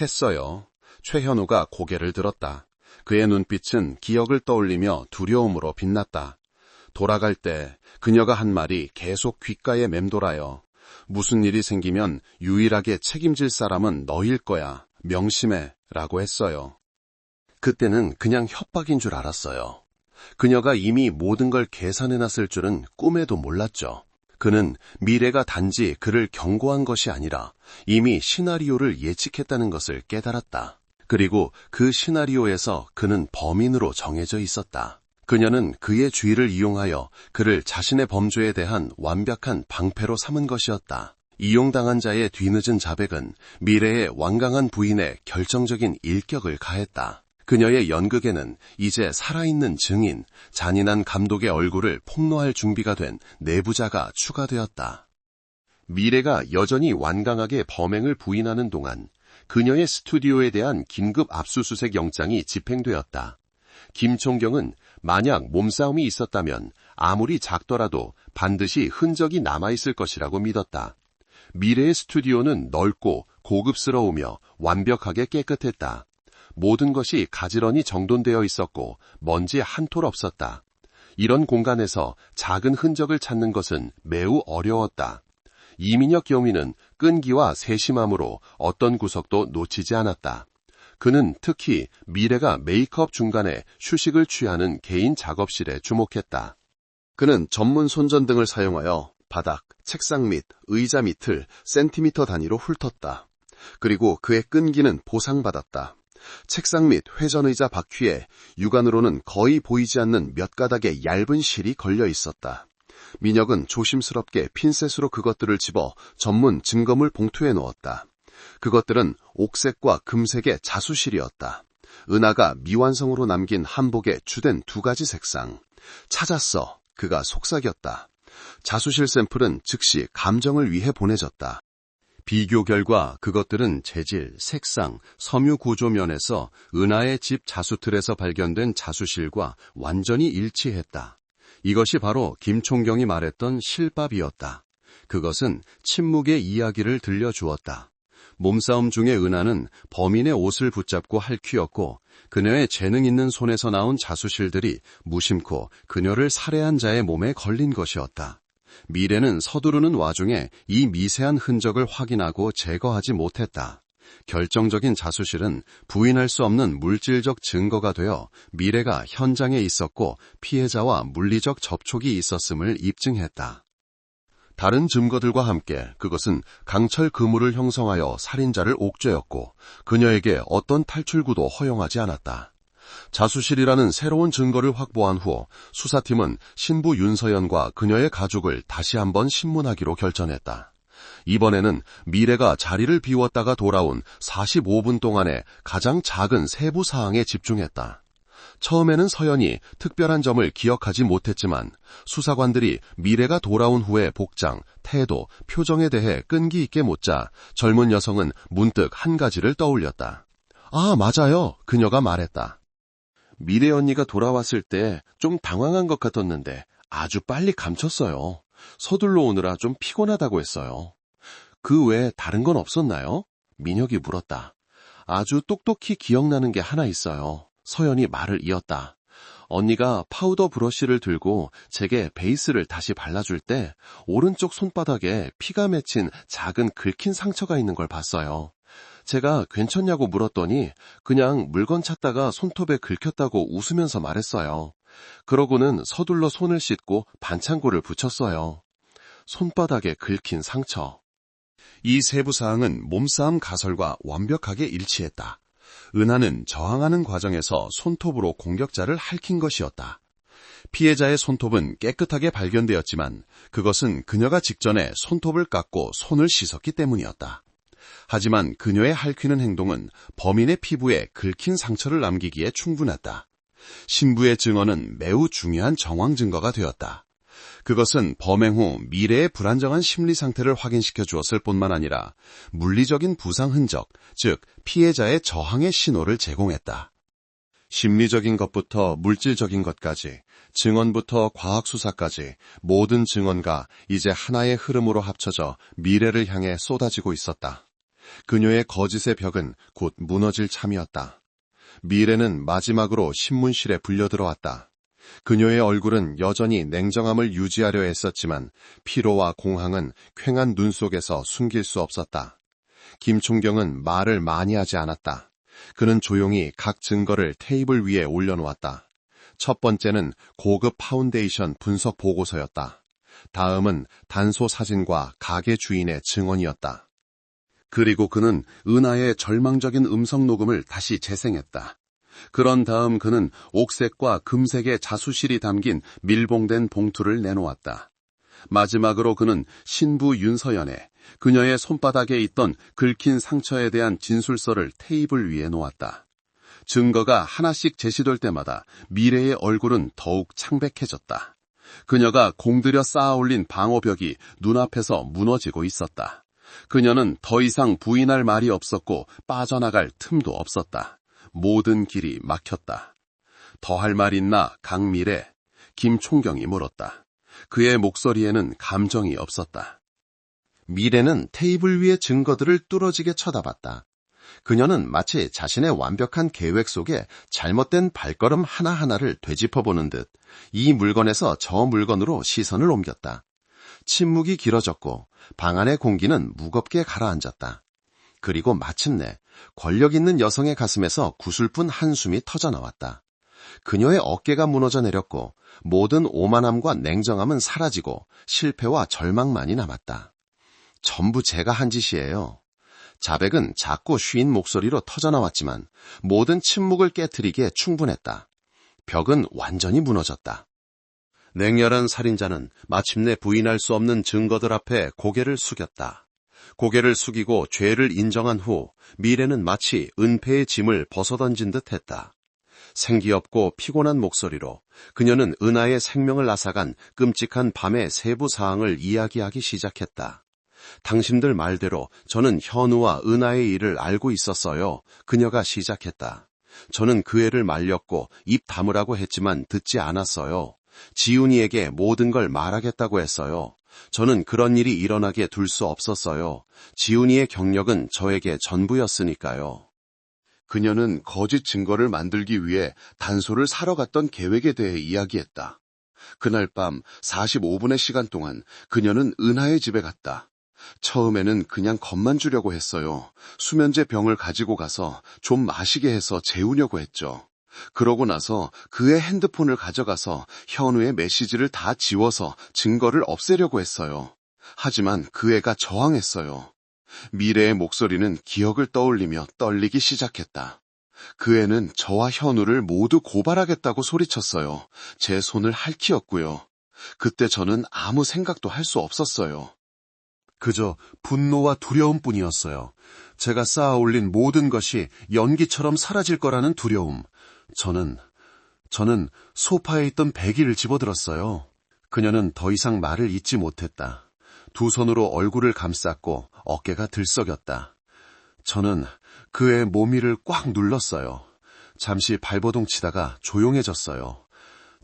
S3: 했어요. 최현우가 고개를 들었다. 그의 눈빛은 기억을 떠올리며 두려움으로 빛났다. 돌아갈 때 그녀가 한 말이 계속 귓가에 맴돌아요. 무슨 일이 생기면 유일하게 책임질 사람은 너일 거야. 명심해. 라고 했어요. 그때는 그냥 협박인 줄 알았어요. 그녀가 이미 모든 걸 계산해놨을 줄은 꿈에도 몰랐죠. 그는 미래가 단지 그를 경고한 것이 아니라 이미 시나리오를 예측했다는 것을 깨달았다. 그리고 그 시나리오에서 그는 범인으로 정해져 있었다. 그녀는 그의 주의를 이용하여 그를 자신의 범죄에 대한 완벽한 방패로 삼은 것이었다. 이용당한 자의 뒤늦은 자백은 미래의 완강한 부인의 결정적인 일격을 가했다. 그녀의 연극에는 이제 살아있는 증인, 잔인한 감독의 얼굴을 폭로할 준비가 된 내부자가 추가되었다. 미래가 여전히 완강하게 범행을 부인하는 동안 그녀의 스튜디오에 대한 긴급 압수수색 영장이 집행되었다. 김총경은 만약 몸싸움이 있었다면 아무리 작더라도 반드시 흔적이 남아있을 것이라고 믿었다. 미래의 스튜디오는 넓고 고급스러우며 완벽하게 깨끗했다. 모든 것이 가지런히 정돈되어 있었고 먼지 한 톨 없었다. 이런 공간에서 작은 흔적을 찾는 것은 매우 어려웠다. 이민혁 경위는 끈기와 세심함으로 어떤 구석도 놓치지 않았다. 그는 특히 미래가 메이크업 중간에 휴식을 취하는 개인 작업실에 주목했다. 그는 전문 손전등을 사용하여 바닥, 책상 및 의자 밑을 센티미터 단위로 훑었다. 그리고 그의 끈기는 보상받았다. 책상 및 회전의자 바퀴에 육안으로는 거의 보이지 않는 몇 가닥의 얇은 실이 걸려 있었다. 민혁은 조심스럽게 핀셋으로 그것들을 집어 전문 증거물 봉투에 넣었다. 그것들은 옥색과 금색의 자수실이었다. 은하가 미완성으로 남긴 한복의 주된 두 가지 색상. 찾았어. 그가 속삭였다. 자수실 샘플은 즉시 감정을 위해 보내졌다. 비교 결과 그것들은 재질, 색상, 섬유 구조 면에서 은하의 집 자수틀에서 발견된 자수실과 완전히 일치했다. 이것이 바로 김총경이 말했던 실밥이었다. 그것은 침묵의 이야기를 들려주었다. 몸싸움 중의 은하는 범인의 옷을 붙잡고 할퀴었고 그녀의 재능 있는 손에서 나온 자수실들이 무심코 그녀를 살해한 자의 몸에 걸린 것이었다. 미래는 서두르는 와중에 이 미세한 흔적을 확인하고 제거하지 못했다. 결정적인 자수실은 부인할 수 없는 물질적 증거가 되어 미래가 현장에 있었고 피해자와 물리적 접촉이 있었음을 입증했다. 다른 증거들과 함께 그것은 강철 그물을 형성하여 살인자를 옥죄었고 그녀에게 어떤 탈출구도 허용하지 않았다. 자수실이라는 새로운 증거를 확보한 후 수사팀은 신부 윤서연과 그녀의 가족을 다시 한번 신문하기로 결정했다. 이번에는 미래가 자리를 비웠다가 돌아온 45분 동안의 가장 작은 세부 사항에 집중했다. 처음에는 서연이 특별한 점을 기억하지 못했지만 수사관들이 미래가 돌아온 후의 복장, 태도, 표정에 대해 끈기 있게 묻자 젊은 여성은 문득 한 가지를 떠올렸다. 아, 맞아요. 그녀가 말했다. 미래 언니가 돌아왔을 때 좀 당황한 것 같았는데 아주 빨리 감췄어요. 서둘러 오느라 좀 피곤하다고 했어요. 그 외에 다른 건 없었나요? 민혁이 물었다. 아주 똑똑히 기억나는 게 하나 있어요. 서연이 말을 이었다. 언니가 파우더 브러쉬를 들고 제게 베이스를 다시 발라줄 때 오른쪽 손바닥에 피가 맺힌 작은 긁힌 상처가 있는 걸 봤어요. 제가 괜찮냐고 물었더니 그냥 물건 찾다가 손톱에 긁혔다고 웃으면서 말했어요. 그러고는 서둘러 손을 씻고 반창고를 붙였어요. 손바닥에 긁힌 상처. 이 세부 사항은 몸싸움 가설과 완벽하게 일치했다. 은하는 저항하는 과정에서 손톱으로 공격자를 핥힌 것이었다. 피해자의 손톱은 깨끗하게 발견되었지만 그것은 그녀가 직전에 손톱을 깎고 손을 씻었기 때문이었다. 하지만 그녀의 핥히는 행동은 범인의 피부에 긁힌 상처를 남기기에 충분했다. 신부의 증언은 매우 중요한 정황 증거가 되었다. 그것은 범행 후 미래의 불안정한 심리 상태를 확인시켜 주었을 뿐만 아니라 물리적인 부상 흔적, 즉 피해자의 저항의 신호를 제공했다. 심리적인 것부터 물질적인 것까지, 증언부터 과학수사까지 모든 증언가 이제 하나의 흐름으로 합쳐져 미래를 향해 쏟아지고 있었다. 그녀의 거짓의 벽은 곧 무너질 참이었다. 미래는 마지막으로 신문실에 불려들어왔다. 그녀의 얼굴은 여전히 냉정함을 유지하려 애썼지만 피로와 공황은 퀭한 눈 속에서 숨길 수 없었다. 김총경은 말을 많이 하지 않았다. 그는 조용히 각 증거를 테이블 위에 올려놓았다. 첫 번째는 고급 파운데이션 분석 보고서였다. 다음은 단소 사진과 가게 주인의 증언이었다.
S1: 그리고 그는 은하의 절망적인 음성 녹음을 다시 재생했다. 그런 다음 그는 옥색과 금색의 자수실이 담긴 밀봉된 봉투를 내놓았다. 마지막으로 그는 신부 윤서연의 그녀의 손바닥에 있던 긁힌 상처에 대한 진술서를 테이블 위에 놓았다. 증거가 하나씩 제시될 때마다 미래의 얼굴은 더욱 창백해졌다. 그녀가 공들여 쌓아올린 방어벽이 눈앞에서 무너지고 있었다. 그녀는 더 이상 부인할 말이 없었고 빠져나갈 틈도 없었다. 모든 길이 막혔다. 더 할 말 있나, 강미래? 김총경이 물었다. 그의 목소리에는 감정이 없었다.
S3: 미래는 테이블 위의 증거들을 뚫어지게 쳐다봤다. 그녀는 마치 자신의 완벽한 계획 속에 잘못된 발걸음 하나하나를 되짚어보는 듯 이 물건에서 저 물건으로 시선을 옮겼다. 침묵이 길어졌고 방 안의 공기는 무겁게 가라앉았다. 그리고 마침내 권력 있는 여성의 가슴에서 구슬픈 한숨이 터져나왔다. 그녀의 어깨가 무너져 내렸고 모든 오만함과 냉정함은 사라지고 실패와 절망만이 남았다. 전부 제가 한 짓이에요. 자백은 작고 쉰 목소리로 터져나왔지만 모든 침묵을 깨트리기에 충분했다. 벽은 완전히 무너졌다. 냉혈한 살인자는 마침내 부인할 수 없는 증거들 앞에 고개를 숙였다. 고개를 숙이고 죄를 인정한 후 미래는 마치 은폐의 짐을 벗어던진 듯 했다. 생기없고 피곤한 목소리로 그녀는 은하의 생명을 앗아간 끔찍한 밤의 세부 사항을 이야기하기 시작했다. 당신들 말대로 저는 현우와 은하의 일을 알고 있었어요. 그녀가 시작했다. 저는 그 애를 말렸고 입 다무라고 했지만 듣지 않았어요. 지훈이에게 모든 걸 말하겠다고 했어요. 저는 그런 일이 일어나게 둘 수 없었어요. 지훈이의 경력은 저에게 전부였으니까요. 그녀는 거짓 증거를 만들기 위해 단소를 사러 갔던 계획에 대해 이야기했다. 그날 밤 45분의 시간 동안 그녀는 은하의 집에 갔다. 처음에는 그냥 겁만 주려고 했어요. 수면제 병을 가지고 가서 좀 마시게 해서 재우려고 했죠. 그러고 나서 그의 핸드폰을 가져가서 현우의 메시지를 다 지워서 증거를 없애려고 했어요. 하지만 그 애가 저항했어요. 미래의 목소리는 기억을 떠올리며 떨리기 시작했다. 그 애는 저와 현우를 모두 고발하겠다고 소리쳤어요. 제 손을 핥히었고요. 그때 저는 아무 생각도 할 수 없었어요. 그저 분노와 두려움뿐이었어요. 제가 쌓아올린 모든 것이 연기처럼 사라질 거라는 두려움. 저는 소파에 있던 배기를 집어들었어요. 그녀는 더 이상 말을 잇지 못했다. 두 손으로 얼굴을 감쌌고 어깨가 들썩였다. 저는 그의 몸 위를 꽉 눌렀어요. 잠시 발버둥 치다가 조용해졌어요.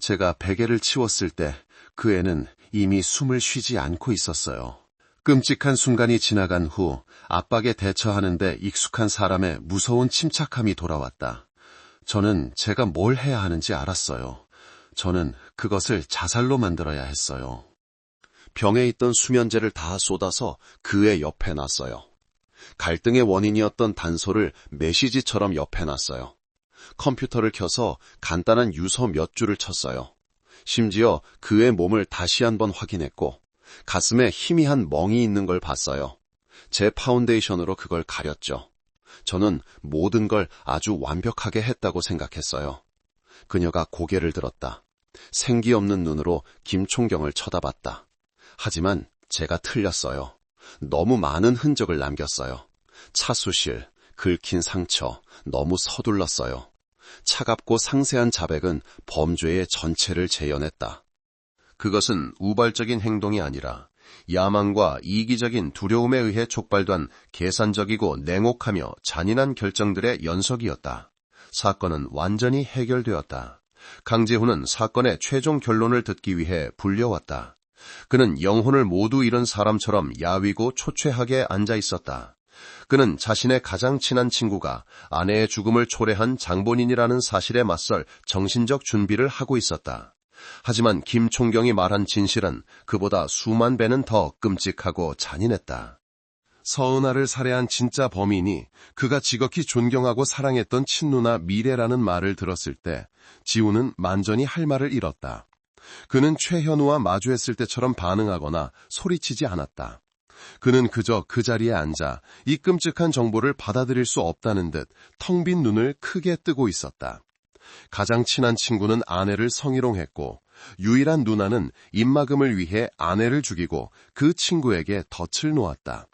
S3: 제가 베개를 치웠을 때 그 애는 이미 숨을 쉬지 않고 있었어요. 끔찍한 순간이 지나간 후 압박에 대처하는데 익숙한 사람의 무서운 침착함이 돌아왔다. 저는 제가 뭘 해야 하는지 알았어요. 저는 그것을 자살로 만들어야 했어요. 병에 있던 수면제를 다 쏟아서 그의 옆에 놨어요. 갈등의 원인이었던 단서를 메시지처럼 옆에 놨어요. 컴퓨터를 켜서 간단한 유서 몇 줄을 쳤어요. 심지어 그의 몸을 다시 한번 확인했고 가슴에 희미한 멍이 있는 걸 봤어요. 제 파운데이션으로 그걸 가렸죠. 저는 모든 걸 아주 완벽하게 했다고 생각했어요. 그녀가 고개를 들었다. 생기 없는 눈으로 김총경을 쳐다봤다. 하지만 제가 틀렸어요. 너무 많은 흔적을 남겼어요. 차수실, 긁힌 상처, 너무 서둘렀어요. 차갑고 상세한 자백은 범죄의 전체를 재현했다. 그것은 우발적인 행동이 아니라 야망과 이기적인 두려움에 의해 촉발된 계산적이고 냉혹하며 잔인한 결정들의 연속이었다. 사건은 완전히 해결되었다. 강재훈은 사건의 최종 결론을 듣기 위해 불려왔다. 그는 영혼을 모두 잃은 사람처럼 야위고 초췌하게 앉아 있었다.
S4: 그는 자신의 가장 친한 친구가 아내의 죽음을 초래한 장본인이라는 사실에 맞설 정신적 준비를 하고 있었다. 하지만 김 총경이 말한 진실은 그보다 수만 배는 더 끔찍하고 잔인했다. 서은아를 살해한 진짜 범인이 그가 지극히 존경하고 사랑했던 친누나 미래라는 말을 들었을 때 지우는 만전히 할 말을 잃었다. 그는 최현우와 마주했을 때처럼 반응하거나 소리치지 않았다. 그는 그저 그 자리에 앉아 이 끔찍한 정보를 받아들일 수 없다는 듯 텅 빈 눈을 크게 뜨고 있었다. 가장 친한 친구는 아내를 성희롱했고 유일한 누나는 입막음을 위해 아내를 죽이고 그 친구에게 덫을 놓았다.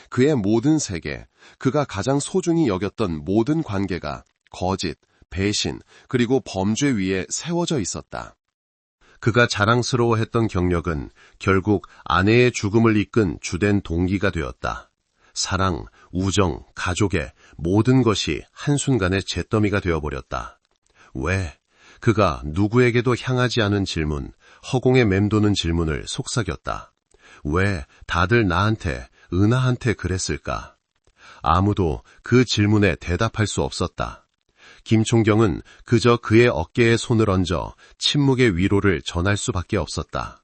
S4: 그의 모든 세계, 그가 가장 소중히 여겼던 모든 관계가 거짓, 배신, 그리고 범죄 위에 세워져 있었다. 그가 자랑스러워했던 경력은 결국 아내의 죽음을 이끈 주된 동기가 되었다. 사랑, 우정, 가족의 모든 것이 한순간에 잿더미가 되어버렸다. 왜? 그가 누구에게도 향하지 않은 질문, 허공에 맴도는 질문을 속삭였다. 왜 다들 나한테, 은하한테 그랬을까? 아무도 그 질문에 대답할 수 없었다. 김총경은 그저 그의 어깨에 손을 얹어 침묵의 위로를 전할 수밖에 없었다.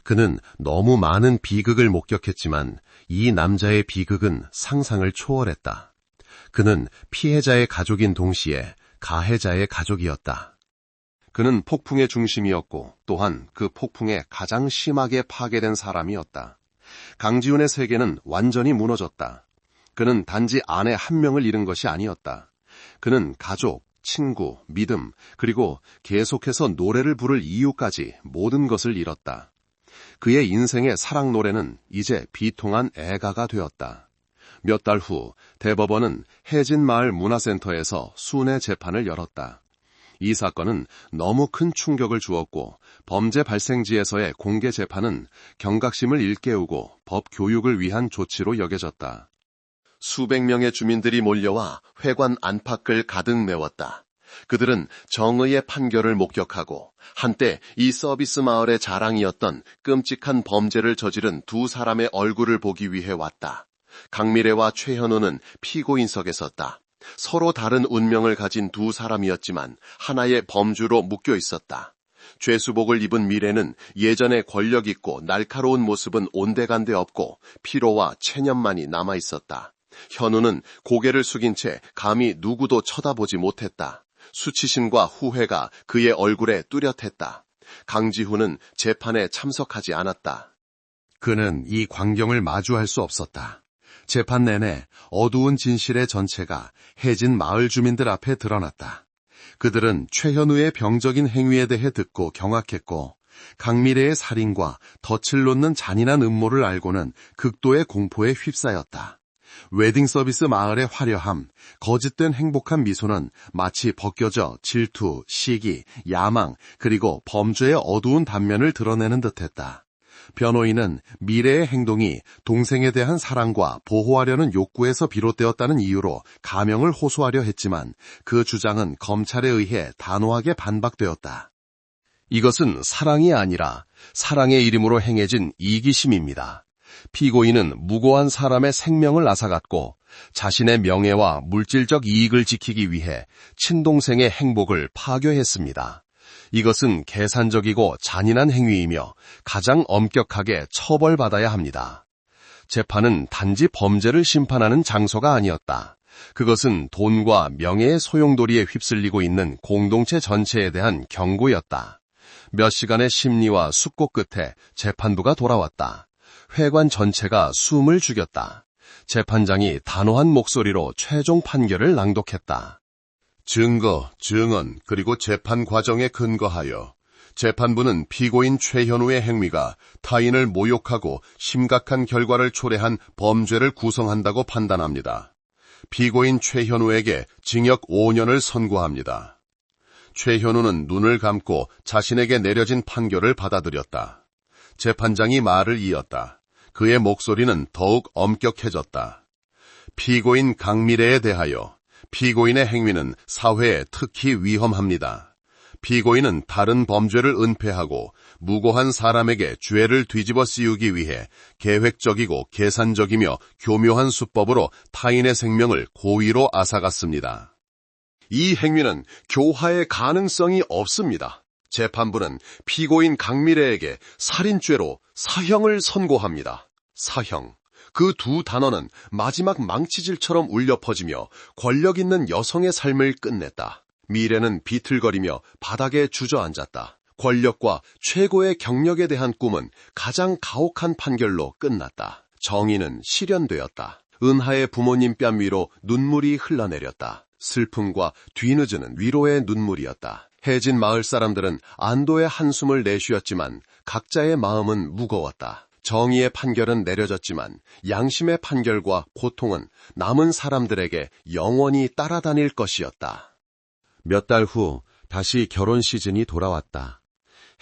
S4: 그는 너무 많은 비극을 목격했지만 이 남자의 비극은 상상을 초월했다. 그는 피해자의 가족인 동시에 가해자의 가족이었다. 그는 폭풍의 중심이었고 또한 그 폭풍에 가장 심하게 파괴된 사람이었다. 강지훈의 세계는 완전히 무너졌다. 그는 단지 아내 한 명을 잃은 것이 아니었다. 그는 가족, 친구, 믿음, 그리고 계속해서 노래를 부를 이유까지 모든 것을 잃었다. 그의 인생의 사랑 노래는 이제 비통한 애가가 되었다. 몇 달 후 대법원은 해진마을 문화센터에서 순회 재판을 열었다. 이 사건은 너무 큰 충격을 주었고 범죄 발생지에서의 공개 재판은 경각심을 일깨우고 법 교육을 위한 조치로 여겨졌다. 수백 명의 주민들이 몰려와 회관 안팎을 가득 메웠다. 그들은 정의의 판결을 목격하고 한때 이 서비스 마을의 자랑이었던 끔찍한 범죄를 저지른 두 사람의 얼굴을 보기 위해 왔다. 강미래와 최현우는 피고인석에 섰다. 서로 다른 운명을 가진 두 사람이었지만 하나의 범주로 묶여 있었다. 죄수복을 입은 미래는 예전의 권력 있고 날카로운 모습은 온데간데 없고 피로와 체념만이 남아 있었다. 현우는 고개를 숙인 채 감히 누구도 쳐다보지 못했다. 수치심과 후회가 그의 얼굴에 뚜렷했다. 강지훈은 재판에 참석하지 않았다. 그는 이 광경을 마주할 수 없었다. 재판 내내 어두운 진실의 전체가 해진 마을 주민들 앞에 드러났다. 그들은 최현우의 병적인 행위에 대해 듣고 경악했고 강미래의 살인과 덫을 놓는 잔인한 음모를 알고는 극도의 공포에 휩싸였다. 웨딩 서비스 마을의 화려함, 거짓된 행복한 미소는 마치 벗겨져 질투, 시기, 야망, 그리고 범죄의 어두운 단면을 드러내는 듯했다. 변호인은 미래의 행동이 동생에 대한 사랑과 보호하려는 욕구에서 비롯되었다는 이유로 가명을 호소하려 했지만 그 주장은 검찰에 의해 단호하게 반박되었다. 이것은 사랑이 아니라 사랑의 이름으로 행해진 이기심입니다. 피고인은 무고한 사람의 생명을 앗아갔고 자신의 명예와 물질적 이익을 지키기 위해 친동생의 행복을 파괴했습니다. 이것은 계산적이고 잔인한 행위이며 가장 엄격하게 처벌받아야 합니다. 재판은 단지 범죄를 심판하는 장소가 아니었다. 그것은 돈과 명예의 소용돌이에 휩쓸리고 있는 공동체 전체에 대한 경고였다. 몇 시간의 심리와 숙고 끝에 재판부가 돌아왔다. 회관 전체가 숨을 죽였다. 재판장이 단호한 목소리로 최종 판결을 낭독했다.
S2: 증거, 증언, 그리고 재판 과정에 근거하여 재판부는 피고인 최현우의 행위가 타인을 모욕하고 심각한 결과를 초래한 범죄를 구성한다고 판단합니다. 피고인 최현우에게 징역 5년을 선고합니다. 최현우는 눈을 감고 자신에게 내려진 판결을 받아들였다. 재판장이 말을 이었다. 그의 목소리는 더욱 엄격해졌다. 피고인 강미래에 대하여 피고인의 행위는 사회에 특히 위험합니다. 피고인은 다른 범죄를 은폐하고 무고한 사람에게 죄를 뒤집어 씌우기 위해 계획적이고 계산적이며 교묘한 수법으로 타인의 생명을 고의로 앗아갔습니다.
S4: 이 행위는 교화의 가능성이 없습니다. 재판부는 피고인 강미래에게 살인죄로 사형을 선고합니다. 사형. 그 두 단어는 마지막 망치질처럼 울려 퍼지며 권력 있는 여성의 삶을 끝냈다. 미래는 비틀거리며 바닥에 주저앉았다. 권력과 최고의 경력에 대한 꿈은 가장 가혹한 판결로 끝났다. 정의는 실현되었다. 은하의 부모님 뺨 위로 눈물이 흘러내렸다. 슬픔과 뒤늦은 위로의 눈물이었다. 해진 마을 사람들은 안도의 한숨을 내쉬었지만 각자의 마음은 무거웠다. 정의의 판결은 내려졌지만 양심의 판결과 고통은 남은 사람들에게 영원히 따라다닐 것이었다.
S3: 몇 달 후 다시 결혼 시즌이 돌아왔다.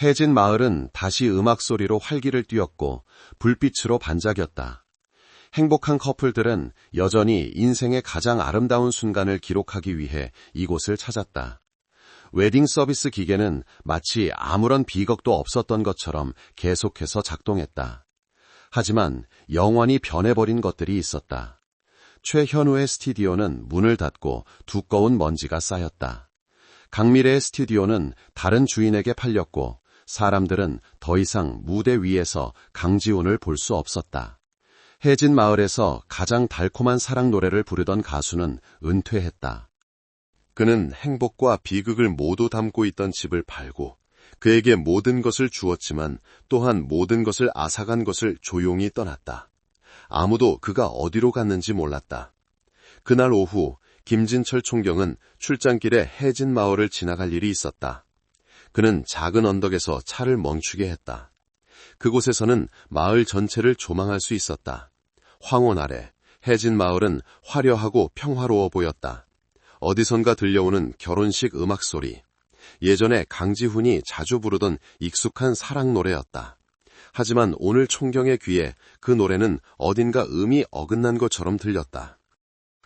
S3: 해진 마을은 다시 음악 소리로 활기를 띄웠고 불빛으로 반짝였다. 행복한 커플들은 여전히 인생의 가장 아름다운 순간을 기록하기 위해 이곳을 찾았다. 웨딩 서비스 기계는 마치 아무런 비극도 없었던 것처럼 계속해서 작동했다. 하지만 영원히 변해버린 것들이 있었다. 최현우의 스튜디오는 문을 닫고 두꺼운 먼지가 쌓였다. 강미래의 스튜디오는 다른 주인에게 팔렸고 사람들은 더 이상 무대 위에서 강지훈을 볼 수 없었다. 해진 마을에서 가장 달콤한 사랑 노래를 부르던 가수는 은퇴했다.
S4: 그는 행복과 비극을 모두 담고 있던 집을 팔고 그에게 모든 것을 주었지만 또한 모든 것을 앗아간 것을 조용히 떠났다. 아무도 그가 어디로 갔는지 몰랐다. 그날 오후 김진철 총경은 출장길에 해진 마을을 지나갈 일이 있었다. 그는 작은 언덕에서 차를 멈추게 했다. 그곳에서는 마을 전체를 조망할 수 있었다. 황혼 아래 해진 마을은 화려하고 평화로워 보였다. 어디선가 들려오는 결혼식 음악 소리. 예전에 강지훈이 자주 부르던 익숙한 사랑 노래였다. 하지만 오늘 총경의 귀에 그 노래는 어딘가 음이 어긋난 것처럼 들렸다.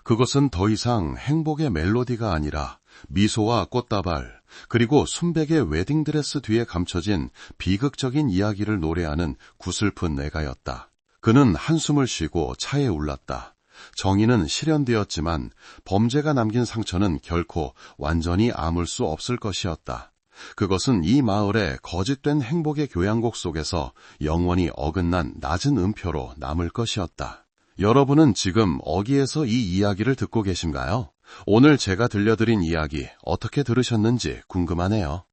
S1: 그것은 더 이상 행복의 멜로디가 아니라 미소와 꽃다발, 그리고 순백의 웨딩드레스 뒤에 감춰진 비극적인 이야기를 노래하는 구슬픈 내가였다. 그는 한숨을 쉬고 차에 올랐다. 정의는 실현되었지만 범죄가 남긴 상처는 결코 완전히 아물 수 없을 것이었다. 그것은 이 마을의 거짓된 행복의 교향곡 속에서 영원히 어긋난 낮은 음표로 남을 것이었다. 여러분은 지금 어디에서 이 이야기를 듣고 계신가요? 오늘 제가 들려드린 이야기 어떻게 들으셨는지 궁금하네요.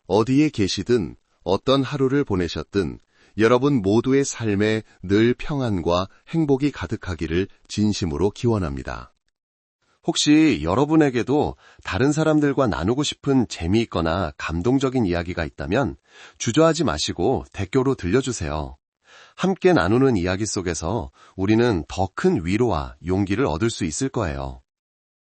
S4: 어디에 계시든 어떤 하루를 보내셨든 여러분 모두의 삶에 늘 평안과 행복이 가득하기를 진심으로 기원합니다. 혹시 여러분에게도 다른 사람들과 나누고 싶은 재미있거나 감동적인 이야기가 있다면 주저하지 마시고 댓글로 들려주세요. 함께 나누는 이야기 속에서 우리는 더 큰 위로와 용기를 얻을 수 있을 거예요.